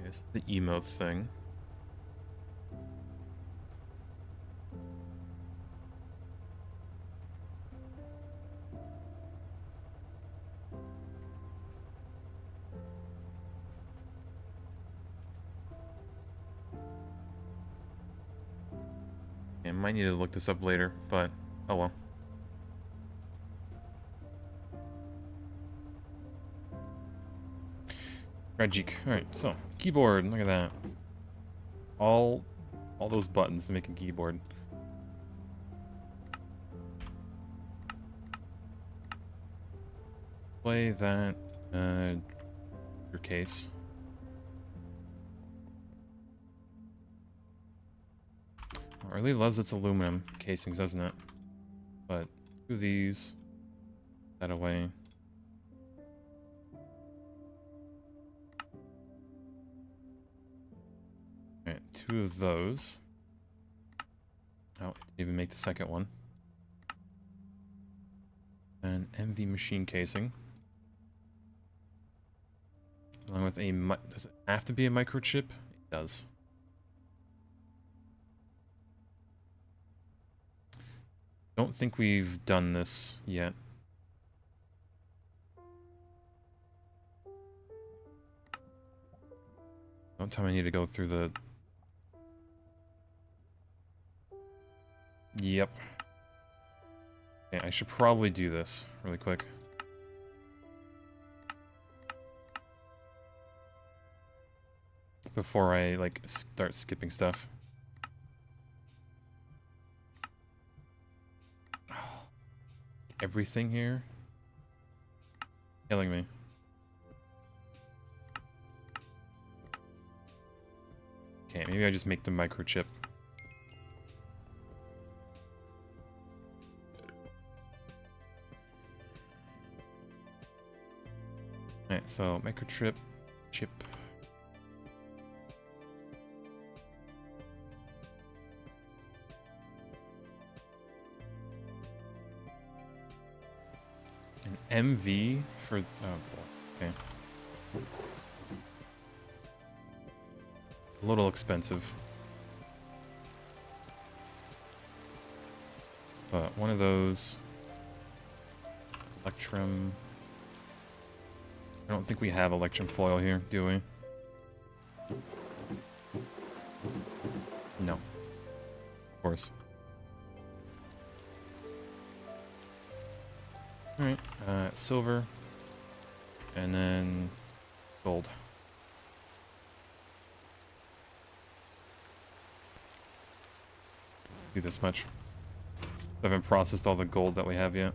This is the emotes thing. I might need to look this up later, but oh well. Tragic. Alright, so, keyboard, look at that. All All those buttons to make a keyboard. Play that, your case. It really loves its aluminum casings, doesn't it? But 2 of these. That away. Alright, 2 of those. Oh, didn't even make the second one. And MV machine casing. Along with a... Does it have to be a microchip? It does. Don't think we've done this yet. Don't tell me I need to go through the... Yep. Okay, I should probably do this really quick. Before I, like, start skipping stuff. Everything here? Killing me. Okay, maybe I just make the microchip. Alright, so microchip, chip. An MV for... Oh boy, okay. A little expensive. But one of those... Electrum... I don't think we have Electrum foil here, do we? No. Of course. Alright, silver. And then... gold. Do this much. I haven't processed all the gold that we have yet.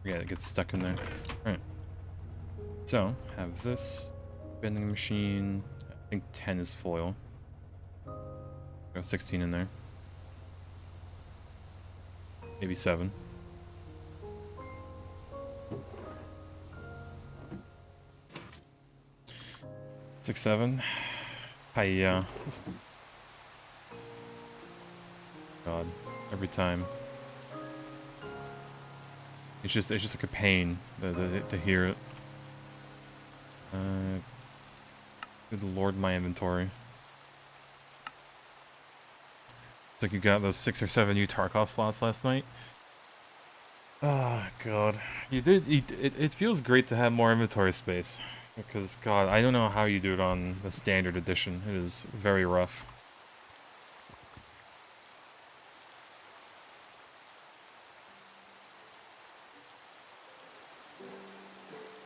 Yeah, it gets stuck in there. Alright. So, have this vending machine. I think 10 is foil. Got 16 in there. Maybe 7. 6, 7. Hiya. God, every time. It's just like a pain to hear it. Good lord, my inventory. It's like you got those 6 or 7 new Tarkov slots last night. Oh god, you did. It feels great to have more inventory space because god, I don't know how you do it on the standard edition. It is very rough.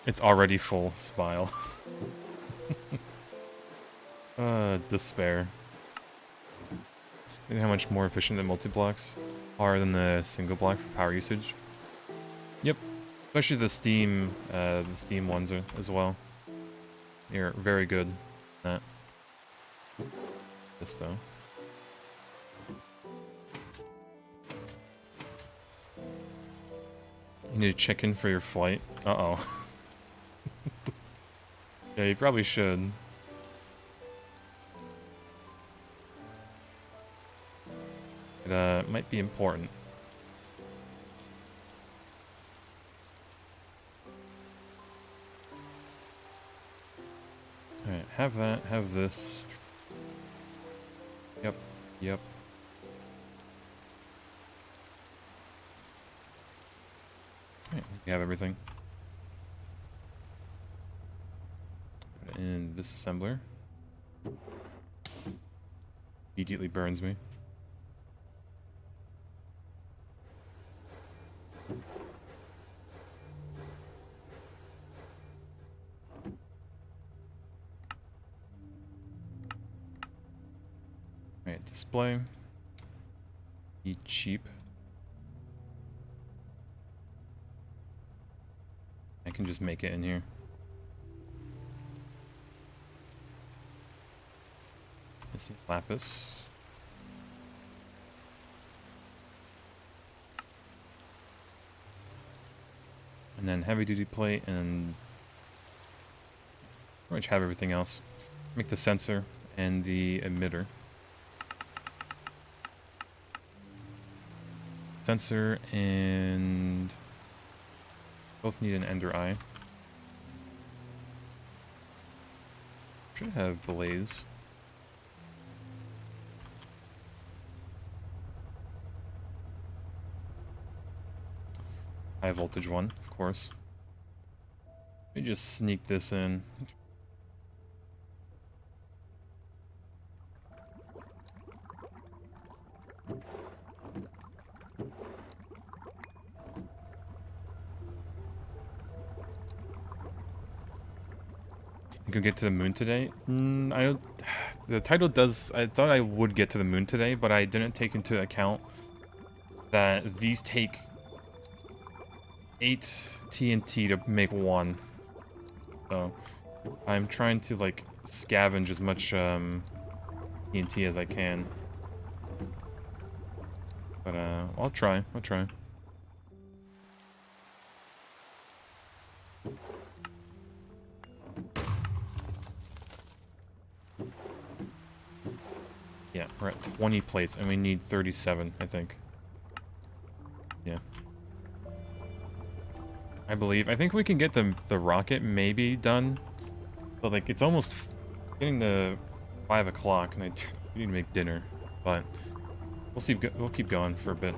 It's already full, smile. Despair. You know how much more efficient the multi-blocks are than the single block for power usage? Yep. Especially the Steam ones are, as well. They're very good at that. This though. You need to check in for your flight. Uh-oh. Yeah, you probably should. It might be important. Alright, have that, have this. Yep, yep. Alright, we have everything. Put it in disassembler. Immediately burns me. Alright, display. Be cheap. I can just make it in here. Let's see, lapis. And then heavy duty plate and pretty much have everything else. Make the sensor and the emitter. Sensor and both need an ender eye. Should have blaze. High voltage one, of course. Let me just sneak this in. You could get to the moon today? I don't. The title does. I thought I would get to the moon today, but I didn't take into account that these take 8 TNT to make 1. So I'm trying to like scavenge as much TNT as I can. But I'll try. I'll try. Yeah, we're at 20 plates and we need 37, I think. Yeah. I believe. I think we can get the rocket maybe done. But like it's almost getting to 5 o'clock and I need to make dinner. But we'll see. We'll keep going for a bit.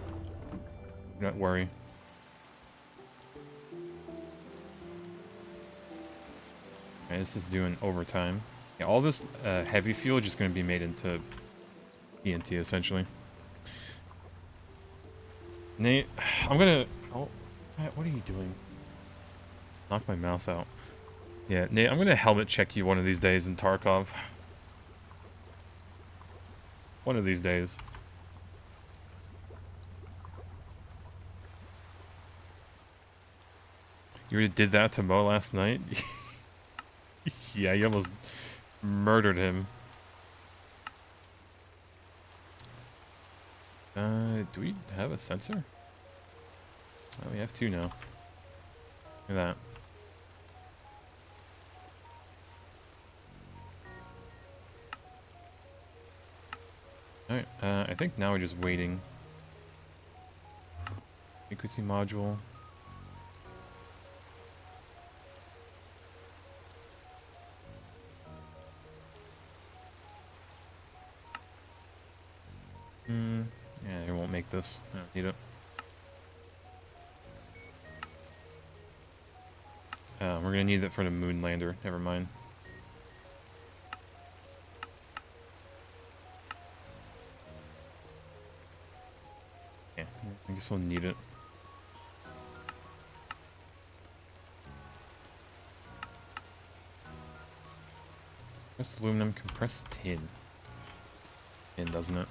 Do not worry. Okay, this is doing overtime. Yeah, all this heavy fuel is just going to be made into TNT essentially. Nate, I'm gonna. Oh, what are you doing? Knock my mouse out. Yeah, Nate, I'm gonna helmet check you one of these days in Tarkov. One of these days. You already did that to Mo last night? Yeah, you almost murdered him. Do we have a sensor? Oh, we have 2 now. Look at that. Alright, I think now we're just waiting. Frequency module. Yeah, it won't make this. I don't need it. We're gonna need it for the moon lander. Never mind. Yeah, I guess we'll need it. Compressed aluminum, compressed tin. Tin, doesn't it?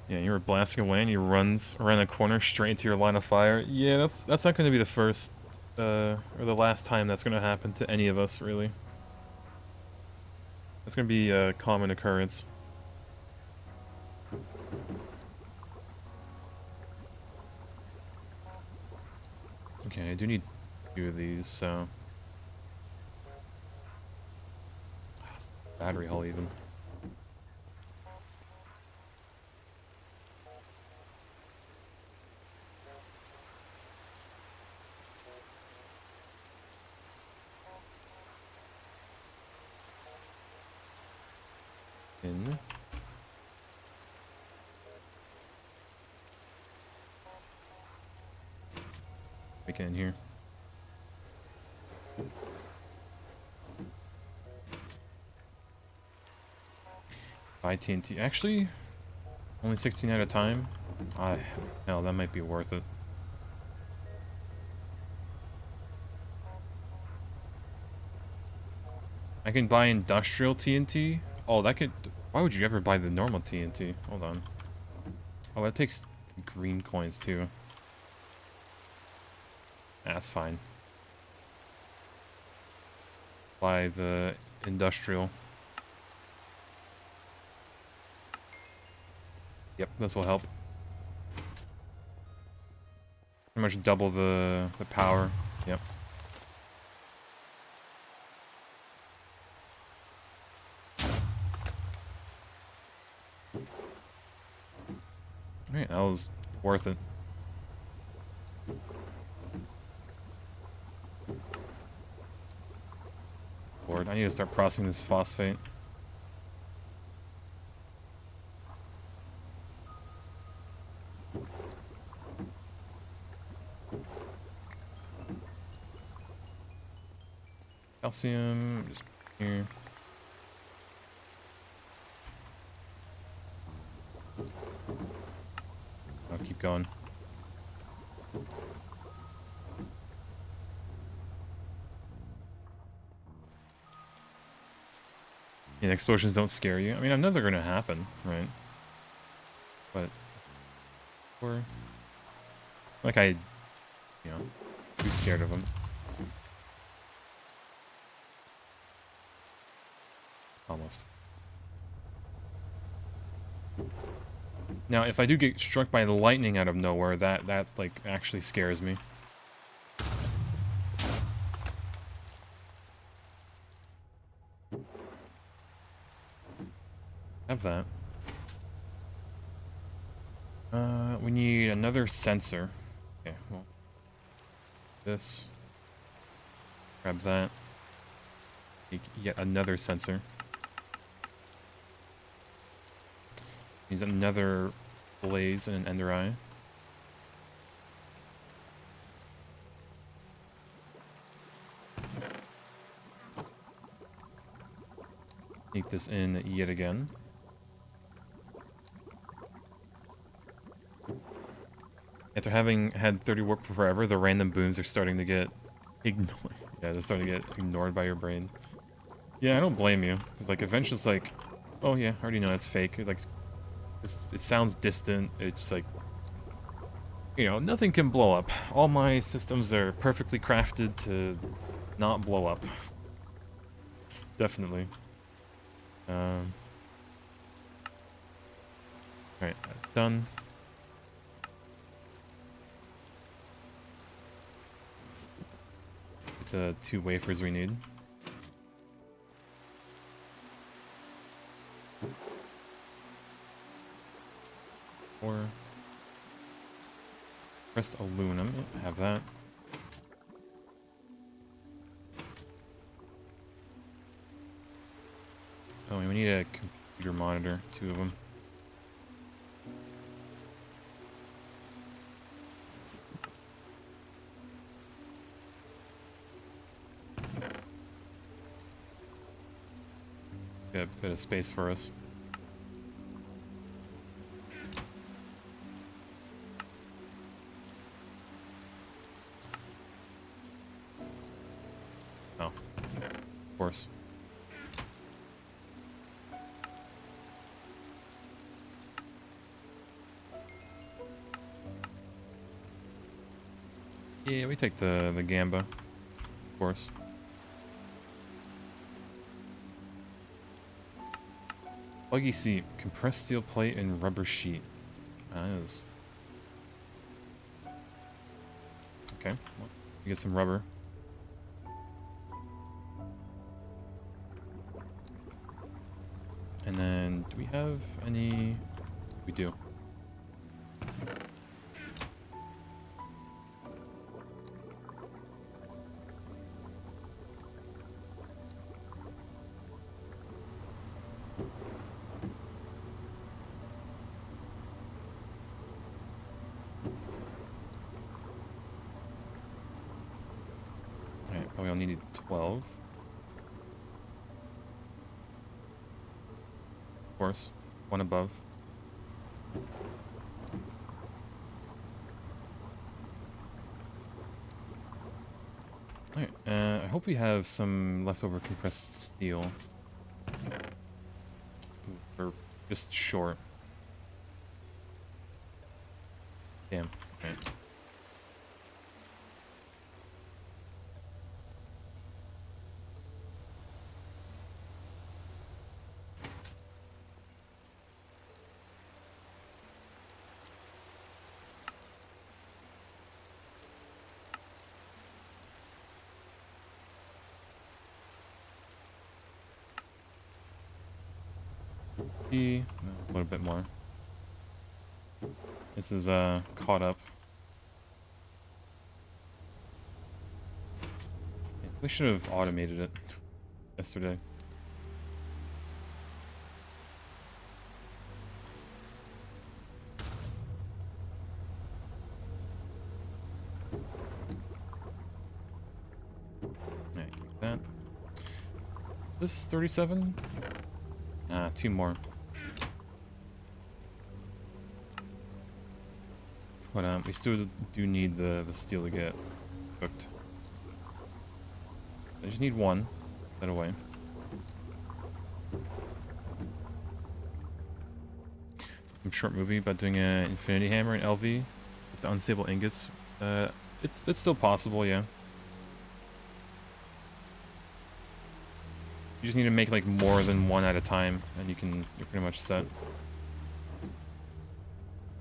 Yeah, you were blasting away and he runs around the corner straight into your line of fire. Yeah, that's not going to be the first or the last time that's going to happen to any of us, really. That's going to be a common occurrence. Okay, I do need 2 of these, so... Battery hull, even. In. Make it in here. Buy TNT. Actually, only 16 at a time. Hell, that might be worth it. I can buy industrial TNT. Oh, that could... Why would you ever buy the normal TNT? Hold on. Oh, that takes green coins too. That's fine. Buy the industrial. Yep, this will help. Pretty much double the power. Yep. Alright, that was worth it. Lord, I need to start processing this phosphate. Calcium, just here. I'll keep going. Yeah, explosions don't scare you. I mean, I know they're gonna happen, right? But, or like I, you know, be scared of them. Almost. Now, if I do get struck by the lightning out of nowhere, that like actually scares me. Have that. We need another sensor. Okay, well, this. Grab that. Take yet another sensor. Needs another blaze and an ender eye. Take this in yet again. After having had 30 warp for forever, the random booms are starting to get ignored. Yeah, they're starting to get ignored by your brain. Yeah, I don't blame you. Because, like, eventually it's like, oh yeah, I already know it's fake. It's like, it sounds distant. It's like, you know, nothing can blow up. All my systems are perfectly crafted to not blow up. Definitely. Alright, that's done. The 2 wafers we need. Or pressed aluminum. Have that. Oh, we need a computer monitor. 2 of them. Got a bit of space for us. Oh, of course. Yeah, we take the Gamba, of course. Buggy seat, compressed steel plate, and rubber sheet. Is okay. Well, we get some rubber. And then, do we have any? We do. only need 12. Of course. One above. Alright, I hope we have some leftover compressed steel. We're just short. Damn. Okay. A little bit more. This is caught up. We should have automated it yesterday. Yeah, keep that. This is 37. Two more. But we still do need the steel to get cooked. I just need one. That away. Some short movie about doing an infinity hammer in LV with the unstable ingots. It's still possible, yeah. You just need to make like more than one at a time, and you're pretty much set.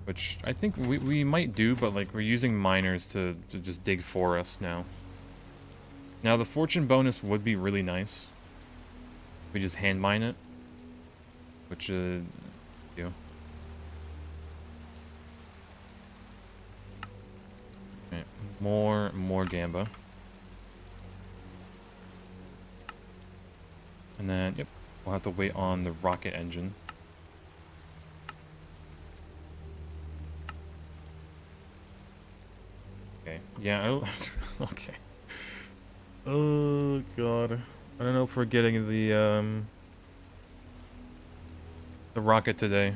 Which I think we might do, but like we're using miners to just dig for us now. Now the fortune bonus would be really nice. We just hand mine it, which you. Okay, more gamba. And then, yep, we'll have to wait on the rocket engine. Okay, yeah, I don't, okay. Oh, God. I don't know if we're getting the rocket today.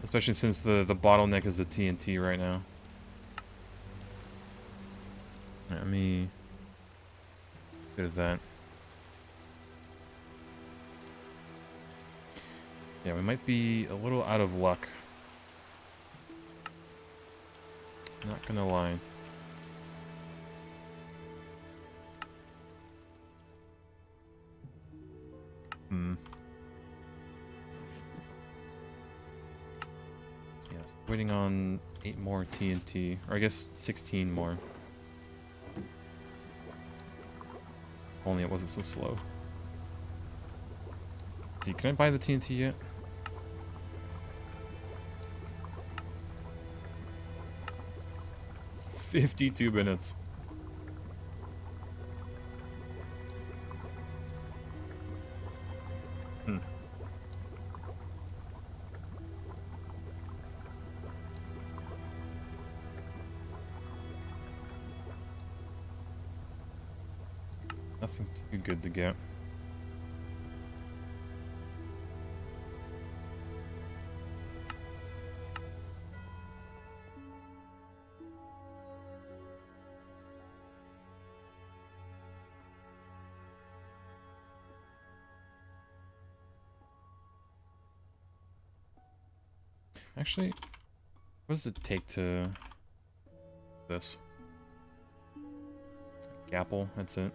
Especially since the bottleneck is the TNT right now. Let me get at that. Yeah, we might be a little out of luck. Not gonna lie. Yes, waiting on 8 more TNT, or I guess 16 more. If only it wasn't so slow. See, can I buy the TNT yet? "52 minutes. Nothing too good to get. Actually, what does it take to this? Gapple, that's it.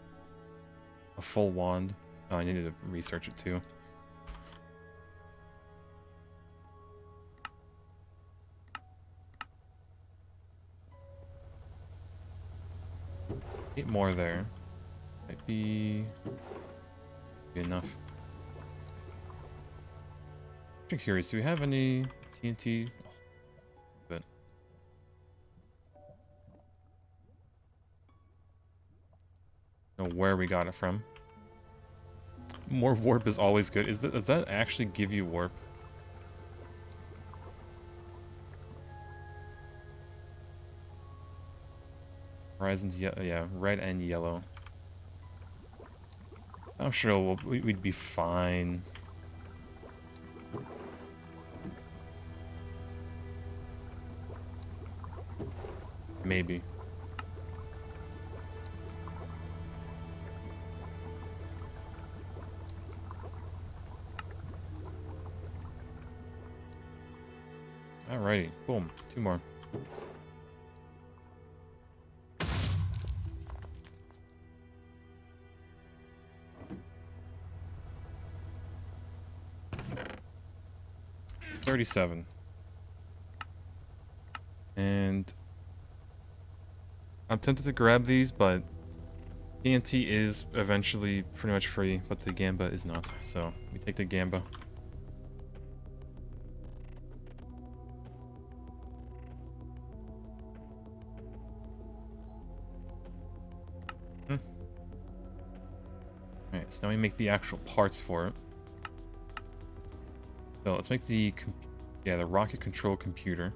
A full wand. Oh, I needed to research it too. Eight more there. Might be enough. I'm curious, do we have any TNT? Oh, but know where we got it from. More warp is always good. Does that actually give you warp? Horizons, yeah, red and yellow. I'm sure we'd be fine. Maybe. Alrighty, boom, 2 more. $37. And I'm tempted to grab these, but TNT is eventually pretty much free, but the Gamba is not. So we take the Gamba. Alright, so now we make the actual parts for it. So let's make the rocket control computer.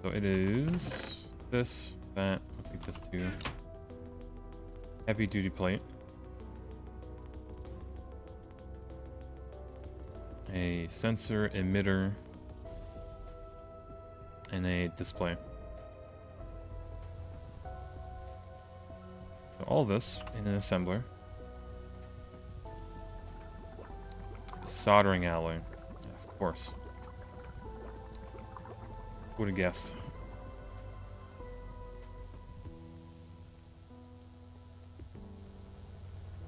So it is this, that. I'll take this too. Heavy duty plate. A sensor, emitter, and a display. So all this in an assembler. Soldering alloy. Of course. Who would have guessed?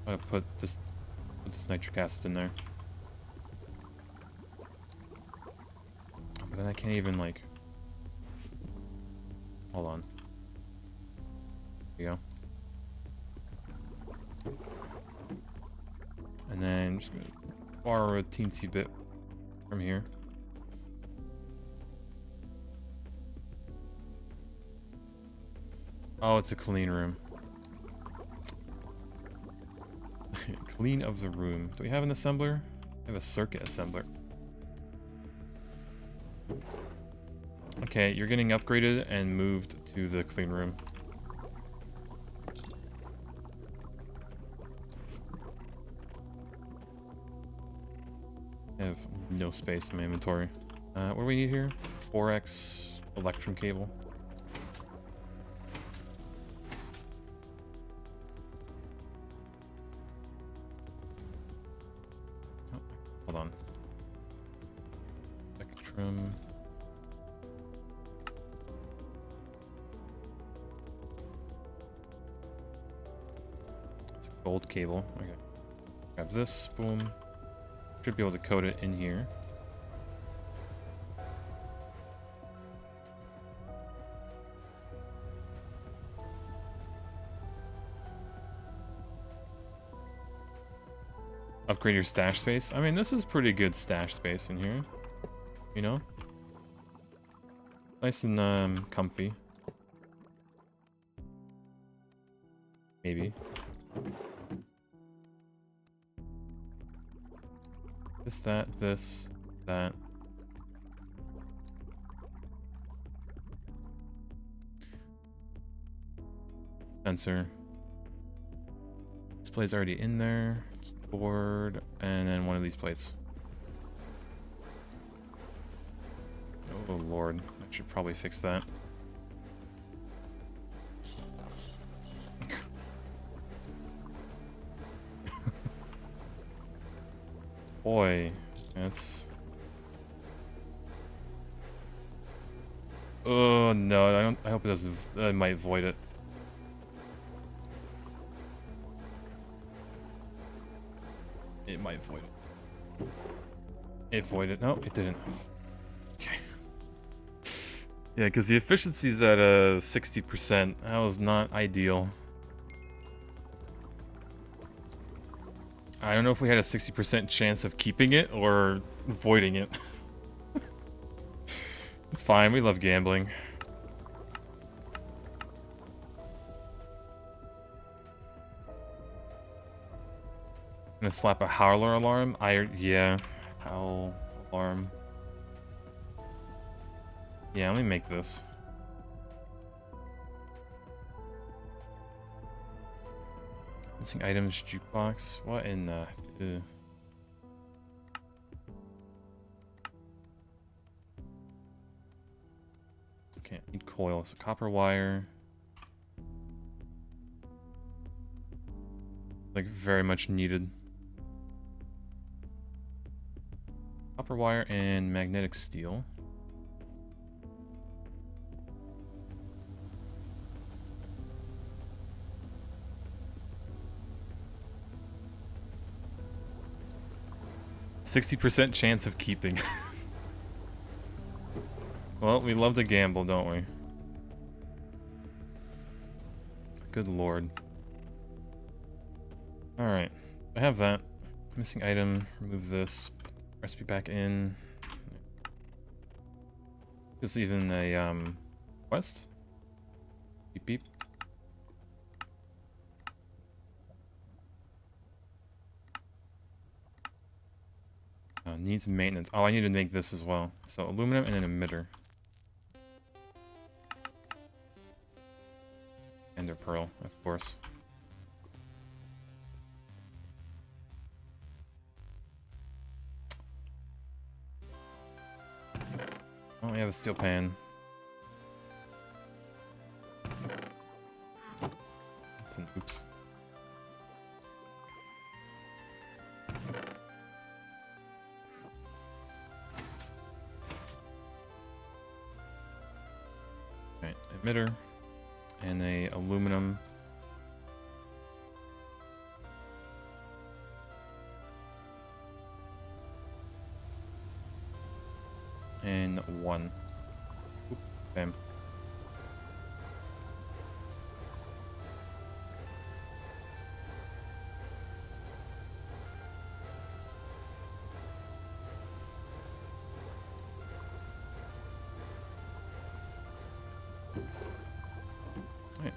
I'm gonna put this nitric acid in there. But then I can't even, like... Hold on. There you go. And then just gonna borrow a teensy bit from here. Oh, it's a clean room. Clean of the room. Do we have an assembler? We have a circuit assembler. Okay, you're getting upgraded and moved to the clean room. I have no space in my inventory. What do we need here? 4x electrum cable. Oh, hold on. Spectrum. It's a gold cable. Okay. Grab this. Boom. Should be able to code it in here. Upgrade your stash space. I mean, this is pretty good stash space in here. You know? Nice and comfy. Maybe. This, that. Sensor. Display's already in there. Keyboard, and then one of these plates. Oh lord, I should probably fix that. Boy, that's... Oh no, I hope it doesn't... I might void it. It might void it. It voided. No, it didn't. Okay. Yeah, because the efficiency's at 60%. That was not ideal. I don't know if we had a 60% chance of keeping it or voiding it. It's fine, we love gambling. Gonna slap a howler alarm? Yeah, howl alarm. Yeah, let me make this. Missing items, jukebox. What in the... Okay, I need coils. Copper wire. Like, very much needed. Copper wire and magnetic steel. %60 chance of keeping. Well, we love to gamble, don't we? Good lord. Alright. I have that. Missing item. Remove this. Put the recipe back in. Is even a, quest? Beep beep. Needs maintenance. Oh, I need to make this as well. So, aluminum and an emitter. Ender pearl, of course. Oh, we have a steel pan. That's an oops. Right, emitter and a aluminum. And one. Oop, bam. Alright.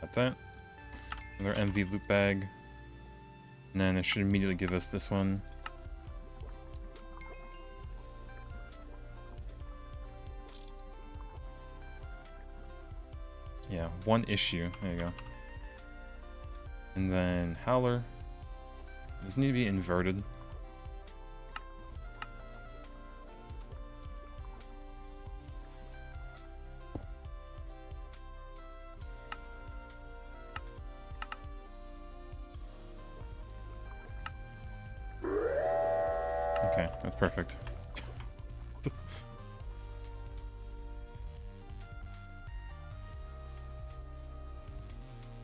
Got that. Another MV loot bag. And then it should immediately give us this one. Yeah, one issue. There you go. And then Howler. Does need to be inverted. Okay, that's perfect.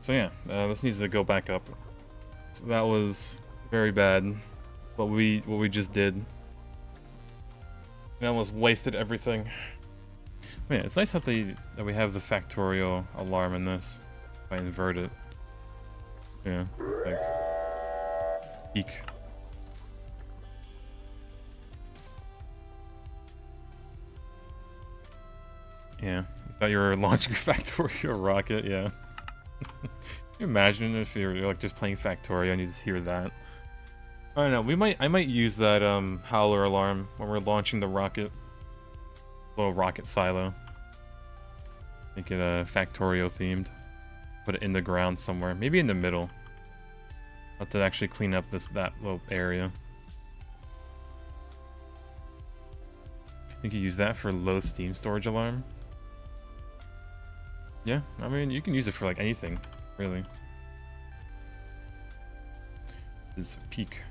So yeah, this needs to go back up. So that was very bad. What we just did. We almost wasted everything. Yeah, it's nice that that we have the Factorio alarm in this. If I invert it. Yeah, it's like peak. Yeah, you thought you were launching a Factorio rocket, yeah. Can you imagine if you're like just playing Factorio and you just hear that? I don't know, I might use that howler alarm when we're launching the rocket. Little rocket silo. Make it Factorio themed. Put it in the ground somewhere. Maybe in the middle. Have to actually clean up that little area. I think you use that for low steam storage alarm. Yeah, I mean, you can use it for like anything, really. This is peak.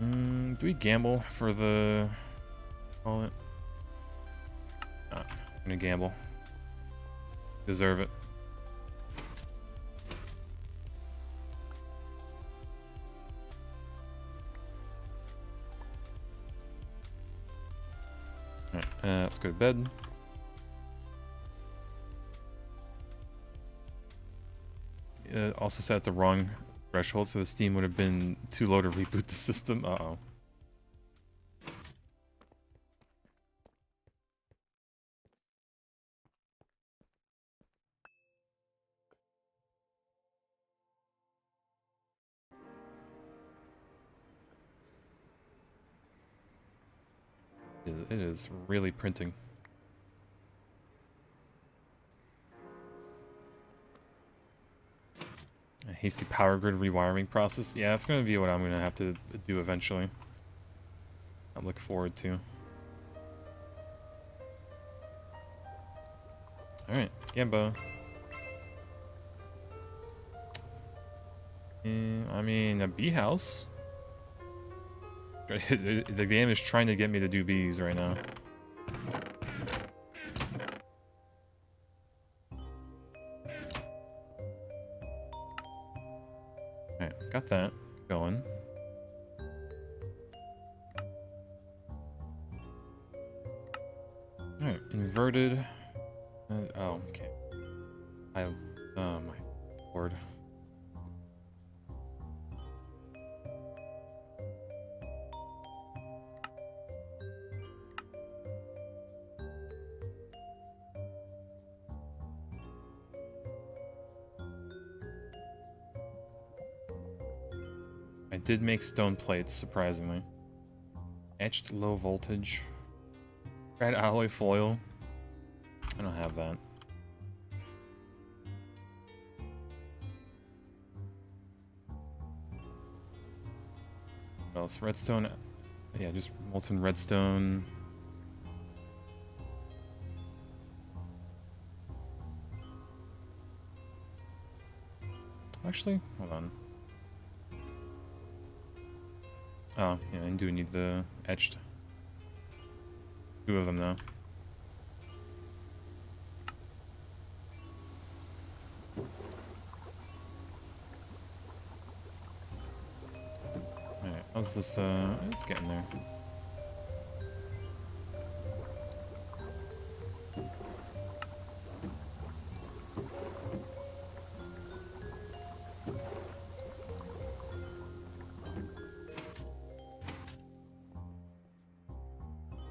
Do we gamble for the... call it? Nah, I'm gonna gamble. Deserve it. Alright, let's go to bed. Also set at the wrong threshold, so the Steam would have been too low to reboot the system. Uh-oh. It is really printing. A hasty power grid rewiring process. Yeah, that's going to be what I'm going to have to do eventually. I look forward to. Alright, Gambo. I mean, a bee house. The game is trying to get me to do bees right now. Alright, got that going. Alright, inverted. Oh, okay. Oh my lord. I did make stone plates, surprisingly. Etched low voltage. Red alloy foil. I don't have that. What else? Redstone. Yeah, just molten redstone. Actually, hold on. Oh, yeah, I do need the etched. 2 of them now. Alright, how's this, it's getting there.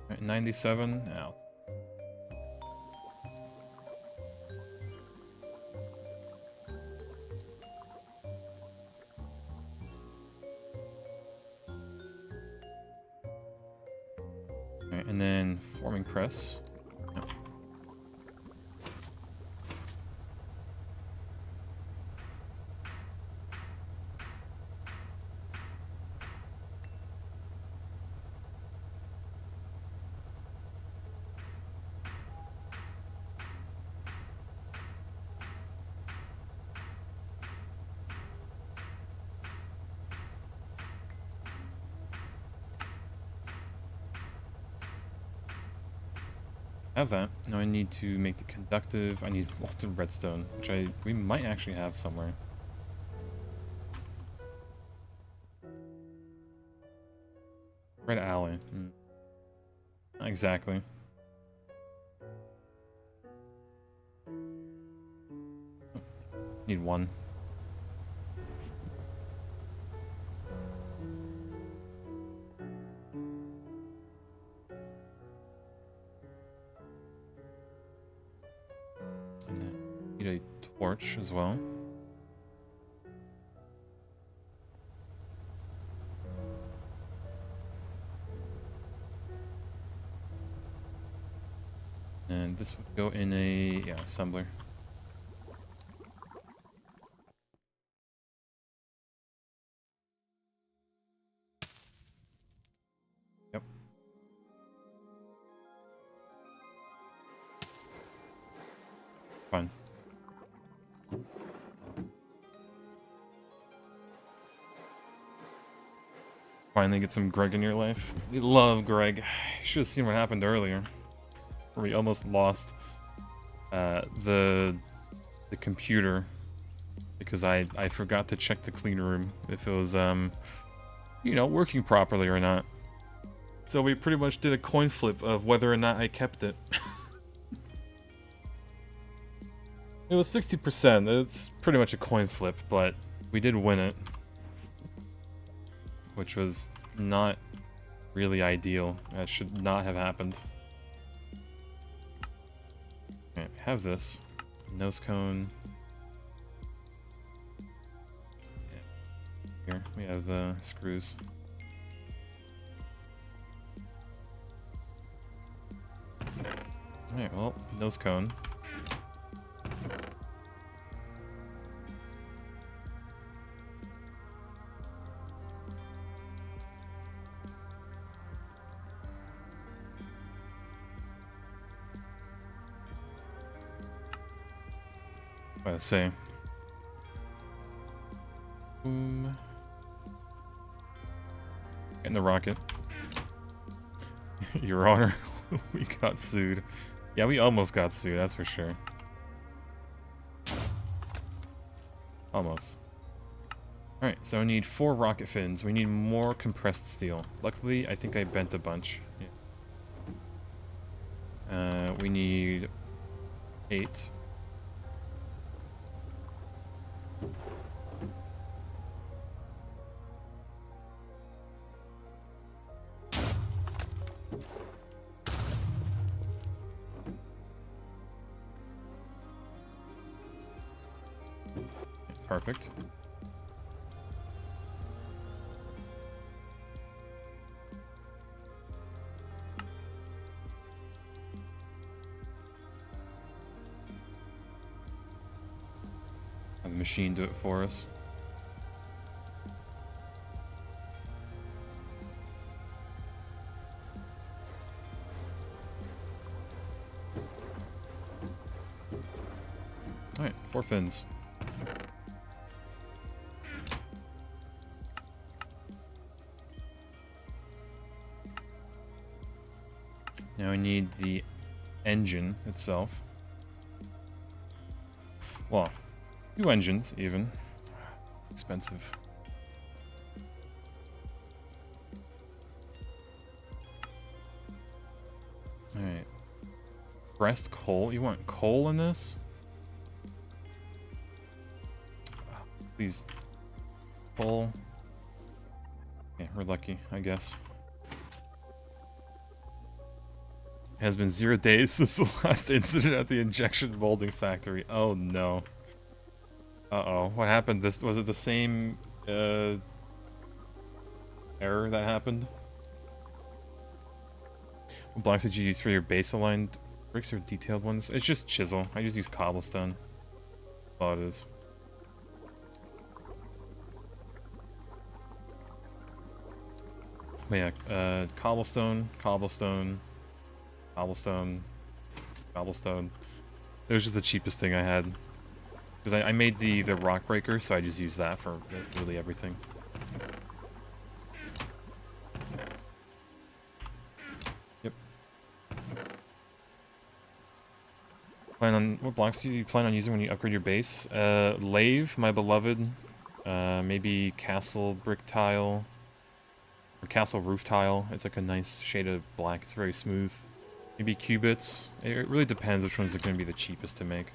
Alright, 97, out. And then forming press. Yep. Have that. Now I need to make the conductive. I need molten redstone, which we might actually have somewhere. Red alloy. Not exactly. Need 1. A torch as well. And this would go in a, yeah, assembler. Yep. Fine. Finally get some Greg in your life. We love Greg. You should have seen what happened earlier. Where we almost lost the computer because I forgot to check the clean room if it was you know, working properly or not. So we pretty much did a coin flip of whether or not I kept it. It was 60%. It's pretty much a coin flip, but we did win it. Which was not really ideal. That should not have happened. Okay, we have this. Nose cone. Yeah. Here, we have the screws. Alright, well, nose cone. What I say? Boom. Getting the rocket. Your Honor, we got sued. Yeah, we almost got sued, that's for sure. Almost. Alright, so I need 4 rocket fins. We need more compressed steel. Luckily, I think I bent a bunch. Yeah. We need 8. Perfect. Have the machine do it for us. Alright, 4 fins. Now I need the engine itself. Well, 2 engines, even. Expensive. Alright. Pressed coal? You want coal in this? Please. Coal. Yeah, we're lucky, I guess. It has been 0 days since the last incident at the injection molding factory. Oh no. Uh-oh. What happened? Was it the same error that happened? What blocks did you use for your base aligned bricks or detailed ones? It's just chisel. I just use cobblestone. That's all it is. But yeah, cobblestone, cobblestone, cobblestone, cobblestone. It was just the cheapest thing I had. Because I made the rock breaker, so I just used that for really everything. Yep. What blocks do you plan on using when you upgrade your base? Lave, my beloved. Maybe castle brick tile. Or castle roof tile. It's like a nice shade of black. It's very smooth. Maybe cubits. It really depends which ones are going to be the cheapest to make.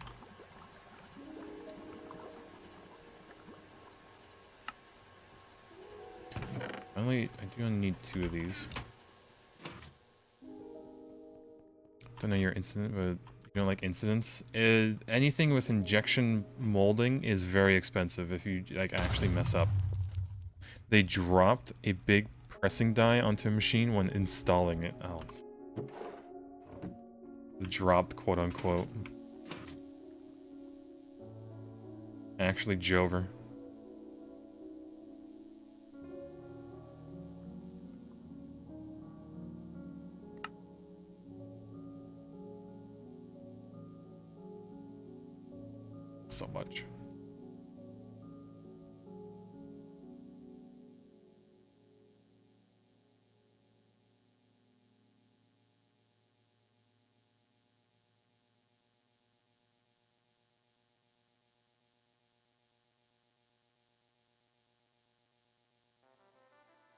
I do need 2 of these. Don't know your incident, but you don't like incidents. Anything with injection molding is very expensive if you like actually mess up. They dropped a big pressing die onto a machine when installing it. Oh. Dropped, quote unquote. Actually, Jover. So much.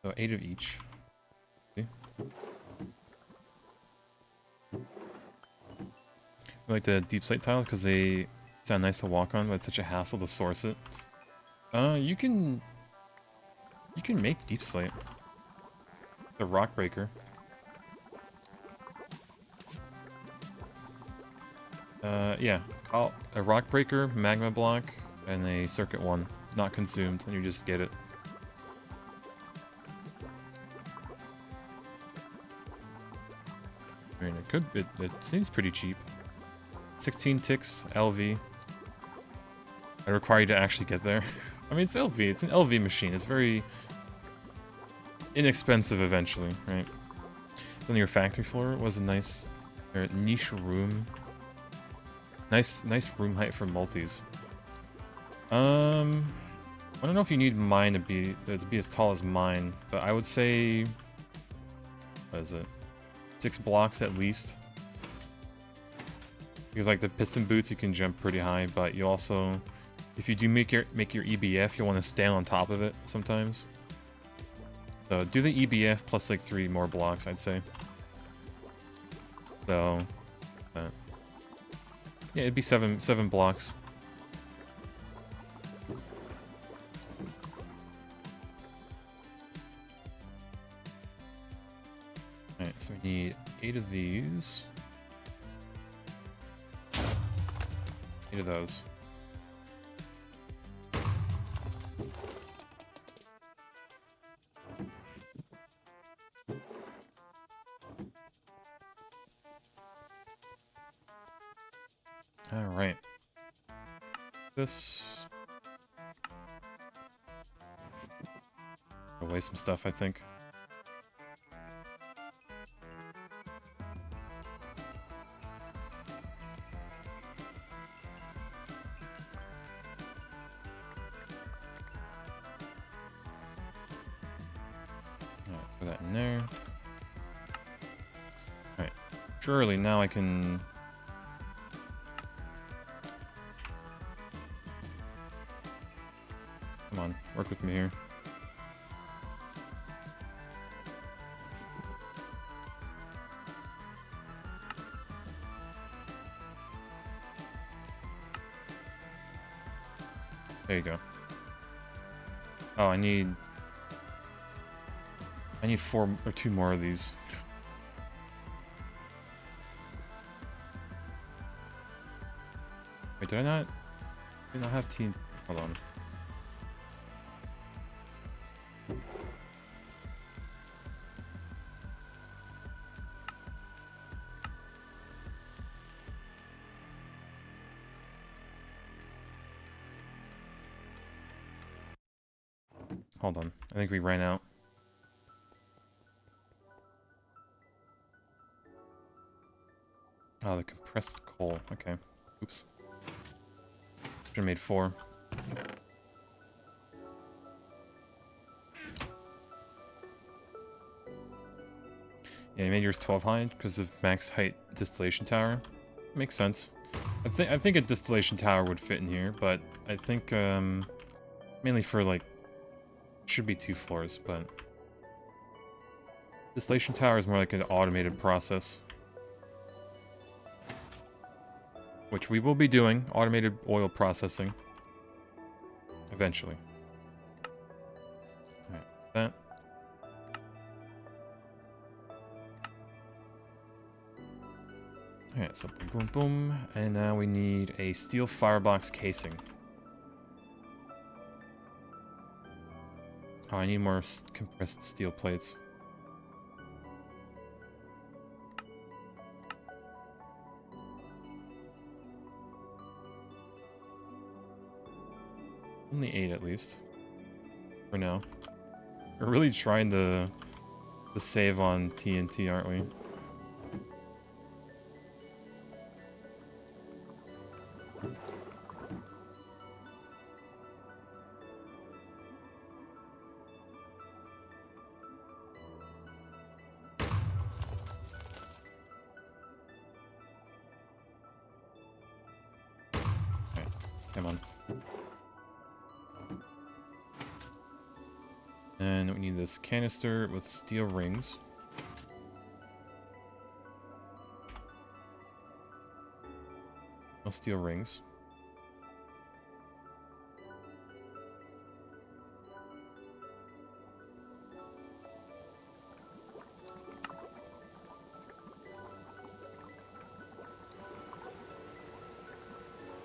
So 8 of each. See? I like the deep slate tile because they sound nice to walk on, but it's such a hassle to source it. You can make deep slate. The rock breaker. Yeah. A rock breaker, magma block, and a circuit 1. Not consumed, and you just get it. I mean, it seems pretty cheap. 16 ticks, LV. I require you to actually get there. I mean, it's LV. It's an LV machine. It's very inexpensive eventually, right? On your factory floor was a nice niche room. Nice room height for multis. I don't know if you need mine to be as tall as mine, but I would say, what is it? 6 blocks at least. Because like the piston boots, you can jump pretty high, but you also, if you do make your EBF, you'll want to stand on top of it sometimes. So do the EBF plus like 3 more blocks, I'd say. So, yeah, it'd be seven blocks. Alright, so we need 8 of these. 8 of those. Alright. This... away some stuff, I think. Alright, put that in there. Alright. Surely now I can... Come on, work with me here. There you go. Oh, I need 4 or 2 more of these. Wait, did I not have team? Hold on. Hold on. I think we ran out. Oh, the compressed coal. Okay. Oops. Should have made 4. Yeah, you made yours 12 high because of max height distillation tower. Makes sense. I think a distillation tower would fit in here, but I think mainly for like should be 2 floors, but distillation tower is more like an automated process, which we will be doing automated oil processing eventually. All right, that. Alright, so boom, boom, boom. And now we need a steel firebox casing. Oh, I need more compressed steel plates. Only 8 at least. For now. We're really trying to save on TNT, aren't we? Come on. And we need this canister with steel rings. No steel rings.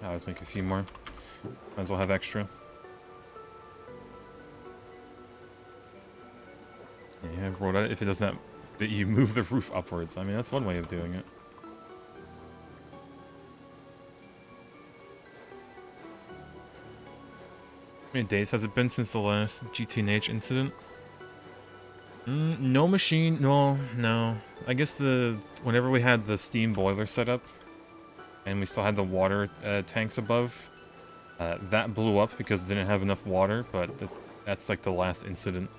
Oh, let's make a few more. Might as well have extra. Yeah, I've rolled out if it does not, that you move the roof upwards. I mean, that's one way of doing it. How many days has it been since the last GTNH incident? No machine, no. I guess whenever we had the steam boiler set up, and we still had the water tanks above. That blew up because it didn't have enough water, but that's like the last incident.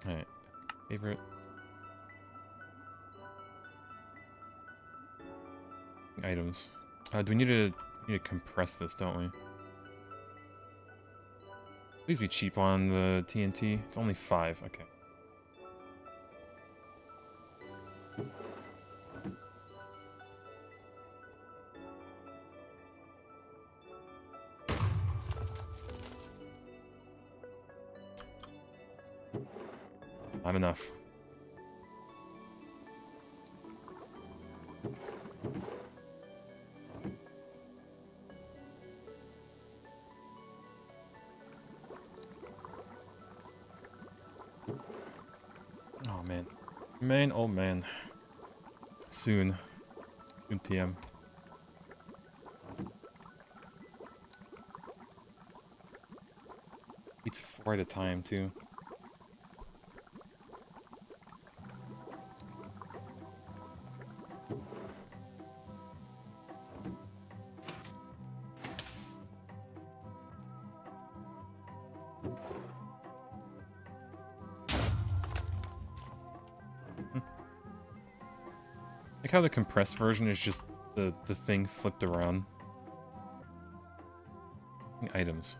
Alright, favorite items. Do we need to compress this, don't we? Please be cheap on the TNT. It's only 5, okay. Not enough. Oh man. Man, oh man. Soon. SoonTM. Eats 4 at a time too. Like how the compressed version is just the thing flipped around. Items.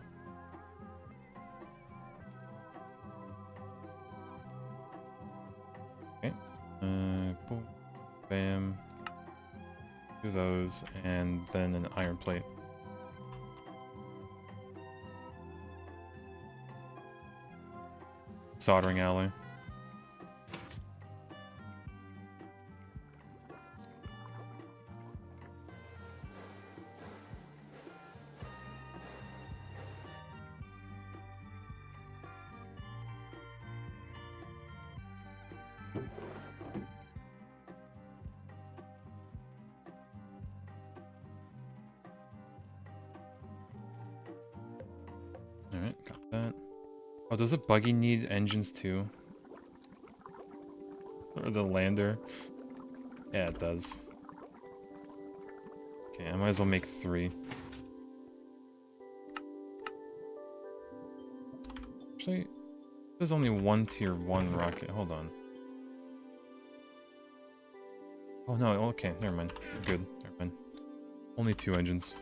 Okay. Boom. Bam. Do those, and then an iron plate. Soldering alloy. Alright, got that. Oh, does a buggy need engines too? Or the lander? Yeah, it does. Okay, I might as well make 3. Actually, there's only one tier 1 rocket. Hold on. Oh no, okay, never mind. We're good, never mind. Only 2 engines.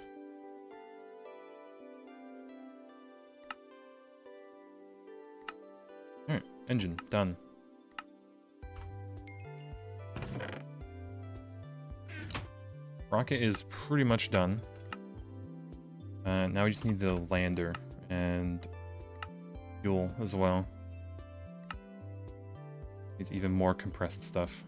Alright, engine, done. Rocket is pretty much done. Now we just need the lander and fuel as well. Needs even more compressed stuff.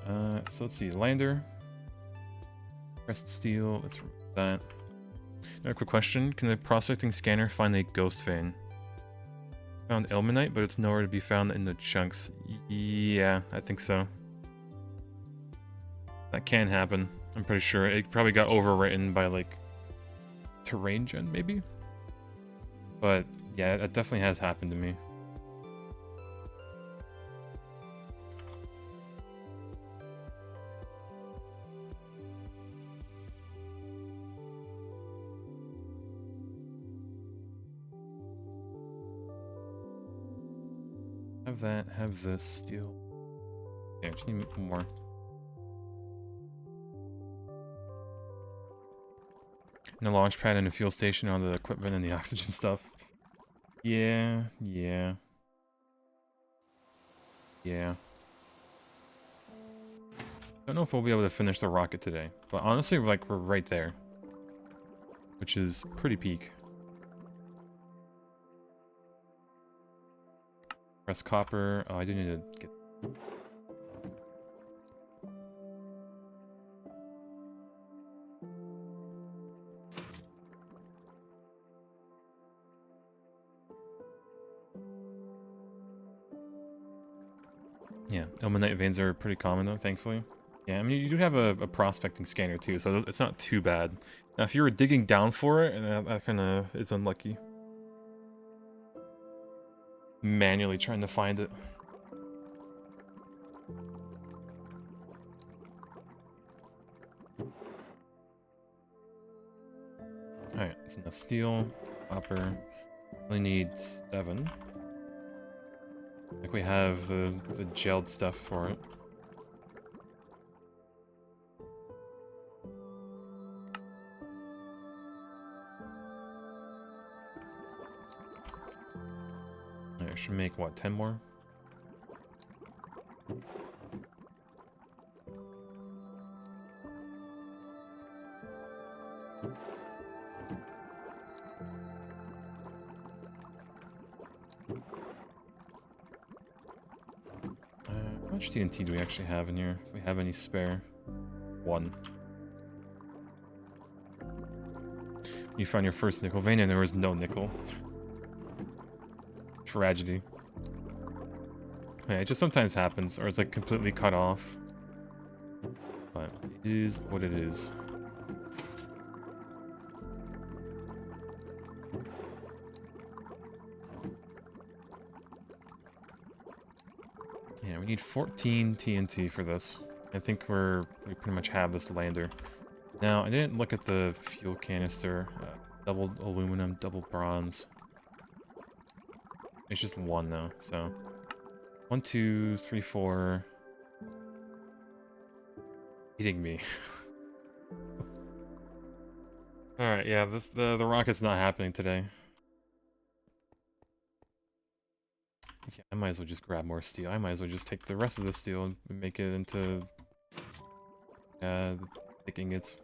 Alright, so let's see, lander. Compressed steel, let's remove that. Another quick question, can the prospecting scanner find a ghost vein? Found ilmenite, but it's nowhere to be found in the chunks. Yeah, I think so. That can happen. I'm pretty sure. It probably got overwritten by, like, terrain gen, maybe? But, yeah, it definitely has happened to me. Have that, have this, steel. Okay, I just need more. And a launch pad and a fuel station on the equipment and the oxygen stuff. Yeah. Don't know if we'll be able to finish the rocket today, but honestly, we're right there. Which is pretty peak. Press copper. Oh, I do need to get... Yeah, ilmenite veins are pretty common though, thankfully. Yeah, I mean, you do have a prospecting scanner too, so it's not too bad. Now, if you were digging down for it, and that kind of is unlucky. Manually trying to find it. Alright, that's enough steel, copper. Only need 7. I think we have the gelled stuff for it. I should make, what, 10 more? How much TNT do we actually have in here? If we have any spare. 1. You found your first nickel vein and there was no nickel. Tragedy. Yeah, it just sometimes happens, or it's like completely cut off. But it is what it is. Yeah, we need 14 TNT for this. I think we pretty much have this lander. Now, I didn't look at the fuel canister. Double aluminum, double bronze. It's just 1 though, so 1, 2, 3, 4. Eating me. Alright, yeah, the rocket's not happening today. Yeah, I might as well just grab more steel. I might as well just take the rest of the steel and make it into thick ingots.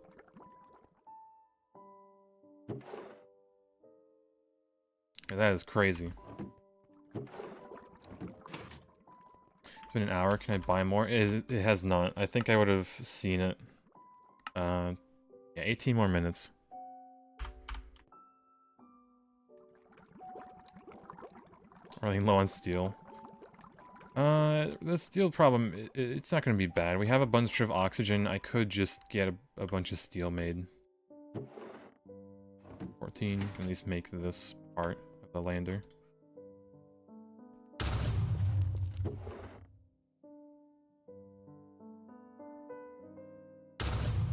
Yeah, that is crazy. It's been an hour. Can I buy more? It has not. I think I would have seen it. Yeah, 18 more minutes. Running low on steel. The steel problem, it's not going to be bad. We have a bunch of oxygen. I could just get a bunch of steel made. 14, at least make this part of the lander.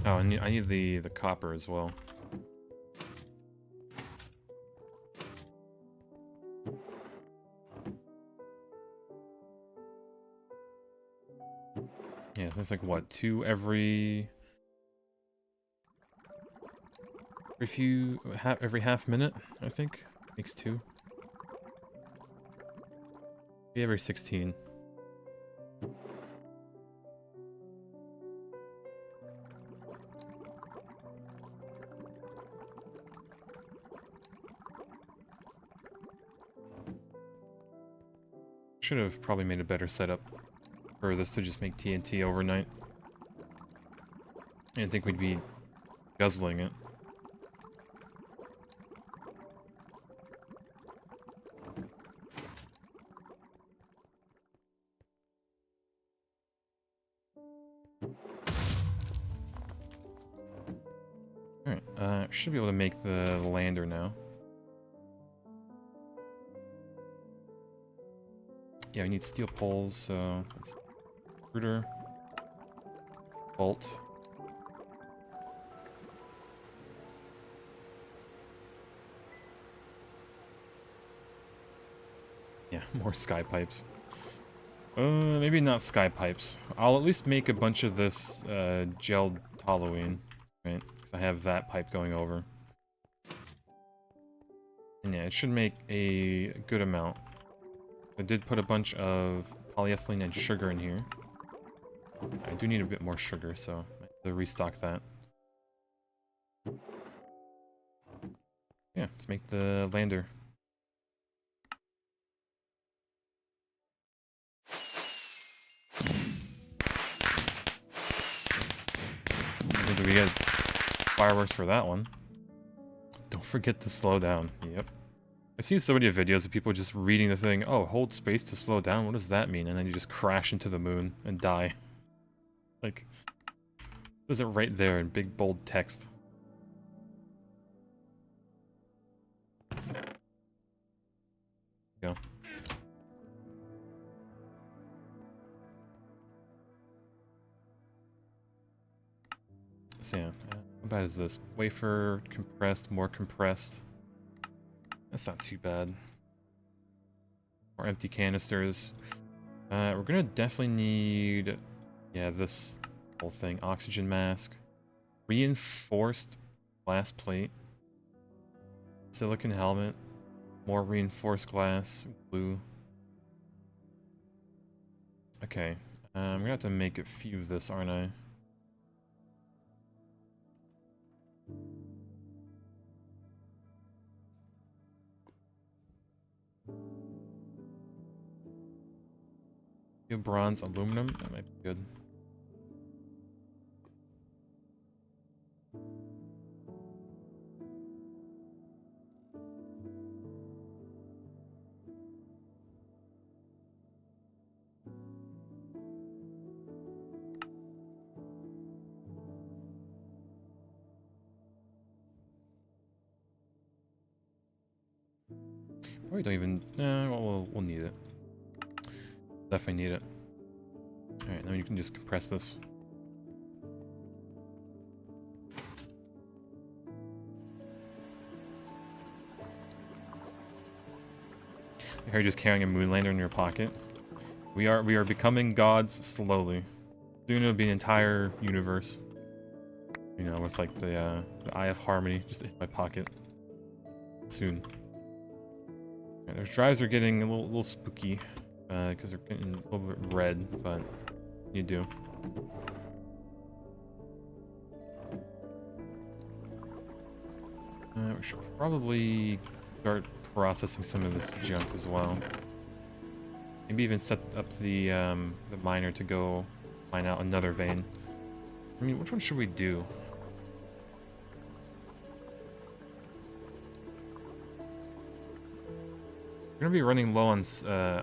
Oh, I need the copper as well. Yeah, there's like what, 2 every half minute, I think. Makes 2. Maybe every 16. Should have probably made a better setup for this to just make TNT overnight. I didn't think we'd be guzzling it. Alright, should be able to make the lander now. Yeah, we need steel poles, so let's extruder, bolt. Yeah, more sky pipes. Maybe not sky pipes. I'll at least make a bunch of this gelled toluene, right? Because I have that pipe going over. And yeah, it should make a good amount. I did put a bunch of polyethylene and sugar in here. I do need a bit more sugar, so I have to restock that. Yeah, let's make the lander. Did we get fireworks for that one? Don't forget to slow down. Yep. I've seen so many videos of people just reading the thing, oh, hold space to slow down, what does that mean? And then you just crash into the moon and die. Like, there's it right there in big bold text. Go. So yeah, how bad is this? Wafer, compressed, more compressed. That's not too bad. More empty canisters. We're gonna definitely need, yeah, this whole thing. Oxygen mask. Reinforced glass plate. Silicon helmet. More reinforced glass. Glue. Okay. I'm gonna have to make a few of this, aren't I? Bronze, aluminum. That might be good. Probably don't even. Well, we'll need it. Definitely need it. Alright, now you can just compress this. You're just carrying a moonlander in your pocket. We are becoming gods slowly. Soon it'll be an entire universe. You know, with like the Eye of Harmony just in my pocket. Soon. Yeah, those drives are getting a little spooky. Because they're getting a little bit red, but you do. We should probably start processing some of this junk as well. Maybe even set up the miner to go mine out another vein. I mean, which one should we do? We're gonna be running low on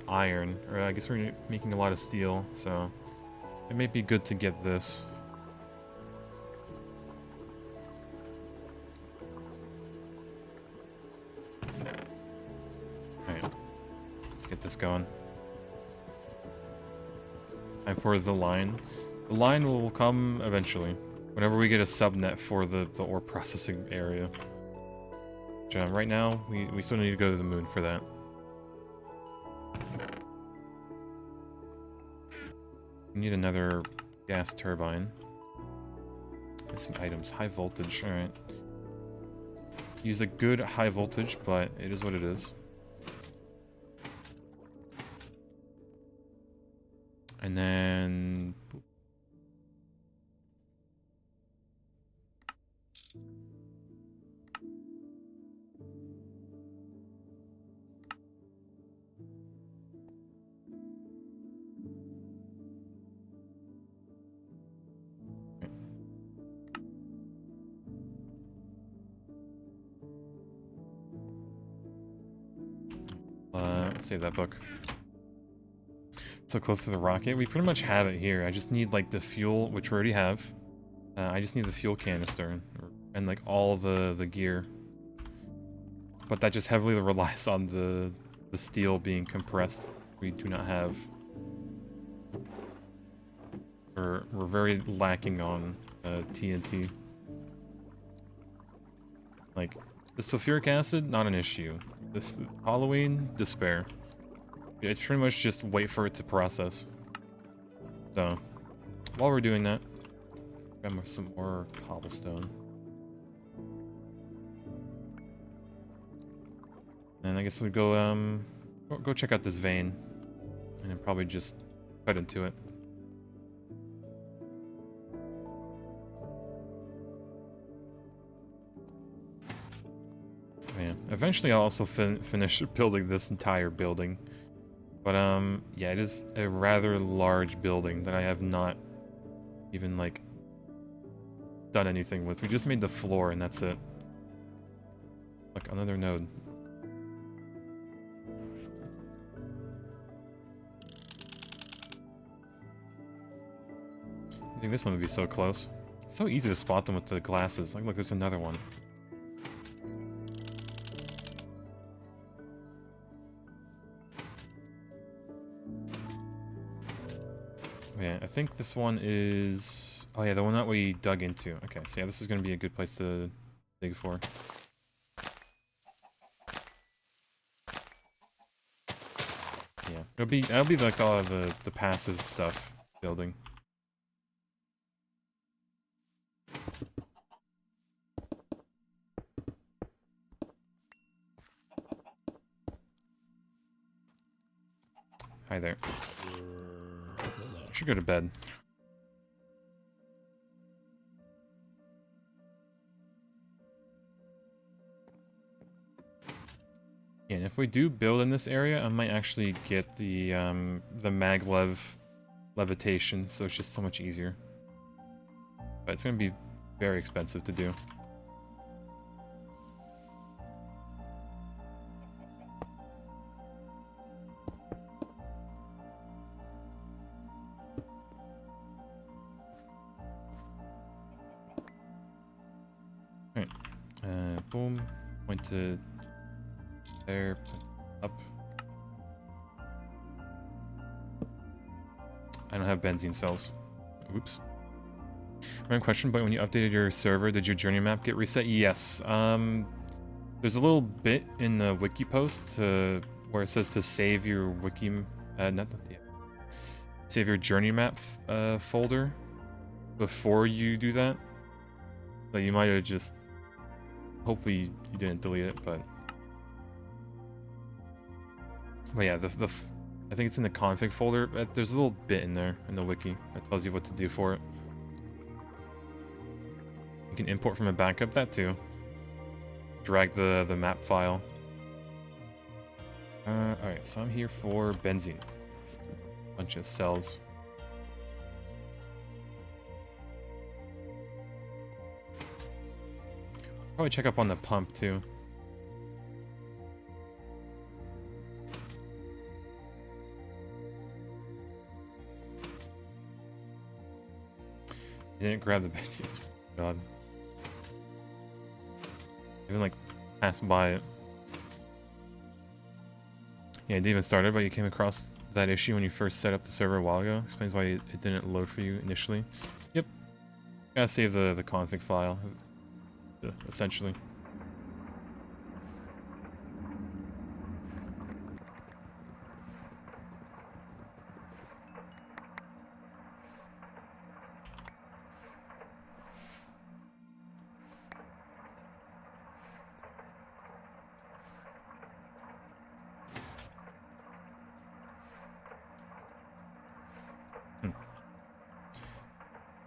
iron, or I guess we're making a lot of steel, so it may be good to get this. Alright, let's get this going. Time for the line. The line will come eventually, whenever we get a subnet for the ore processing area. Which, right now, we still need to go to the moon for that. We need another gas turbine. Missing items. High voltage. Alright. Use a good high voltage, but it is what it is. And then... let's save that book. So close to the rocket. We pretty much have it here. I just need like the fuel, which we already have. I just need the fuel canister and like all the gear. But that just heavily relies on the steel being compressed. We do not have. We're very lacking on TNT. Like the sulfuric acid, not an issue. The Halloween, despair. It's pretty much just wait for it to process. So, while we're doing that, grab some more cobblestone. And I guess we go check out this vein, and then probably just cut into it. Yeah, eventually I'll also finish building this entire building. But, yeah, it is a rather large building that I have not even, like, done anything with. We just made the floor, and that's it. Look, another node. think this one would be so close. So easy to spot them with the glasses. Like, look, there's another one. Yeah, I think this one is... Oh yeah, the one that we dug into. Okay, so yeah, this is going to be a good place to dig for. Yeah, that'll be like all of the passive stuff building. Hi there. I should go to bed. Yeah, and if we do build in this area, I might actually get the maglev levitation, so it's just so much easier. But it's gonna be very expensive to do. Alright. Boom. Point to there, up. I don't have benzene cells. Oops. Random question, but when you updated your server, did your journey map get reset? Yes. There's a little bit in the wiki post where it says to save your wiki, save your journey map folder before you do that. So you might have just, hopefully you didn't delete it, but yeah, I think it's in the config folder. There's a little bit in there in the wiki that tells you what to do for it. You can import from a backup, that too. Drag the map file. Alright, so I'm here for benzene. Bunch of cells. Probably check up on the pump too. You didn't grab the benzene. God. Even like pass by it. Yeah, it didn't even start it, but you came across that issue when you first set up the server a while ago. Explains why it didn't load for you initially. Yep. Gotta save the config file, essentially.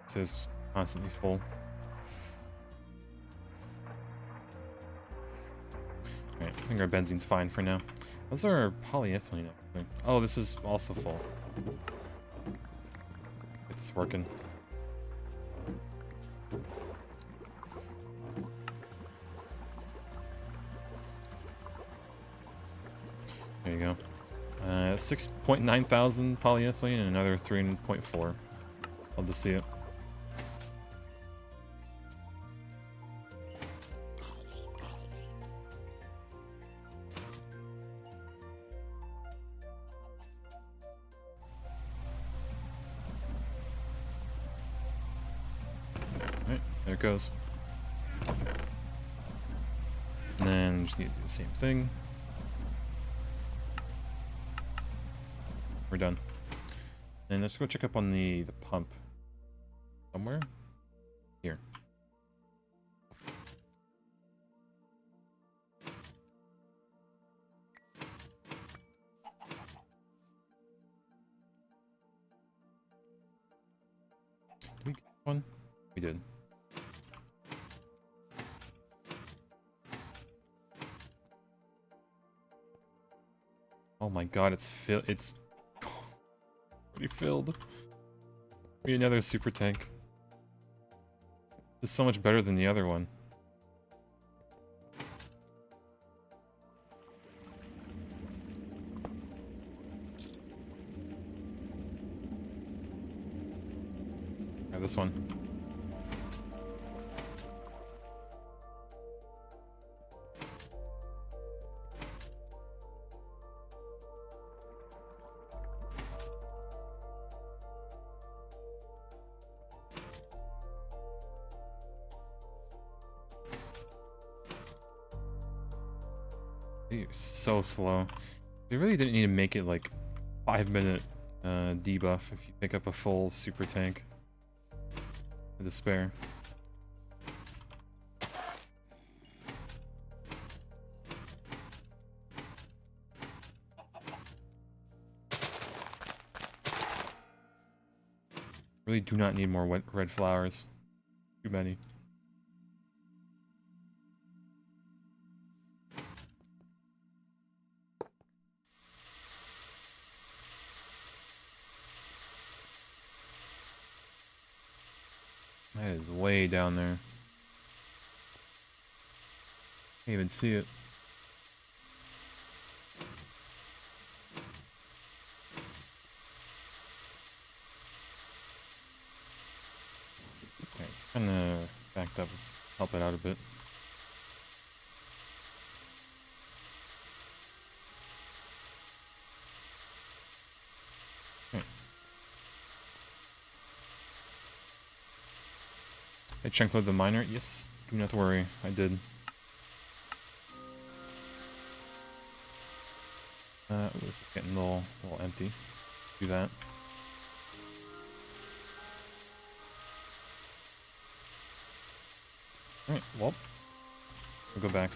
It says constantly full. Alright, I think our benzene's fine for now. Those are polyethylene. Oh, this is also full. Get this working. There you go. 6.9 thousand polyethylene and another 3.4. Love to see it. Alright, there it goes. And then just need to do the same thing. We're done. And let's go check up on the pump. Somewhere? Here. Did we get one? We did. Oh my god, it's already filled. We need another super tank. This is so much better than the other one. Yeah, this one. You're so slow. They really didn't need to make it like 5-minute debuff if you pick up a full super tank with a spare. Really do not need more red flowers. Too many. That is way down there. Can't even see it. Okay, it's kind of backed up. Let's help it out a bit. Okay. I chunk load the miner. Yes, do not worry. I did. It's getting a little empty. Do that. Alright, well, we'll go back.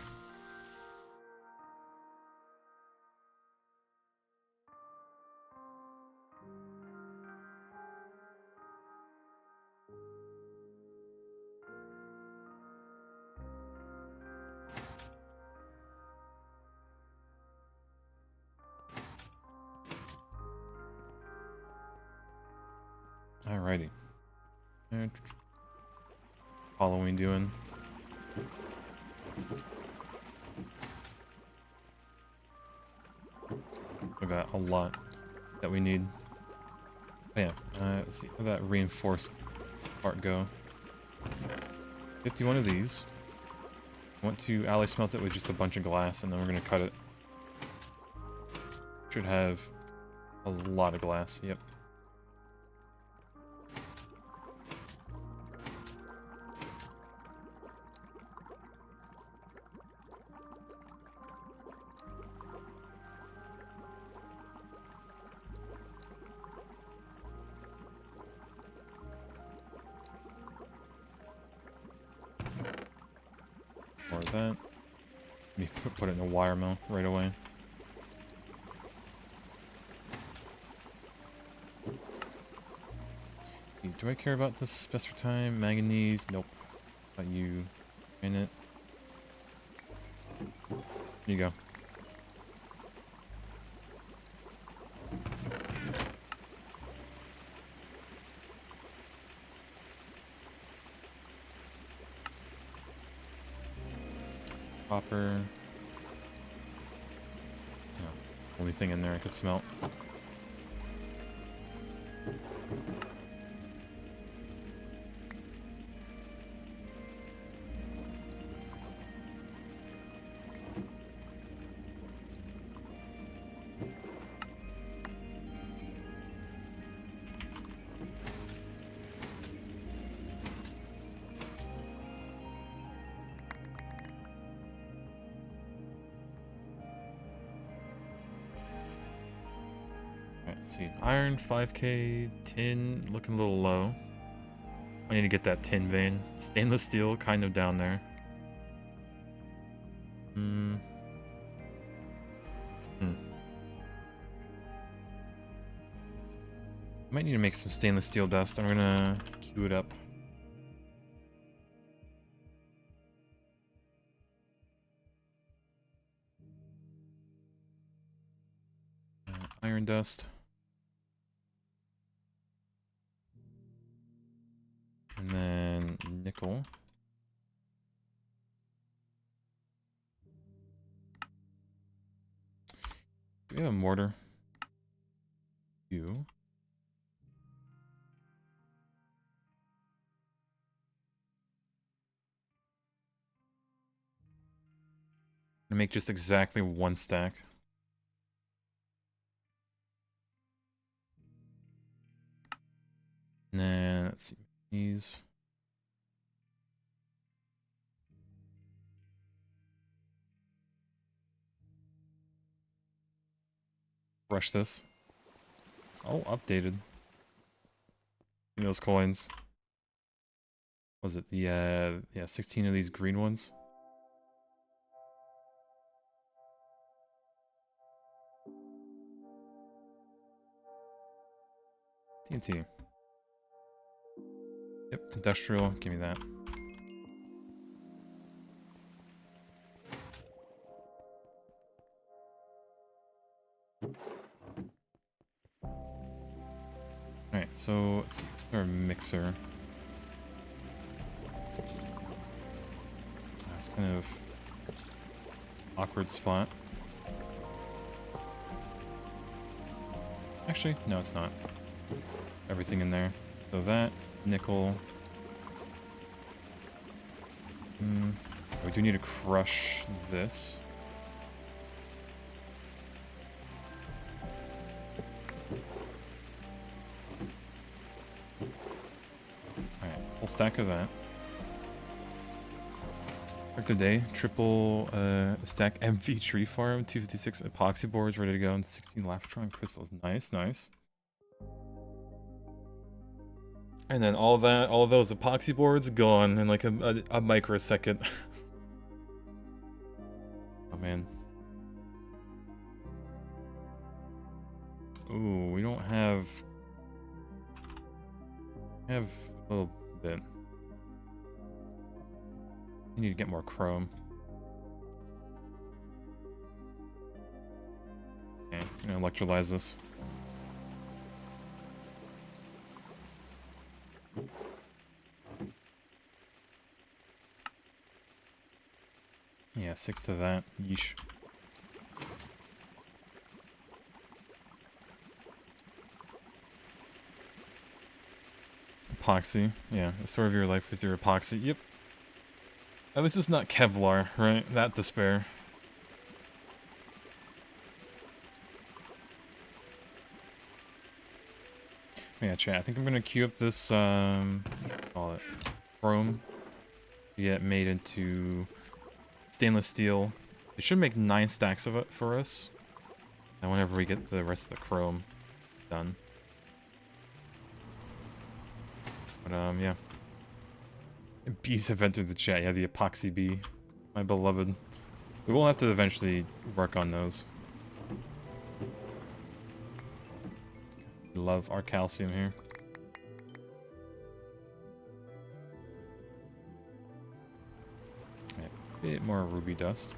Alrighty. Halloween doing. We got a lot that we need. Oh, yeah, let's see. How that reinforced part go? 51 of these. I want to ally smelt it with just a bunch of glass, and then we're gonna cut it. Should have a lot of glass. Yep. More of that. Let me put it in a wire mill right away. Do I care about this best for time? Manganese? Nope. Got you in it. Here you go. Some copper. No, only thing in there I could smelt. Let's see, iron 5k, tin looking a little low. I need to get that tin vein. Stainless steel kind of down there. Might need to make some stainless steel dust. I'm gonna queue it up. Iron dust. And then nickel. Do we have a mortar? You. And make just exactly 1 stack. And then, let's see, these. Brush this. Oh, updated. Those coins. Was it the, yeah, 16 of these green ones? TNT. Yep, industrial, give me that. Alright, so let's see, our mixer. That's kind of awkward spot. Actually, no, it's not. Everything in there. So that, nickel. We do need to crush this. Alright, full stack of that. For today, triple stack MV tree farm, 256 epoxy boards ready to go, and 16 Laptron crystals. Nice, nice. And then all of those epoxy boards gone in like a microsecond. Oh man. Ooh, we don't have a little bit. We need to get more chrome. Okay, I'm gonna electrolyze this. Yeah, 6 to that. Yeesh. Epoxy. Yeah, the story of your life with your epoxy. Yep. At least it's not Kevlar, right? That despair. Yeah, chat. I think I'm gonna queue up this, call it chrome. To get made into stainless steel. It should make 9 stacks of it for us. And whenever we get the rest of the chrome done. But, yeah. Bees have entered the chat. Yeah, the epoxy bee. My beloved. We will have to eventually work on those. Love our calcium here. Right, a bit more ruby dust.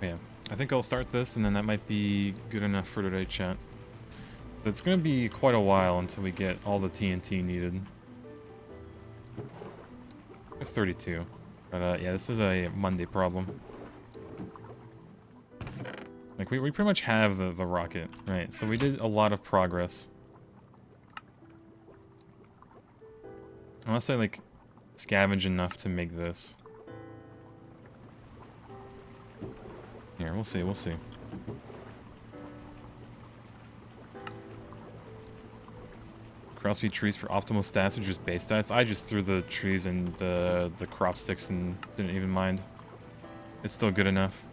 Yeah, I think I'll start this, and then that might be good enough for today, chat. It's gonna be quite a while until we get all the TNT needed. 32. But, yeah, this is a Monday problem. Like, we pretty much have the rocket, right? So we did a lot of progress. Unless I, like, scavenge enough to make this. Here, we'll see, we'll see. Crossfeed trees for optimal stats or just base stats? I just threw the trees and the crop sticks and didn't even mind. It's still good enough.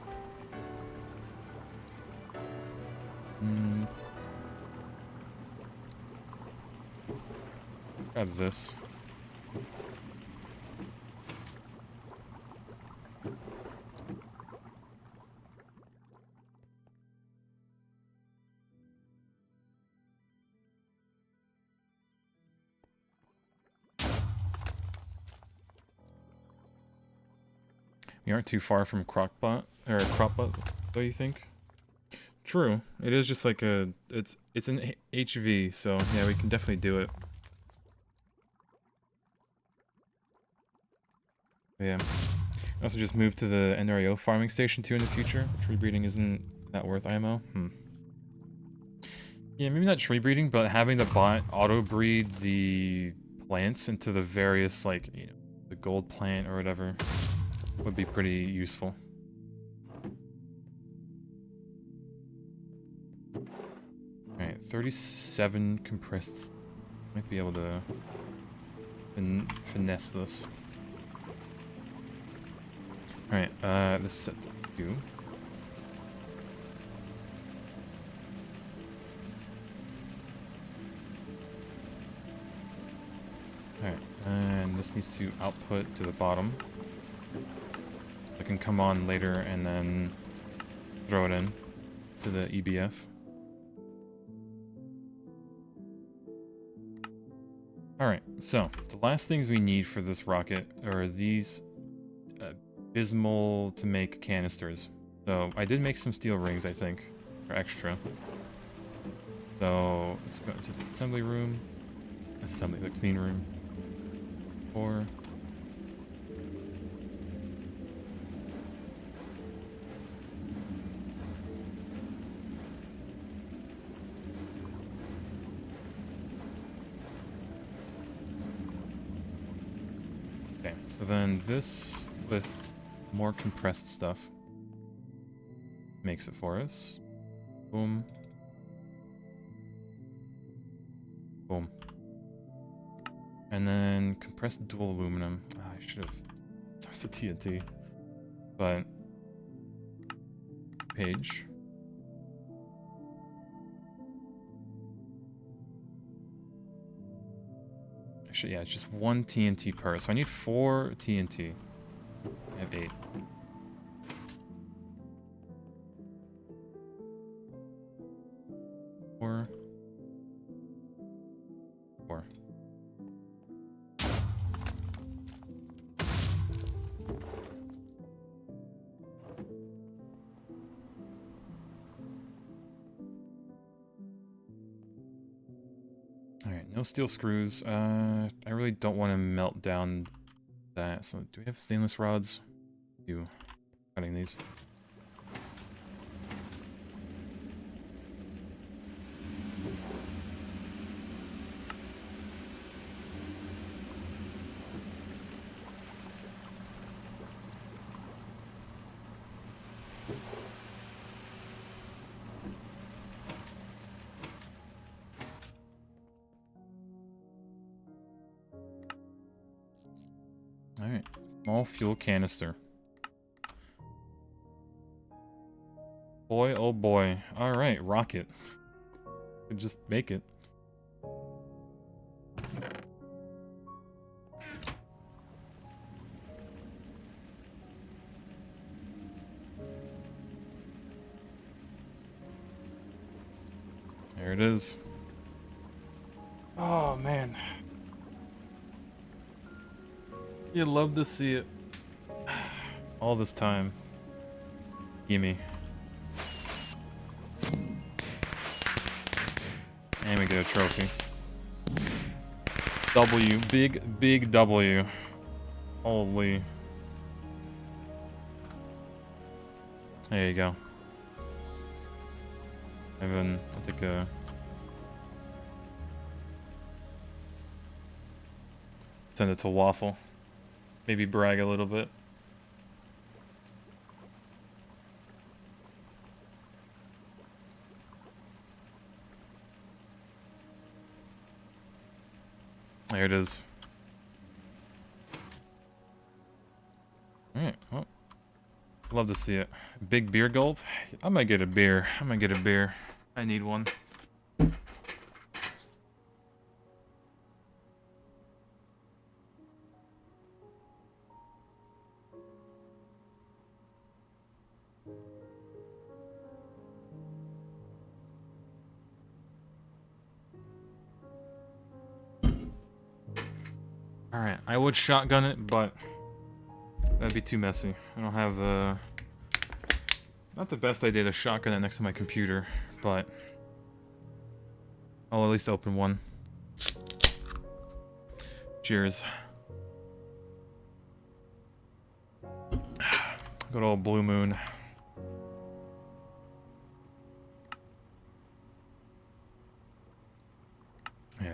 Grab this. We aren't too far from Crockpot, or Cropbot, do you think? True. It is just like a, it's an HV, so yeah, we can definitely do it. But yeah. I also just moved to the NRAO farming station too in the future. Tree breeding isn't that worth IMO. Yeah, maybe not tree breeding, but having the bot auto-breed the plants into the various, like, you know, the gold plant or whatever would be pretty useful. Alright, 37 compressed. Might be able to finesse this. Alright, this is set to 2. Alright, and this needs to output to the bottom. It can come on later and then throw it in to the EBF. Alright, so the last things we need for this rocket are these abysmal to make canisters. So I did make some steel rings, I think, for extra. So let's go to the assembly room. The clean room. 4. Okay, so then this with more compressed stuff makes it for us. Boom. Boom. And then compressed dual aluminum. Oh, I should have started the TNT. But page. Actually, yeah, it's just 1 TNT per. So I need 4 TNT. I have 8. Four. Alright, no steel screws. I really don't want to melt down that. So do we have stainless rods? Do cutting these. Alright, small fuel canister. Boy, oh boy. Alright, rocket. Could just make it. There it is. Oh, man. You'd love to see it. All this time. Gimme. And we get a trophy. W. Big W. Holy. There you go. I'll take a... Send it to Waffle. Maybe brag a little bit. There it is. Alright, well. Love to see it. Big beer gulp? I might get a beer. I need one. Alright, I would shotgun it, but that'd be too messy. I don't have not the best idea to shotgun it next to my computer, but I'll at least open one. Cheers. Good old Blue Moon.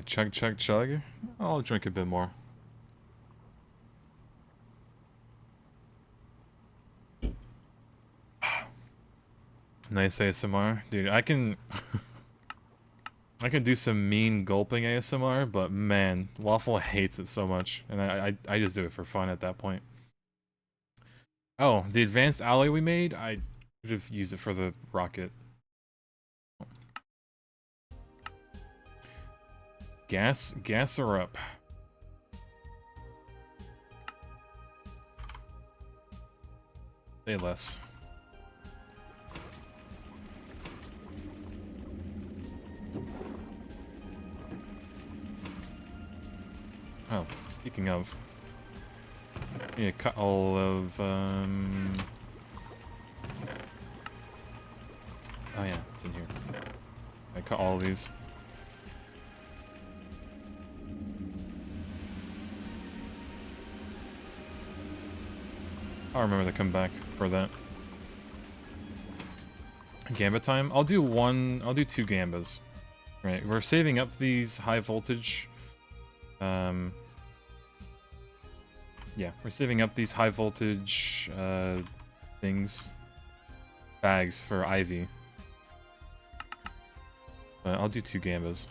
chug, chug, chug. I'll drink a bit more. Nice ASMR. Dude, I can... I can do some mean gulping ASMR, but man, Waffle hates it so much. And I just do it for fun at that point. Oh, the advanced alloy we made? I should have used it for the rocket. Gas her up. Say less. Oh, speaking of, yeah, cut all of oh yeah, it's in here. I cut all of these. I'll remember to come back for that. Gamba time? I'll do two gambas. Right, we're saving up these high voltage. Yeah, we're saving up these high voltage bags for Ivy. But I'll do two gambas.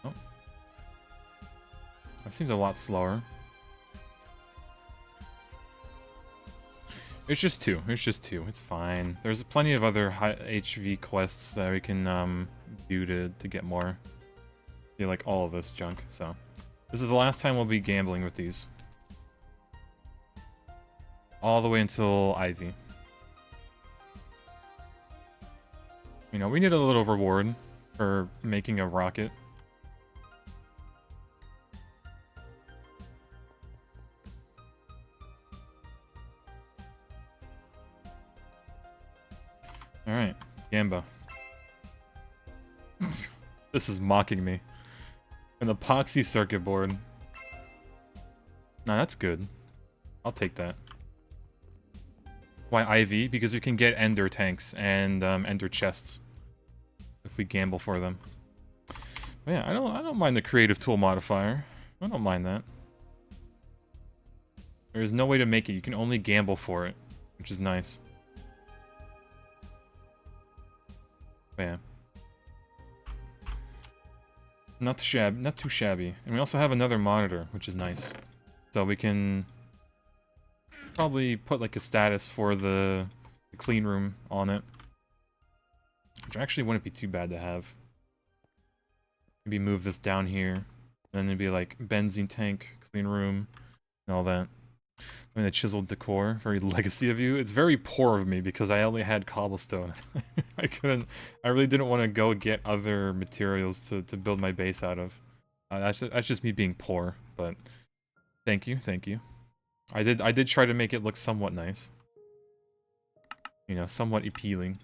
Oh. That seems a lot slower. It's just two. It's just two. It's fine. There's plenty of other high HV quests that we can do to get more. Yeah, like all of this junk. So this is the last time we'll be gambling with these. All the way until Ivy. You know, we need a little reward for making a rocket. Alright, Gamba. This is mocking me. An epoxy circuit board. Nah, that's good. I'll take that. Why IV? Because we can get ender tanks and ender chests if we gamble for them. But yeah, I don't mind the creative tool modifier. I don't mind that. There's no way to make it. You can only gamble for it, which is nice. Yeah. Not too shabby. And we also have another monitor, which is nice. So we can probably put like a status for the clean room on it. Which actually wouldn't be too bad to have. Maybe move this down here. Then it'd be like benzene tank, clean room, and all that. I mean, the chiseled decor, very legacy of you. It's very poor of me because I only had cobblestone. I really didn't want to go get other materials to build my base out of. That's just me being poor, but thank you. I did try to make it look somewhat nice. You know, somewhat appealing.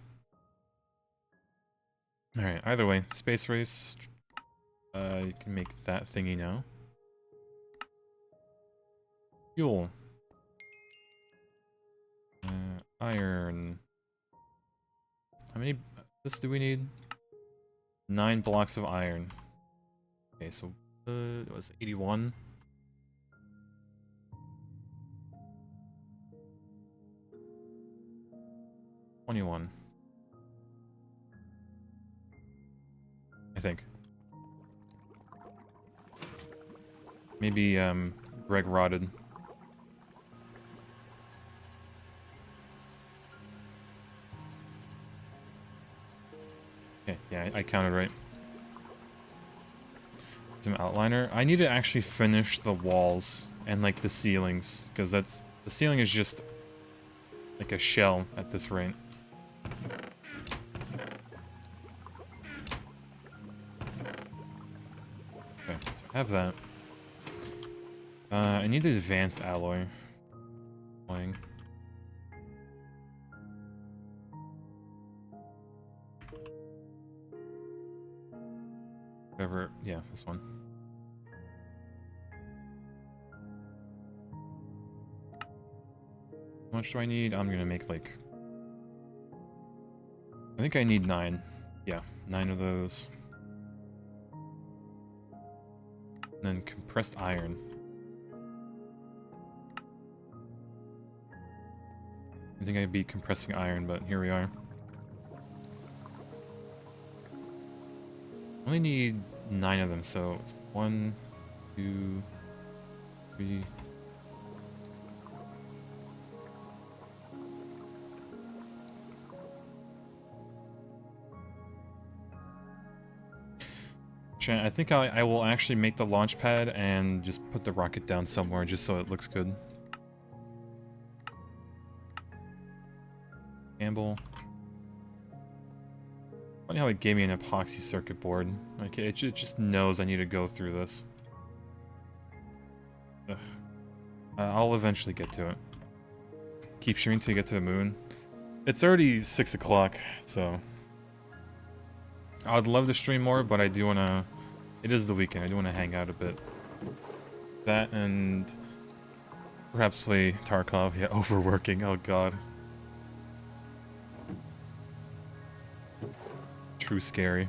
Alright, either way, space race. You can make that thingy now. Fuel. Iron. How many this do we need? 9 blocks of iron. Okay, so it was 81. $21. I think. Maybe Greg rotted. Okay, yeah, I counted right. Some outliner. I need to actually finish the walls and like the ceilings, because the ceiling is just like a shell at this rate. Okay, so I have that. I need the advanced alloy. Whatever, yeah, this one. How much do I need? I'm gonna make like... I think I need 9. Yeah, 9 of those. And then compressed iron. I think I'd be compressing iron, but here we are. I only need 9 of them, so it's 1, 2, 3... I think I will actually make the launch pad and just put the rocket down somewhere just so it looks good. Campbell. Funny how it gave me an epoxy circuit board. Like it just knows I need to go through this. Ugh. I'll eventually get to it. Keep shooting till you get to the moon. It's already 6 o'clock, so... I'd love to stream more, but I do want to... It is the weekend, I do want to hang out a bit. That and... Perhaps play Tarkov. Yeah, overworking, oh god. True scary.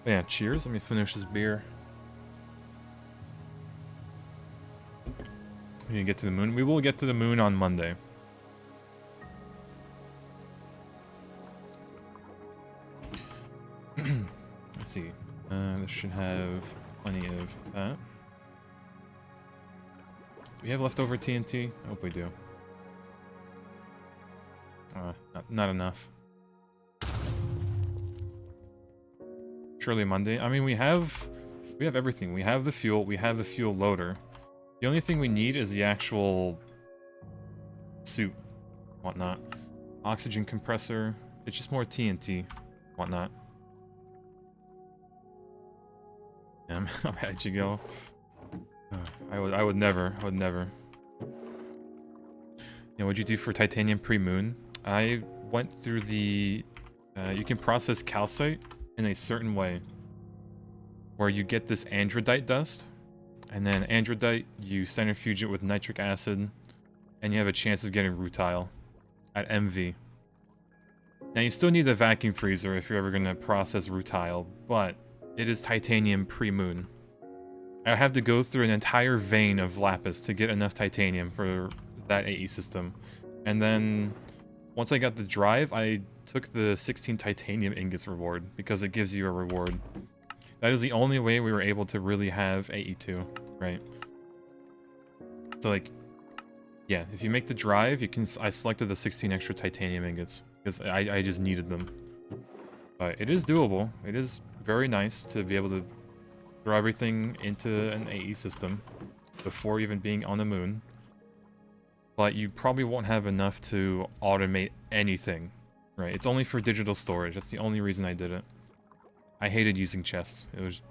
But yeah, cheers, let me finish this beer. We're gonna get to the moon. We will get to the moon on Monday. Let's see. This should have plenty of that. Do we have leftover TNT? I hope we do. Not enough. Surely Monday. I mean, we have everything. We have the fuel. We have the fuel loader. The only thing we need is the actual suit, whatnot. Oxygen compressor. It's just more TNT, whatnot. Damn, how'd you go? I would never. Yeah, what'd you do for titanium pre-moon? I went through the... you can process calcite in a certain way. Where you get this andradite dust. And then andradite, you centrifuge it with nitric acid. And you have a chance of getting rutile. At MV. Now you still need a vacuum freezer if you're ever going to process rutile. But... it is titanium pre-moon. I have to go through an entire vein of lapis to get enough titanium for that AE system. And then, once I got the drive, I took the 16 titanium ingots reward, because it gives you a reward. That is the only way we were able to really have AE2, right? So like, yeah, if you make the drive, you can. I selected the 16 extra titanium ingots, because I just needed them. But it is doable. It is very nice to be able to throw everything into an AE system before even being on the moon. But you probably won't have enough to automate anything, right? It's only for digital storage. That's the only reason I did it. I hated using chests. It was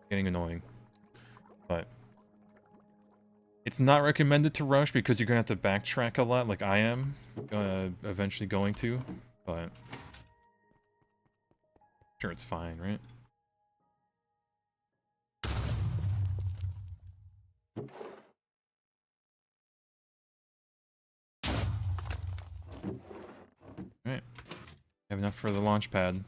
getting annoying. But it's not recommended to rush because you're going to have to backtrack a lot like I am eventually going to. But... sure, it's fine, right? Alright. Have enough for the launch pad.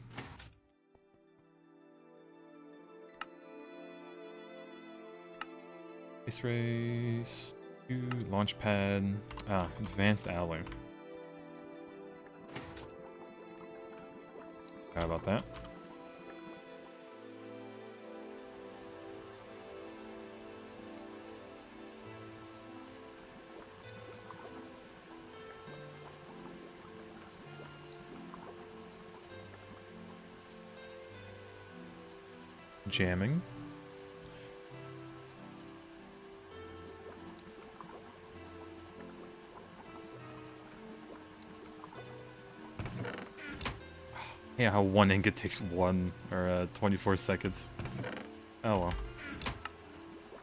Space race... 2, launch pad... advanced alloy. How about that? Jamming. Yeah, how one ingot takes 24 seconds. Oh well.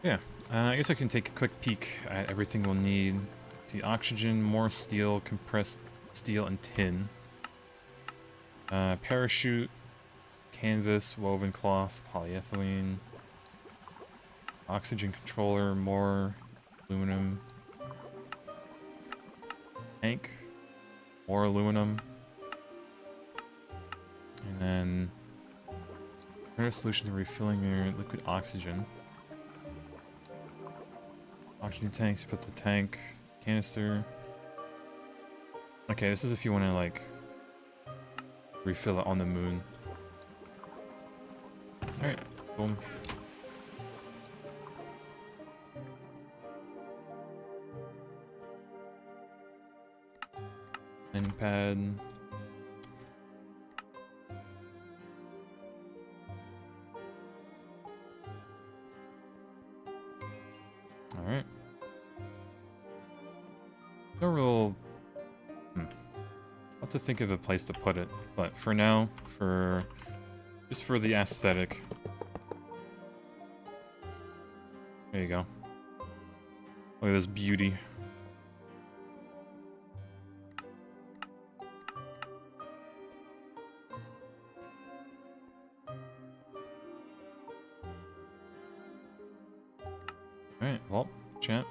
Yeah, I guess I can take a quick peek at everything we'll need. See, oxygen, more steel, compressed steel, and tin. Parachute. Canvas, woven cloth, polyethylene, oxygen controller, more aluminum. tank, more aluminum, and then a solution to refilling your liquid oxygen. Oxygen tanks, you put the tank, canister. Okay, this is if you want to like refill it on the moon. Alright, boom. Landing pad. Alright. No real... I'll have to think of a place to put it, but for now, just for the aesthetic. There you go. Look at this beauty. Alright, well, chat.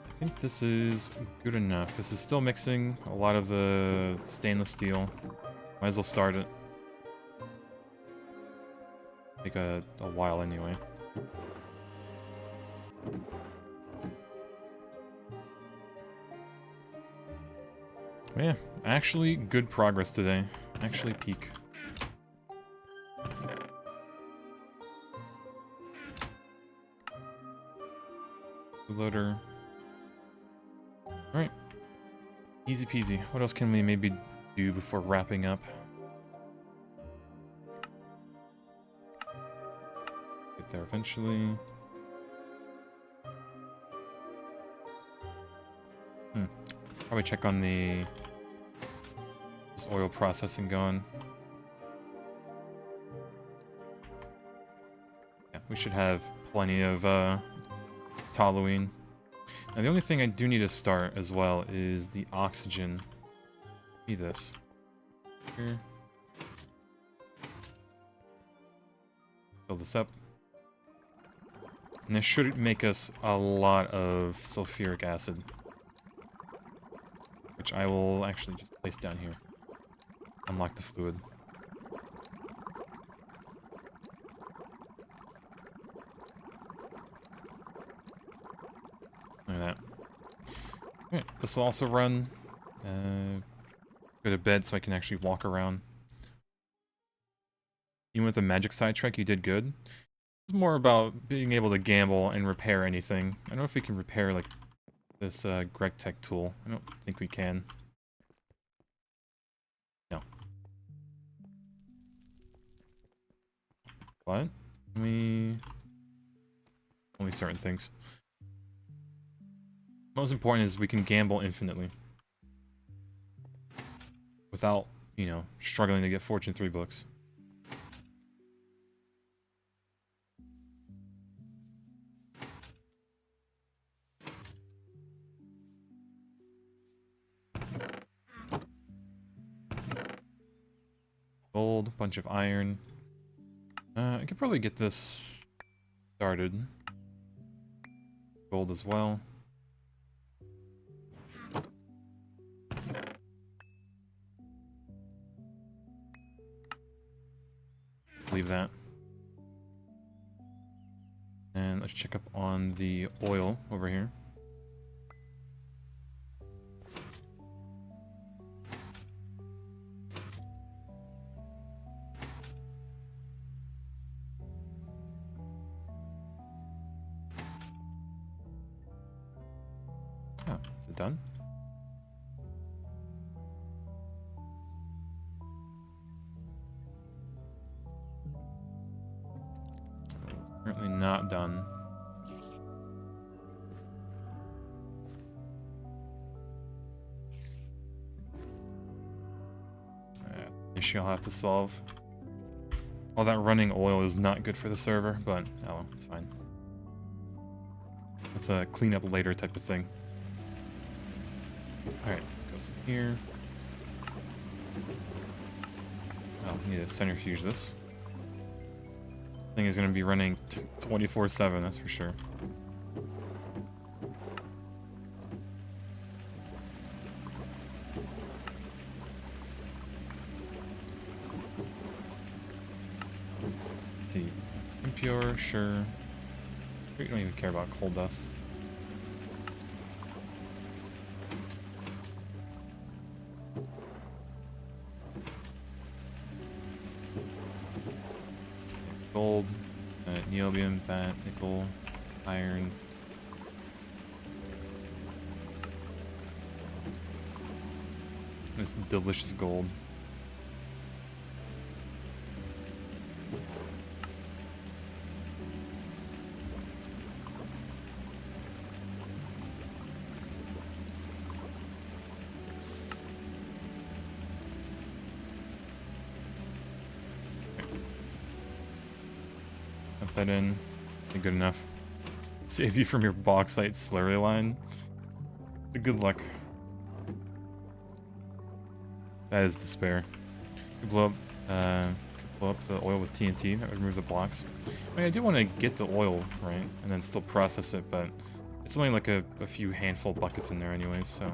I think this is good enough. This is still mixing a lot of the stainless steel. Might as well start it. Take a while anyway. But yeah, actually good progress today. Actually peak. Loader. Alright. Easy peasy. What else can we maybe do before wrapping up? Get there eventually. Probably check on this oil processing going. Yeah, we should have plenty of Halloween. Now the only thing I do need to start as well is the oxygen. Need this. Here. Fill this up. And this should make us a lot of sulfuric acid. Which I will actually just place down here. Unlock the fluid. Look at that. Alright, this will also run. Go to bed so I can actually walk around. Even with the magic sidetrack, you did good. It's more about being able to gamble and repair anything. I don't know if we can repair, like, this Greg Tech tool. I don't think we can. No. What? Only certain things. Most important is we can gamble infinitely. Without, you know, struggling to get Fortune 3 books. Gold, bunch of iron. I could probably get this started. Gold as well. Leave that. And let's check up on the oil over here. Oh, is it done? Currently not done. Issue I'll have to solve. All that running oil is not good for the server, but oh well, it's fine. It's a clean up later type of thing. Alright, goes in here. Oh, we need to centrifuge this. Thing is going to be running 24/7, that's for sure. Let's see. Impure, sure. We don't even care about coal dust. Gold, niobium, that, nickel, iron. This delicious gold. Put that in. Good enough. Save you from your bauxite slurry line. Good luck. That is despair. Could blow up the oil with TNT. That would remove the blocks. I mean, I do want to get the oil, right? And then still process it, but it's only like a few handful buckets in there anyway, so.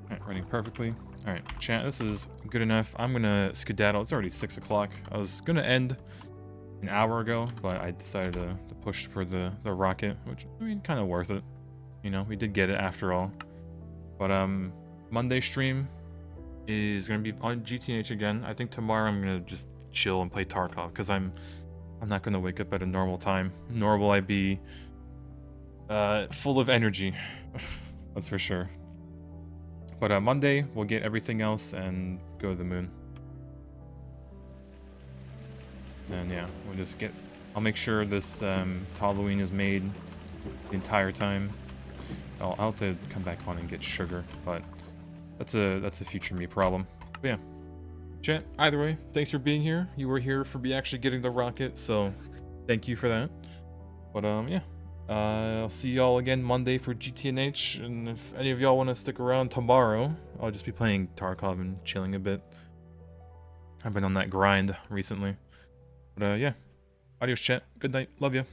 Alright, running perfectly. Alright, chat, this is good enough. I'm gonna skedaddle. It's already 6 o'clock. I was gonna end an hour ago, but I decided to push for the rocket, which, I mean, kind of worth it. You know, we did get it after all. But, Monday stream is gonna be on GTH again. I think tomorrow I'm gonna just chill and play Tarkov, because I'm not gonna wake up at a normal time, nor will I be full of energy. That's for sure. But Monday, we'll get everything else and go to the moon. And yeah, we'll just get... I'll make sure this Halloween is made the entire time. I'll have to come back on and get sugar, but that's a future me problem. But yeah. Chat, either way, thanks for being here. You were here for me actually getting the rocket, so thank you for that. But yeah. I'll see y'all again Monday for GTNH, and if any of y'all want to stick around tomorrow, I'll just be playing Tarkov and chilling a bit. I've been on that grind recently. But yeah. Adios, chat. Good night. Love ya.